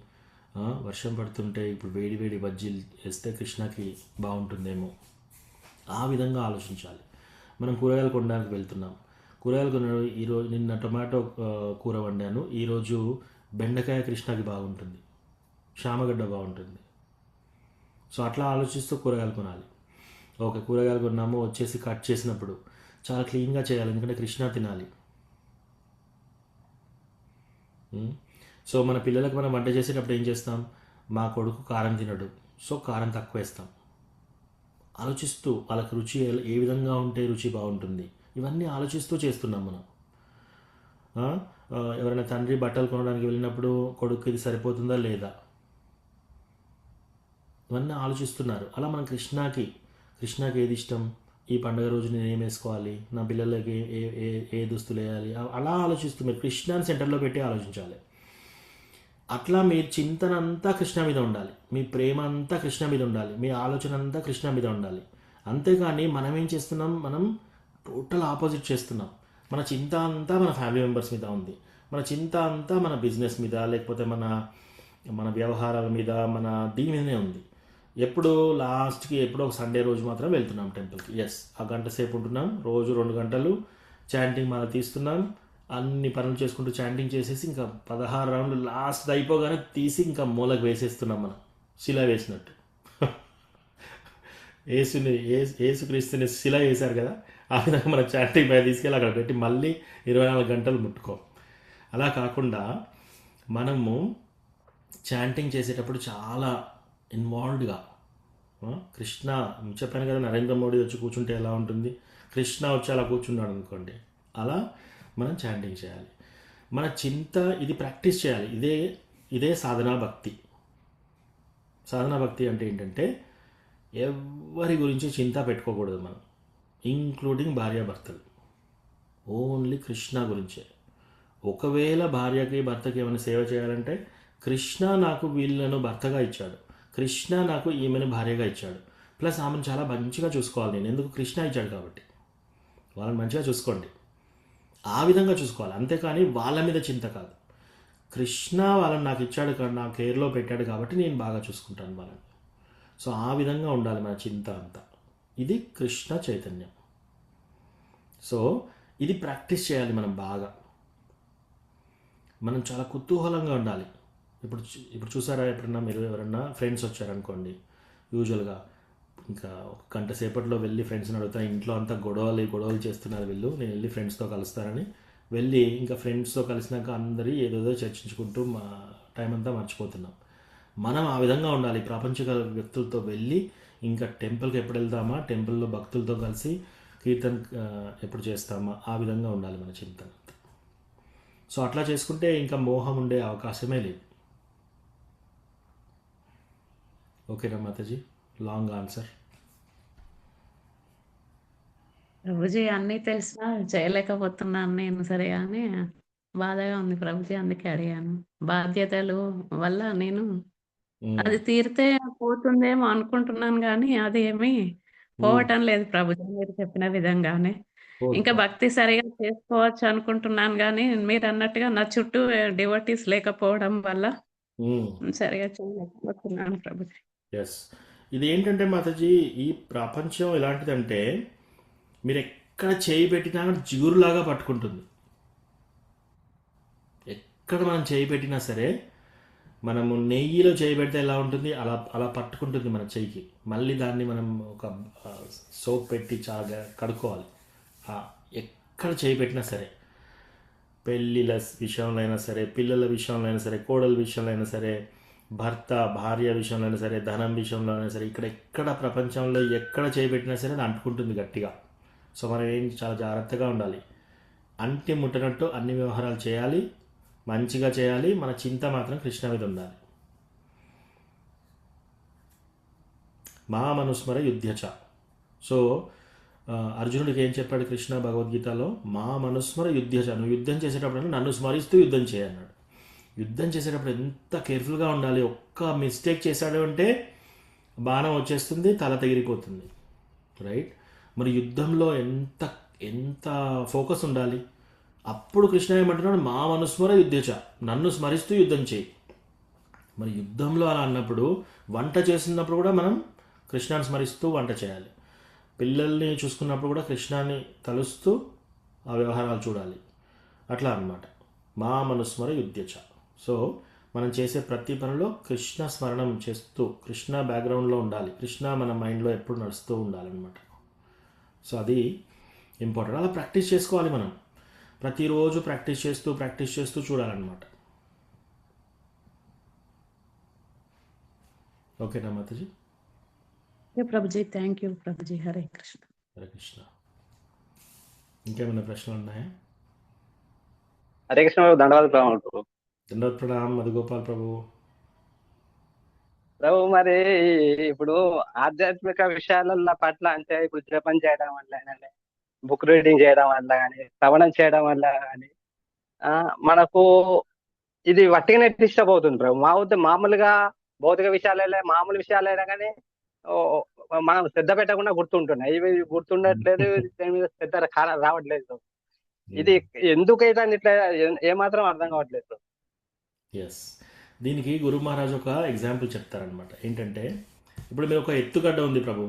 వర్షం పడుతుంటే ఇప్పుడు వేడి వేడి బజ్జీలు వేస్తే కృష్ణకి బాగుంటుందేమో, ఆ విధంగా ఆలోచించాలి. మనం కూరగాయలు కొనడానికి వెళ్తున్నాం, కూరగాయలు కొనడం, ఈరోజు నిన్న టొమాటో కూర వండాను, ఈరోజు బెండకాయ కృష్ణకి బాగుంటుంది, శామగడ్డ బాగుంటుంది. సో అట్లా ఆలోచిస్తూ కూరగాయలు కొనాలి. ఓకే, కూరగాయలు కొన్నాము, వచ్చేసి కట్ చేసినప్పుడు చాలా క్లీన్గా చేయాలి, ఎందుకంటే కృష్ణ తినాలి. సో మన పిల్లలకు మనం వంట చేసేటప్పుడు ఏం చేస్తాం? మా కొడుకు కారం తినడు, సో కారం తక్కువ వేస్తాం. ఆలోచిస్తూ వాళ్ళకి రుచి ఏ విధంగా ఉంటే రుచి బాగుంటుంది, ఇవన్నీ ఆలోచిస్తూ చేస్తున్నాం మనం. ఎవరైనా తండ్రి బట్టలు కొనడానికి వెళ్ళినప్పుడు కొడుకు ఇది సరిపోతుందా లేదా, ఇవన్నీ ఆలోచిస్తున్నారు. అలా మనం కృష్ణకి ఏది ఇష్టం, ఈ పండుగ రోజు నేను ఏం వేసుకోవాలి, నా పిల్లలకి ఏ దుస్తులు వేయాలి, అలా ఆలోచిస్తూ మీరు కృష్ణాని సెంటర్లో పెట్టి ఆలోచించాలి. అట్లా మీ చింతన అంతా కృష్ణ మీద ఉండాలి, మీ ప్రేమ అంతా కృష్ణ మీద ఉండాలి, మీ ఆలోచన అంతా కృష్ణ మీద ఉండాలి. అంతేకాని మనం ఏం చేస్తున్నాం? మనం టోటల్ ఆపోజిట్ చేస్తున్నాం. మన చింత అంతా మన ఫ్యామిలీ మెంబర్స్ మీద ఉంది, మన చింత అంతా మన బిజినెస్ మీద, లేకపోతే మన మన వ్యవహారాల మీద, మన దీని మీదనే ఉంది. ఎప్పుడు లాస్ట్కి ఎప్పుడో ఒక సండే రోజు మాత్రం వెళ్తున్నాం టెంపుల్కి. ఎస్, ఆ గంట సేపు ఉంటున్నాం, రోజు 2 గంటలు చాంటింగ్ మాల తీస్తున్నాం, అన్ని పనులు చేసుకుంటూ చాంటింగ్ చేసేసి ఇంకా 16 రౌండ్లు లాస్ట్ అయిపోగానే తీసి ఇంకా మూలకు వేసేస్తున్నాం, మనం శిలా వేసినట్టు. ఏసుక్రీస్తుని శిల వేశారు కదా, ఆ విధంగా మన చాటింగ్ పై తీసుకెళ్ళి అక్కడ పెట్టి మళ్ళీ 24 గంటలు ముట్టుకో. అలా కాకుండా మనము చాంటింగ్ చేసేటప్పుడు చాలా ఇన్వాల్వ్డ్గా, కృష్ణ చెప్పాను కదా, నరేంద్ర మోడీ వచ్చి కూర్చుంటే ఎలా ఉంటుంది, కృష్ణ వచ్చి అలా కూర్చున్నాడు అనుకోండి, అలా మనం చాంటింగ్ చేయాలి. మన చింత ఇది ప్రాక్టీస్ చేయాలి. ఇదే సాధనా భక్తి. సాధనా భక్తి అంటే ఏంటంటే ఎవరి గురించి చింత పెట్టుకోకూడదు మనం, ఇంక్లూడింగ్ భార్యాభర్తలు. ఓన్లీ కృష్ణ గురించే. ఒకవేళ భార్యకి భర్తకి ఏమైనా సేవ చేయాలంటే, కృష్ణ నాకు వీళ్ళను భర్తగా ఇచ్చాడు, కృష్ణ నాకు ఈమెను భార్యగా ఇచ్చాడు, ప్లస్ ఆమెను చాలా మంచిగా చూసుకోవాలి నేను, ఎందుకు కృష్ణ ఇచ్చాడు కాబట్టి వాళ్ళని మంచిగా చూసుకోండి, ఆ విధంగా చూసుకోవాలి. అంతేకాని వాళ్ళ మీద చింత కాదు. కృష్ణ వాళ్ళని నాకు ఇచ్చాడు, నా కేర్లో పెట్టాడు కాబట్టి నేను బాగా చూసుకుంటాను వాళ్ళని. సో ఆ విధంగా ఉండాలి మన చింత అంతా. ఇది కృష్ణ చైతన్యం. సో ఇది ప్రాక్టీస్ చేయాలి మనం బాగా. మనం చాలా కుతూహలంగా ఉండాలి. ఇప్పుడు చూసారా, ఎప్పుడన్నా మీరు ఎవరన్నా ఫ్రెండ్స్ వచ్చారనుకోండి, యూజువల్గా ఇంకా ఒక గంట సేపట్లో వెళ్ళి ఫ్రెండ్స్ని అడుగుతా, ఇంట్లో అంతా గొడవలు చేస్తున్నారు వీళ్ళు, నేను వెళ్ళి ఫ్రెండ్స్తో కలుస్తారని వెళ్ళి, ఇంకా ఫ్రెండ్స్తో కలిసినాక అందరి ఏదేదో చర్చించుకుంటూ మా టైం అంతా మర్చిపోతున్నాం. మనం ఆ విధంగా ఉండాలి. ప్రపంచ వ్యక్తులతో వెళ్ళి ఇంకా టెంపుల్కి ఎప్పుడు వెళ్తామా, టెంపుల్లో భక్తులతో కలిసి కీర్తన ఎప్పుడు చేస్తామా, ఆ విధంగా ఉండాలి మన చింతన. సో అట్లా చేసుకుంటే ఇంకా మోహం ఉండే అవకాశమే లేదు. ఓకేనా మాతాజీ, లాంగ్ ఆన్సర్. ప్రభుజీ అన్నీ తెలిసినా చేయలేకపోతున్నాను నేను, సరే అని బాధగా ఉంది ప్రభుజీ, అందుకే అడిగాను. బాధ్యతలు వల్ల నేను అది తీరితే పోతుందేమో అనుకుంటున్నాను, కానీ అది ఏమీ పోవటం లేదు ప్రభుజీ, మీరు చెప్పిన విధంగానే. ఇంకా భక్తి సరిగా చేసుకోవచ్చు అనుకుంటున్నాను, కానీ మీరు అన్నట్టుగా నా చుట్టూ డివోటీస్ లేకపోవడం వల్ల సరిగా చేయలేకపోతున్నాను ప్రభుజీ. ఎస్, ఇది ఏంటంటే మాతాజీ, ఈ ప్రపంచం ఎలాంటిదంటే మీరు ఎక్కడ చేయి పెట్టినా జిగురులాగా పట్టుకుంటుంది. ఎక్కడ మనం చేయి పెట్టినా సరే, మనము నెయ్యిలో చేయి పెడితే ఎలా ఉంటుంది అలా అలా పట్టుకుంటుంది మన చేయికి. మళ్ళీ దాన్ని మనం ఒక సోప్ పెట్టి చాలా కడుక్కోవాలి. ఎక్కడ చేయి పెట్టినా సరే, పెళ్ళిళ్ళ విషయంలో అయినా సరే, పిల్లల విషయంలో అయినా సరే, కోడల విషయంలో అయినా సరే, భర్త భార్య విషయంలో అయినా సరే, ధనం విషయంలో అయినా సరే, ఎక్కడ ప్రపంచంలో ఎక్కడ చేయి పెట్టినా సరే అది అంటుకుంటుంది గట్టిగా. సో మనం చాలా జాగ్రత్తగా ఉండాలి. అంటి ముట్టనట్టు అన్ని వ్యవహారాలు చేయాలి, మంచిగా చేయాలి. మన చింత మాత్రం కృష్ణ మీద ఉండాలి. మా మనుస్మర యుద్ధచ. సో అర్జునుడికి ఏం చెప్పాడు కృష్ణ భగవద్గీతలో? మా మనుస్మర యుద్ధచ, నువ్వు యుద్ధం చేసేటప్పుడు నన్ను స్మరిస్తూ యుద్ధం చేయన్నాడు. యుద్ధం చేసేటప్పుడు ఎంత కేర్ఫుల్గా ఉండాలి. ఒక్క మిస్టేక్ చేశాడు అంటే బాణం వచ్చేస్తుంది, తల తెగిరిపోతుంది. రైట్? మరి యుద్ధంలో ఎంత ఎంత ఫోకస్ ఉండాలి. అప్పుడు కృష్ణ ఏమంటున్నాడు? మా మనుస్మర యుద్ధచ, నన్ను స్మరిస్తూ యుద్ధం చేయి. మరి యుద్ధంలో అలా అన్నప్పుడు వంట చేస్తున్నప్పుడు కూడా మనం కృష్ణాన్ని స్మరిస్తూ వంట చేయాలి. పిల్లల్ని చూసుకున్నప్పుడు కూడా కృష్ణాన్ని తలుస్తూ ఆ వ్యవహారాలు చూడాలి. అట్లా అన్నమాట. మా మనుస్మర యుద్ధచ. సో మనం చేసే ప్రతి పనిలో కృష్ణ స్మరణం చేస్తూ, కృష్ణ బ్యాక్గ్రౌండ్లో ఉండాలి, కృష్ణ మన మైండ్లో ఎప్పుడు నడుస్తూ ఉండాలన్నమాట. సో అది ఇంపార్టెంట్. అలా ప్రాక్టీస్ చేసుకోవాలి మనం. ప్రతిరోజు ప్రాక్టీస్ చేస్తూ చూడాలన్నమాట. ఓకేనా మాతాజీ? Prabhuji, thank you Prabhuji. హరే కృష్ణ. హరే కృష్ణ. ఇంకేమైనా ప్రశ్నలు ఉన్నాయా? హరే కృష్ణ. దండవాదాలు. దండవత్ ప్రణామం మధుగోపాల్ ప్రభు. ప్రభు, మరి ఇప్పుడు ఆధ్యాత్మిక విషయాల పట్ల, అంటే ఇప్పుడు జపం చేయడం వల్ల కానీ, బుక్ రీడింగ్ చేయడం వల్ల కానీ, శ్రవణం చేయడం వల్ల కానీ మనకు ఇది వట్టిగానే డిస్టర్బ్ అవుతుంది ప్రభు. మామూలుగా భౌతిక మామూలు విషయాలైనా కానీ మనం శ్రద్ధ పెట్టకుండా గుర్తుంటున్నాయి. ఇవి గుర్తుండట్లేదు, దీని మీద శ్రద్ధ రావట్లేదు. ఇది ఎందుకైతే అని ఇట్లా ఏమాత్రం అర్థం కావట్లేదు. ఎస్, దీనికి గురు మహారాజ్ ఒక ఎగ్జాంపుల్ చెప్తారనమాట. ఏంటంటే ఇప్పుడు మీరు ఒక ఎత్తుగడ్డ ఉంది ప్రభు,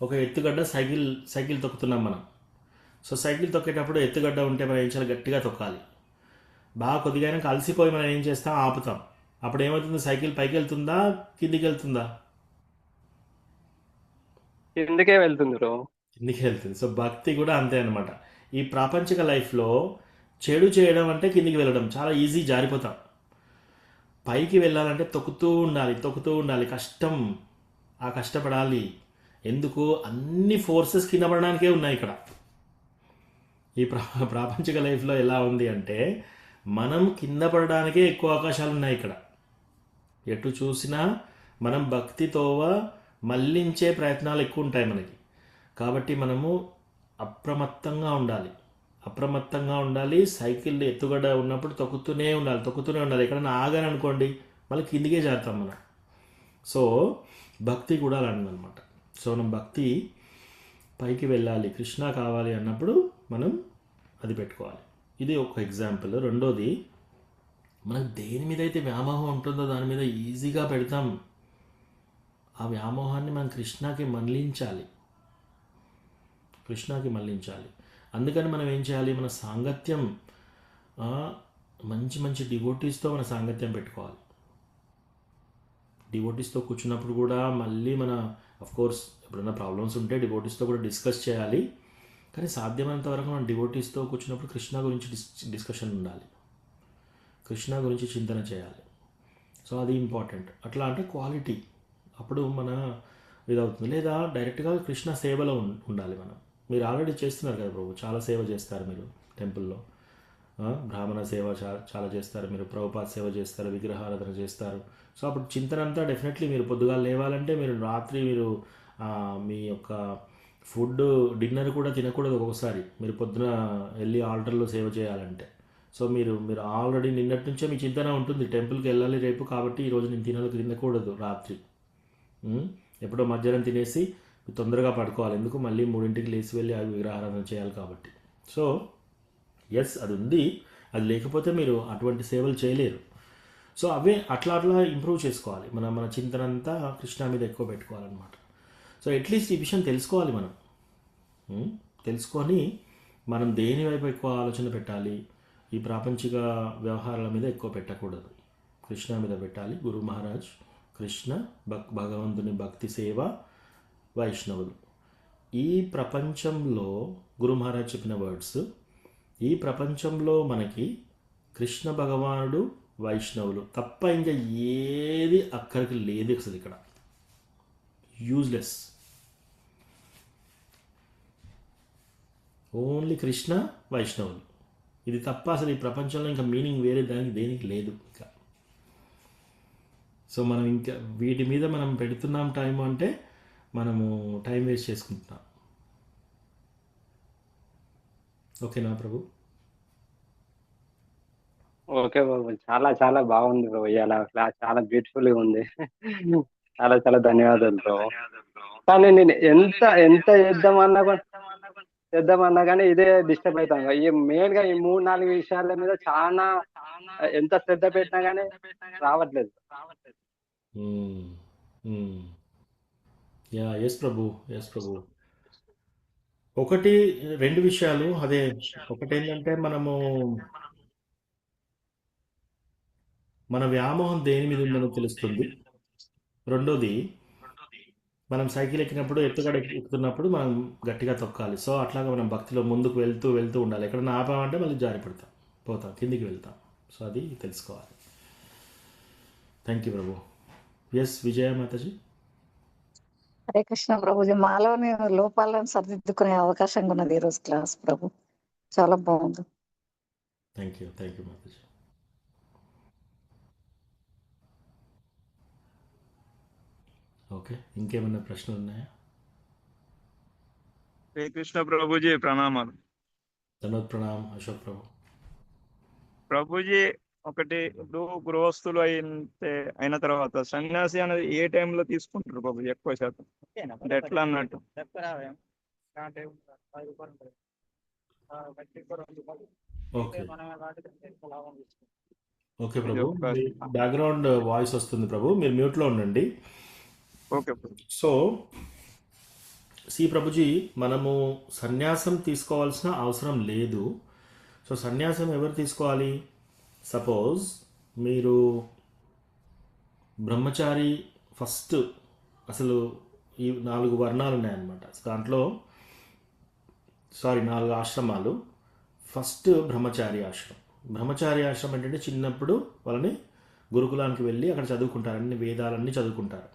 ఒక ఎత్తుగడ్డ సైకిల్ తొక్కుతున్నాం మనం. సో సైకిల్ తొక్కేటప్పుడు ఎత్తుగడ్డ ఉంటే మనం ఏం చేయాలి, గట్టిగా తొక్కాలి. బాగా కొద్దిగా అలసిపోయి మనం ఏం చేస్తాం, ఆపుతాం. అప్పుడు ఏమవుతుంది, సైకిల్ పైకి వెళ్తుందా కిందికి వెళ్తుందా? కిందకే వెళ్తుంది బ్రో. కిందికి వెళ్తుంది. సో భక్తి కూడా అంతే అనమాట. ఈ ప్రాపంచిక లైఫ్లో చెడు చేయడం అంటే కిందికి వెళ్ళడం చాలా ఈజీ, జారిపోతాం. పైకి వెళ్ళాలంటే తొక్కుతూ ఉండాలి, కష్టం, ఆ కష్టపడాలి. ఎందుకు, అన్ని ఫోర్సెస్ కింద పడడానికే ఉన్నాయి ఇక్కడ. ఈ ప్రాపంచిక లైఫ్లో ఎలా ఉంది అంటే మనం కింద పడడానికే ఎక్కువ అవకాశాలు ఉన్నాయి ఇక్కడ. ఎటు చూసినా మనం భక్తితో మళ్ళించే ప్రయత్నాలు ఎక్కువ ఉంటాయి మనకి. కాబట్టి మనము అప్రమత్తంగా ఉండాలి. సైకిల్ ఎత్తుగడ్డ ఉన్నప్పుడు తొక్కుతూనే ఉండాలి. ఎక్కడైనా ఆగాని అనుకోండి మళ్ళీ కిందికే జారుతాం మనం. సో భక్తి కూడా అలాంటిదన్నమాట. సో మనం భక్తి పైకి వెళ్ళాలి, కృష్ణ కావాలి అన్నప్పుడు మనం అది పెట్టుకోవాలి. ఇది ఒక ఎగ్జాంపుల్. రెండోది, మనకు దేని మీద అయితే వ్యామోహం ఉంటుందో దాని మీద ఈజీగా పెడతాం. ఆ వ్యామోహాన్ని మనం కృష్ణకి మళ్ళించాలి. అందుకని మనం ఏం చేయాలి, మన సాంగత్యం మంచి డివోటీస్తో మన సాంగత్యం పెట్టుకోవాలి. డివోటీస్తో కూర్చున్నప్పుడు కూడా మళ్ళీ మన కోర్స్ ఎప్పుడైనా ప్రాబ్లమ్స్ ఉంటే డివోటీస్తో కూడా డిస్కస్ చేయాలి. కానీ సాధ్యమైనంత వరకు మనం డివోటీస్తో కూర్చున్నప్పుడు కృష్ణ గురించి డిస్కషన్ ఉండాలి, కృష్ణ గురించి చింతన చేయాలి. సో అది ఇంపార్టెంట్. అట్లా అంటే క్వాలిటీ, అప్పుడు మన ఇదవుతుంది. లేదా డైరెక్ట్గా కృష్ణ సేవలో ఉండాలి మనం. మీరు ఆల్రెడీ చేస్తున్నారు కదా ప్రభు, చాలా సేవ చేస్తారు మీరు టెంపుల్లో. బ్రాహ్మణ సేవ చాలా చేస్తారు మీరు, ప్రభుపాద సేవ చేస్తారు, విగ్రహారాధన చేస్తారు. సో అప్పుడు చింతన అంతా డెఫినెట్లీ మీరు పొద్దుగా లేవాలంటే మీరు రాత్రి మీరు మీ యొక్క ఫుడ్ డిన్నర్ కూడా తినకూడదు ఒక్కొక్కసారి, మీరు పొద్దున వెళ్ళి ఆల్టర్లో సేవ చేయాలంటే. సో మీరు ఆల్రెడీ నిన్నటి నుంచే మీ చింతన ఉంటుంది, టెంపుల్కి వెళ్ళాలి రేపు, కాబట్టి ఈరోజు నేను తినకూడదు రాత్రి. ఎప్పుడో మధ్యాహ్నం తినేసి తొందరగా పడుకోవాలి. ఎందుకు, మళ్ళీ 3ంటికి లేచి వెళ్ళి అవి విగ్రహారాధన చేయాలి కాబట్టి. సో ఎస్, అది ఉంది. అది లేకపోతే మీరు అటువంటి సేవలు చేయలేరు. సో అవే అట్లా ఇంప్రూవ్ చేసుకోవాలి. మన చింతన అంతా కృష్ణ మీద ఎక్కువ పెట్టుకోవాలన్నమాట. సో అట్లీస్ట్ ఈ విషయం తెలుసుకోవాలి మనం. తెలుసుకొని మనం దేని వైపు ఎక్కువ ఆలోచన పెట్టాలి, ఈ ప్రాపంచిక వ్యవహారాల మీద ఎక్కువ పెట్టకూడదు, కృష్ణ మీద పెట్టాలి. గురు మహారాజ్, కృష్ణ, భగవంతుని భక్తి సేవ, వైష్ణవులు. ఈ ప్రపంచంలో గురు మహారాజ్ చెప్పిన వర్డ్స్, ఈ ప్రపంచంలో మనకి కృష్ణ భగవానుడు, వైష్ణవులు తప్ప ఇంకా ఏది అక్కడికి లేదు అసలు. ఇక్కడ యూజ్లెస్, ఓన్లీ కృష్ణ, వైష్ణవులు. ఇది తప్ప అసలు ఈ ప్రపంచంలో ఇంకా మీనింగ్ వేరే దేనికి లేదు ఇంకా. సో మనం ఇంకా వీటి మీద మనం పెడుతున్నాం టైం అంటే మనము టైం వేస్ట్ చేసుకుంటున్నాం. ఓకేనా ప్రభు? ఓకే బాబు, చాలా బాగుంది బ్రో. ఇలా క్లాస్ చాలా బ్యూటిఫుల్ గా ఉంది. చాలా ధన్యవాదాలు బ్రో. కానీ నేను ఎంత చేద్దామన్నా కానీ ఇదే డిస్టర్బ్ అవుతాం. ఈ మెయిన్ గా ఈ 3-4 విషయాల మీద చాలా ఎంత శ్రద్ధ పెట్టినా కానీ రావట్లేదు. ఎస్ ప్రభు. ఒకటి 2 విషయాలు. అదే ఒకటేంటంటే మన వ్యామోహం దేని మీద ఉందని తెలుస్తుంది. రెండోది, మనం సైకిల్ ఎక్కినప్పుడు ఎత్తుగడ ఎక్కుతున్నప్పుడు మనం గట్టిగా తొక్కాలి. సో అట్లాగా మనం భక్తిలో ముందుకు వెళ్తూ ఉండాలి. ఎక్కడన్నా ఆపామంటే మళ్ళీ జారి పోతాం, కిందికి వెళ్తాం. సో అది తెలుసుకోవాలి. Thank you Prabhu. ఎస్ విజయ మాతాజీ. హరే కృష్ణ ప్రభుజీ, మాలోని లోపాలను సరిదిద్దుకునే అవకాశం ఉన్నది ఈరోజు క్లాస్ ప్రభు. చాలా బాగుంది. Thank you Mataji. ఓకే, ఇంకేమైనా ప్రశ్నలు ఉన్నాయా? శ్రీకృష్ణ ప్రభుజీ ప్రణామాలు. ధన్యవాద్. ప్రణామ్ అశోక్ ప్రభు. ప్రభుజీ, ఒకటి ఇప్పుడు గృహస్థులు అయిన తర్వాత సన్యాసి అనేది ఏ టైంలో తీసుకుంటారు ప్రభుజీ ఎక్కువ శాతం? అంటే ఎట్లా అన్నట్టు ఓకే ఓకే ఇది ప్రభు, ఒక్క మీ బ్యాక్గ్రౌండ్ వాయిస్ వస్తుంది ప్రభు, మీరు మ్యూట్లో ఉండండి. ఓకే ప్రభు. సో సి ప్రభుజీ, మనము సన్యాసం తీసుకోవాల్సిన అవసరం లేదు. సో సన్యాసం ఎవరు తీసుకోవాలి? సపోజ్ మీరు బ్రహ్మచారి ఫస్ట్, అసలు ఈ 4 వర్ణాలు ఉన్నాయన్నమాట దాంట్లో, 4 ఆశ్రమాలు. ఫస్ట్ బ్రహ్మచారి ఆశ్రమం. బ్రహ్మచారి ఆశ్రమం ఏంటంటే చిన్నప్పుడు వాళ్ళని గురుకులానికి వెళ్ళి అక్కడ చదువుకుంటారు, అన్ని వేదాలన్నీ చదువుకుంటారు.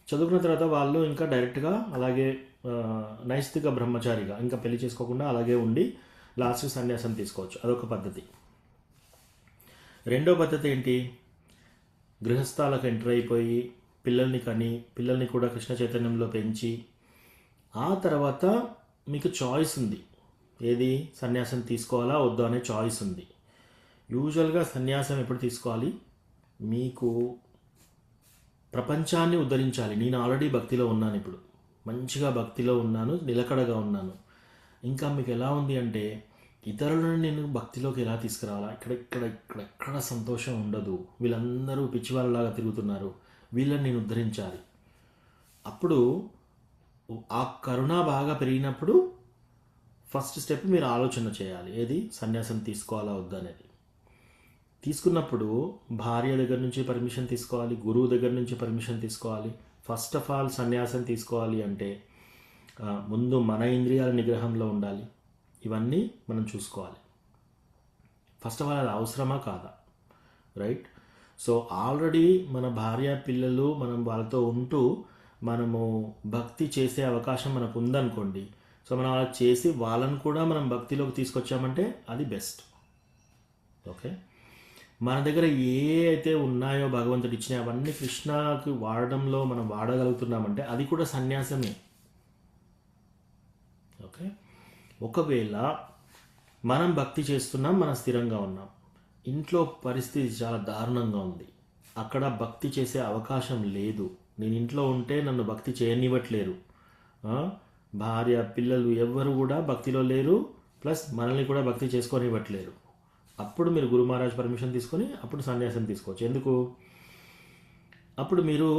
చదువుకున్న తర్వాత వాళ్ళు ఇంకా డైరెక్ట్గా అలాగే నైష్ఠిక బ్రహ్మచారిగా ఇంకా పెళ్లి చేసుకోకుండా అలాగే ఉండి లాస్ట్ సన్యాసం తీసుకోవచ్చు. అదొక పద్ధతి. రెండో పద్ధతి ఏంటి? గృహస్థాలకు ఎంటర్ అయిపోయి పిల్లల్ని కని, పిల్లల్ని కూడా కృష్ణ చైతన్యంలో పెంచి, ఆ తర్వాత మీకు చాయిస్ ఉంది, ఏది సన్యాసం తీసుకోవాలా వద్దా అనే చాయిస్ ఉంది. యూజువల్గా సన్యాసం ఎప్పుడు తీసుకోవాలి? మీకు ప్రపంచాన్ని ఉద్ధరించాలి. నేను ఆల్రెడీ భక్తిలో ఉన్నాను, ఇప్పుడు మంచిగా భక్తిలో ఉన్నాను, నిలకడగా ఉన్నాను. ఇంకా మీకు ఎలా ఉంది అంటే ఇతరులను నేను భక్తిలోకి ఎలా తీసుకురావాలా? ఇక్కడెక్కడ సంతోషం ఉండదు, వీళ్ళందరూ పిచ్చివాళ్ళలాగా తిరుగుతున్నారు, వీళ్ళని నేను ఉద్ధరించాలి. అప్పుడు ఆ కరుణ బాగా పెరిగినప్పుడు ఫస్ట్ స్టెప్ మీరు ఆలోచన చేయాలి, ఏది సన్యాసం తీసుకోవాలా వద్దా అనేది. తీసుకున్నప్పుడు భార్య దగ్గర నుంచి పర్మిషన్ తీసుకోవాలి, గురువు దగ్గర నుంచి పర్మిషన్ తీసుకోవాలి. ఫస్ట్ ఆఫ్ ఆల్ సన్యాసం తీసుకోవాలి అంటే ముందు మన ఇంద్రియాల నిగ్రహంలో ఉండాలి. ఇవన్నీ మనం చూసుకోవాలి. ఫస్ట్ ఆఫ్ ఆల్ అది అవసరమా కాదా, రైట్? సో ఆల్రెడీ మన భార్య పిల్లలు మనం వాళ్ళతో ఉంటూ మనము భక్తి చేసే అవకాశం మనకు ఉందనుకోండి. సో మనం అలా చేసి వాళ్ళని కూడా మనం భక్తిలోకి తీసుకొచ్చామంటే అది బెస్ట్. ఓకే, మన దగ్గర ఏ అయితే ఉన్నాయో భగవంతుడు ఇచ్చినా అవన్నీ కృష్ణకి వాడడంలో మనం వాడగలుగుతున్నామంటే అది కూడా సన్యాసమే. ఓకే, ఒకవేళ మనం భక్తి చేస్తున్నాం, మనం స్థిరంగా ఉన్నాం, ఇంట్లో పరిస్థితి చాలా దారుణంగా ఉంది, అక్కడ భక్తి చేసే అవకాశం లేదు, నేను ఇంట్లో ఉంటే నన్ను భక్తి చేయనివ్వట్లేరు, భార్య పిల్లలు ఎవ్వరు కూడా భక్తిలో లేరు, ప్లస్ మనల్ని కూడా భక్తి చేసుకోనివ్వట్లేరు, అప్పుడు మీరు గురు మహారాజ్ పర్మిషన్ తీసుకొని అప్పుడు సన్యాసం తీసుకోవచ్చు. ఎందుకు? అప్పుడు మీరు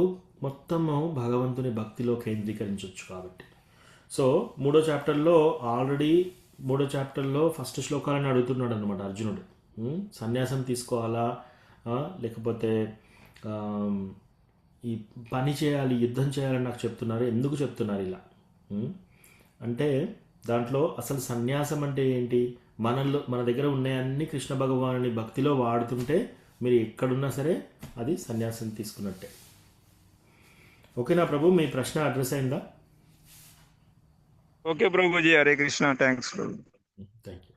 మొత్తము భగవంతుని భక్తిలో కేంద్రీకరించవచ్చు కాబట్టి. సో మూడో చాప్టర్లో ఫస్ట్ శ్లోకాలని అడుగుతున్నాడు అనమాట అర్జునుడు. సన్యాసం తీసుకోవాలా లేకపోతే ఈ పని చేయాలి, యుద్ధం చేయాలని నాకు చెప్తున్నారు, ఎందుకు చెప్తున్నారు ఇలా అంటే దాంట్లో అసలు సన్యాసం అంటే ఏంటి? మన దగ్గర ఉన్నాయన్నీ కృష్ణ భగవానుని భక్తిలో వాడుతుంటే మీరు ఎక్కడున్నా సరే అది సన్యాసం తీసుకున్నట్టే. ఓకేనా ప్రభు, మీ ప్రశ్న అడ్రస్ అయిందా? Okay Prabhuji, Hare Krishna, thanks Prabhu. Thank you.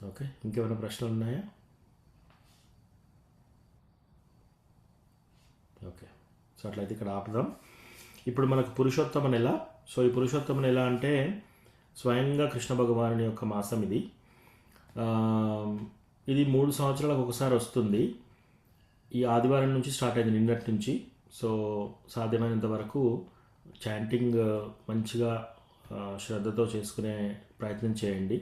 Okay, ఇంకేమైనా ప్రశ్నలు ఉన్నాయా? ఓకే, సో అట్లయితే ఇక్కడ ఆపుదాం. ఇప్పుడు మనకు పురుషోత్తమ నెల. సో ఈ పురుషోత్తమ నెల అంటే స్వయంగా కృష్ణ భగవానుని యొక్క మాసం ఇది. ఇది 3 సంవత్సరాలకు ఒకసారి వస్తుంది. ఈ ఆదివారం నుంచి స్టార్ట్ అయింది, నిన్నటి నుంచి. సో సాధ్యమైనంత వరకు చాంటింగ్ మంచిగా శ్రద్ధతో చేసుకునే ప్రయత్నం చేయండి,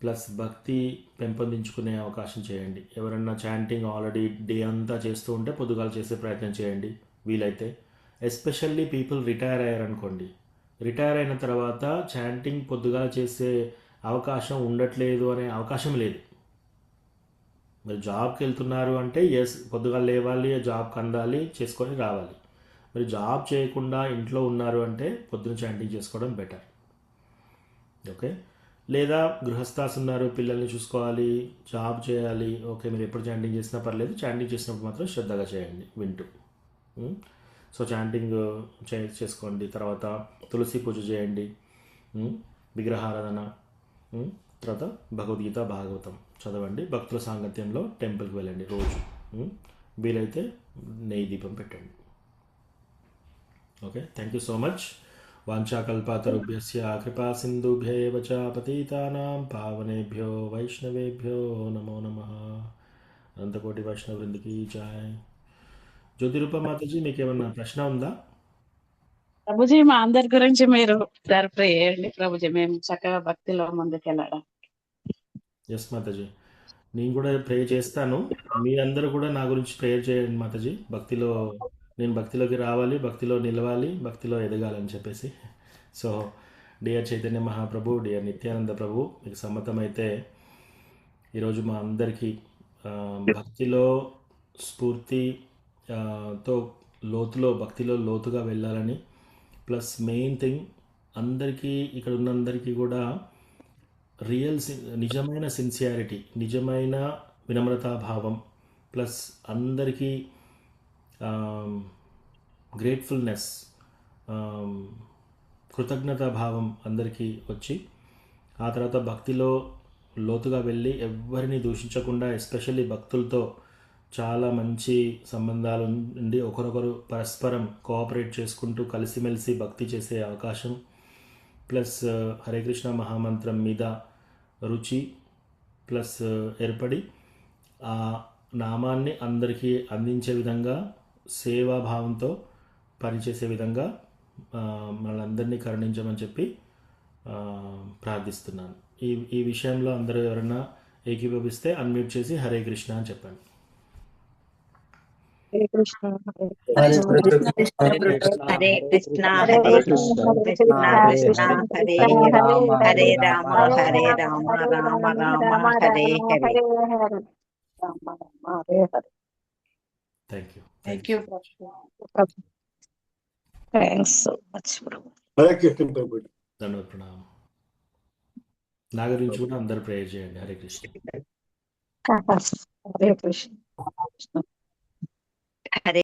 ప్లస్ భక్తి పెంపొందించుకునే అవకాశం చేయండి. ఎవరన్నా చాంటింగ్ ఆల్రెడీ డే అంతా చేస్తూ ఉంటే పొద్దుగాలు చేసే ప్రయత్నం చేయండి వీలైతే. ఎస్పెషల్లీ పీపుల్ రిటైర్ అయ్యారనుకోండి, రిటైర్ అయిన తర్వాత చాంటింగ్ పొద్దుగా చేసే అవకాశం ఉండట్లేదు అనే అవకాశం లేదు. మీరు జాబ్కి వెళ్తున్నారు అంటే పొద్దుగా లేవాలి, జాబ్కి అందాలి, చేసుకొని రావాలి. మీరు జాబ్ చేయకుండా ఇంట్లో ఉన్నారు అంటే పొద్దున చాంటింగ్ చేసుకోవడం బెటర్. ఓకే, లేదా గృహస్థాస్ ఉన్నారు, పిల్లల్ని చూసుకోవాలి, జాబ్ చేయాలి, ఓకే మీరు ఎప్పుడు చాంటింగ్ చేసినా పర్లేదు, చాంటింగ్ చేసినప్పుడు మాత్రం శ్రద్ధగా చేయండి వింటూ. సో చాంటింగ్ చేసుకోండి, తర్వాత తులసి పూజ చేయండి, విగ్రహారాధన, తర్వాత భగవద్గీత భాగవతం చదవండి, భక్తుల సాంగత్యంలో టెంపుల్కి వెళ్ళండి రోజు, వీలైతే నెయ్యి దీపం పెట్టండి. Okay, thank you so much. వాంఛాకల్పాతరుభ్యస్య కృపా సింధుభ్యేవ చ పతితానాం పావనేభ్యో వైష్ణవేభ్యో నమో నమః. అనంతకోటి వైష్ణవ వృందికి జై. జ్యోతిరూప మాతాజీ, మీకు ఏమన్నా ప్రశ్న ఉందా? ప్రభుజీ మా అందరి గురించి మీరు ప్రే చేయండి ప్రభుజీ, మేము చక్కగా భక్తిలో ముందుకెళ్ళడం. ఎస్ మాతాజీ, నేను కూడా ప్రే చేస్తాను. మీరందరూ కూడా నా గురించి ప్రేయర్ చేయండి మాతాజీ. నేను భక్తిలోకి రావాలి, భక్తిలో నిలవాలి, భక్తిలో ఎదగాలని చెప్పేసి. So dear Chaitanya Mahaprabhu, dear Nityananda ప్రభు, మీకు సమ్మతమైతే ఈరోజు మా అందరికీ భక్తిలో స్ఫూర్తి తో భక్తిలో లోతుగా వెళ్ళాలని, ప్లస్ మెయిన్ థింగ్ అందరికీ, ఇక్కడ ఉన్న అందరికీ కూడా నిజమైన సిన్సియారిటీ, నిజమైన వినమ్రతాభావం, ప్లస్ అందరికీ గ్రేట్ఫుల్నెస్, కృతజ్ఞతాభావం అందరికీ వచ్చి, ఆ తర్వాత భక్తిలో లోతుగా వెళ్ళి ఎవరిని దూషించకుండా, ఎస్పెషల్లీ భక్తులతో చాలా మంచి సంబంధాలు ఉండి ఒకరొకరు పరస్పరం కోఆపరేట్ చేసుకుంటూ కలిసిమెలిసి భక్తి చేసే అవకాశం, ప్లస్ హరే కృష్ణ మహామంత్రం మీద రుచి ప్లస్ ఏర్పడి ఆ నామాన్ని అందరికీ అందించే విధంగా, సేవాభావంతో పనిచేసే విధంగా మనందరినీ కరుణించమని చెప్పి ప్రార్థిస్తున్నాను. ఈ విషయంలో అందరూ ఎవరైనా ఏకీభవిస్తే అన్మ్యూట్ చేసి హరే కృష్ణ అని చెప్పండి. Hare Krishna Hare Krishna Hare Krishna Krishna Hare Rama Hare Rama Hare Rama Rama Rama Hare Hare. Thank you. Thanks so much Prabhu. Hare Krishna Prabhu. ధన్యవాద ప్రణామం. నా గురించి కూడా అందరూ ప్రేయర్ చేయండి. హరే కృష్ణ. హరే కృష్ణ.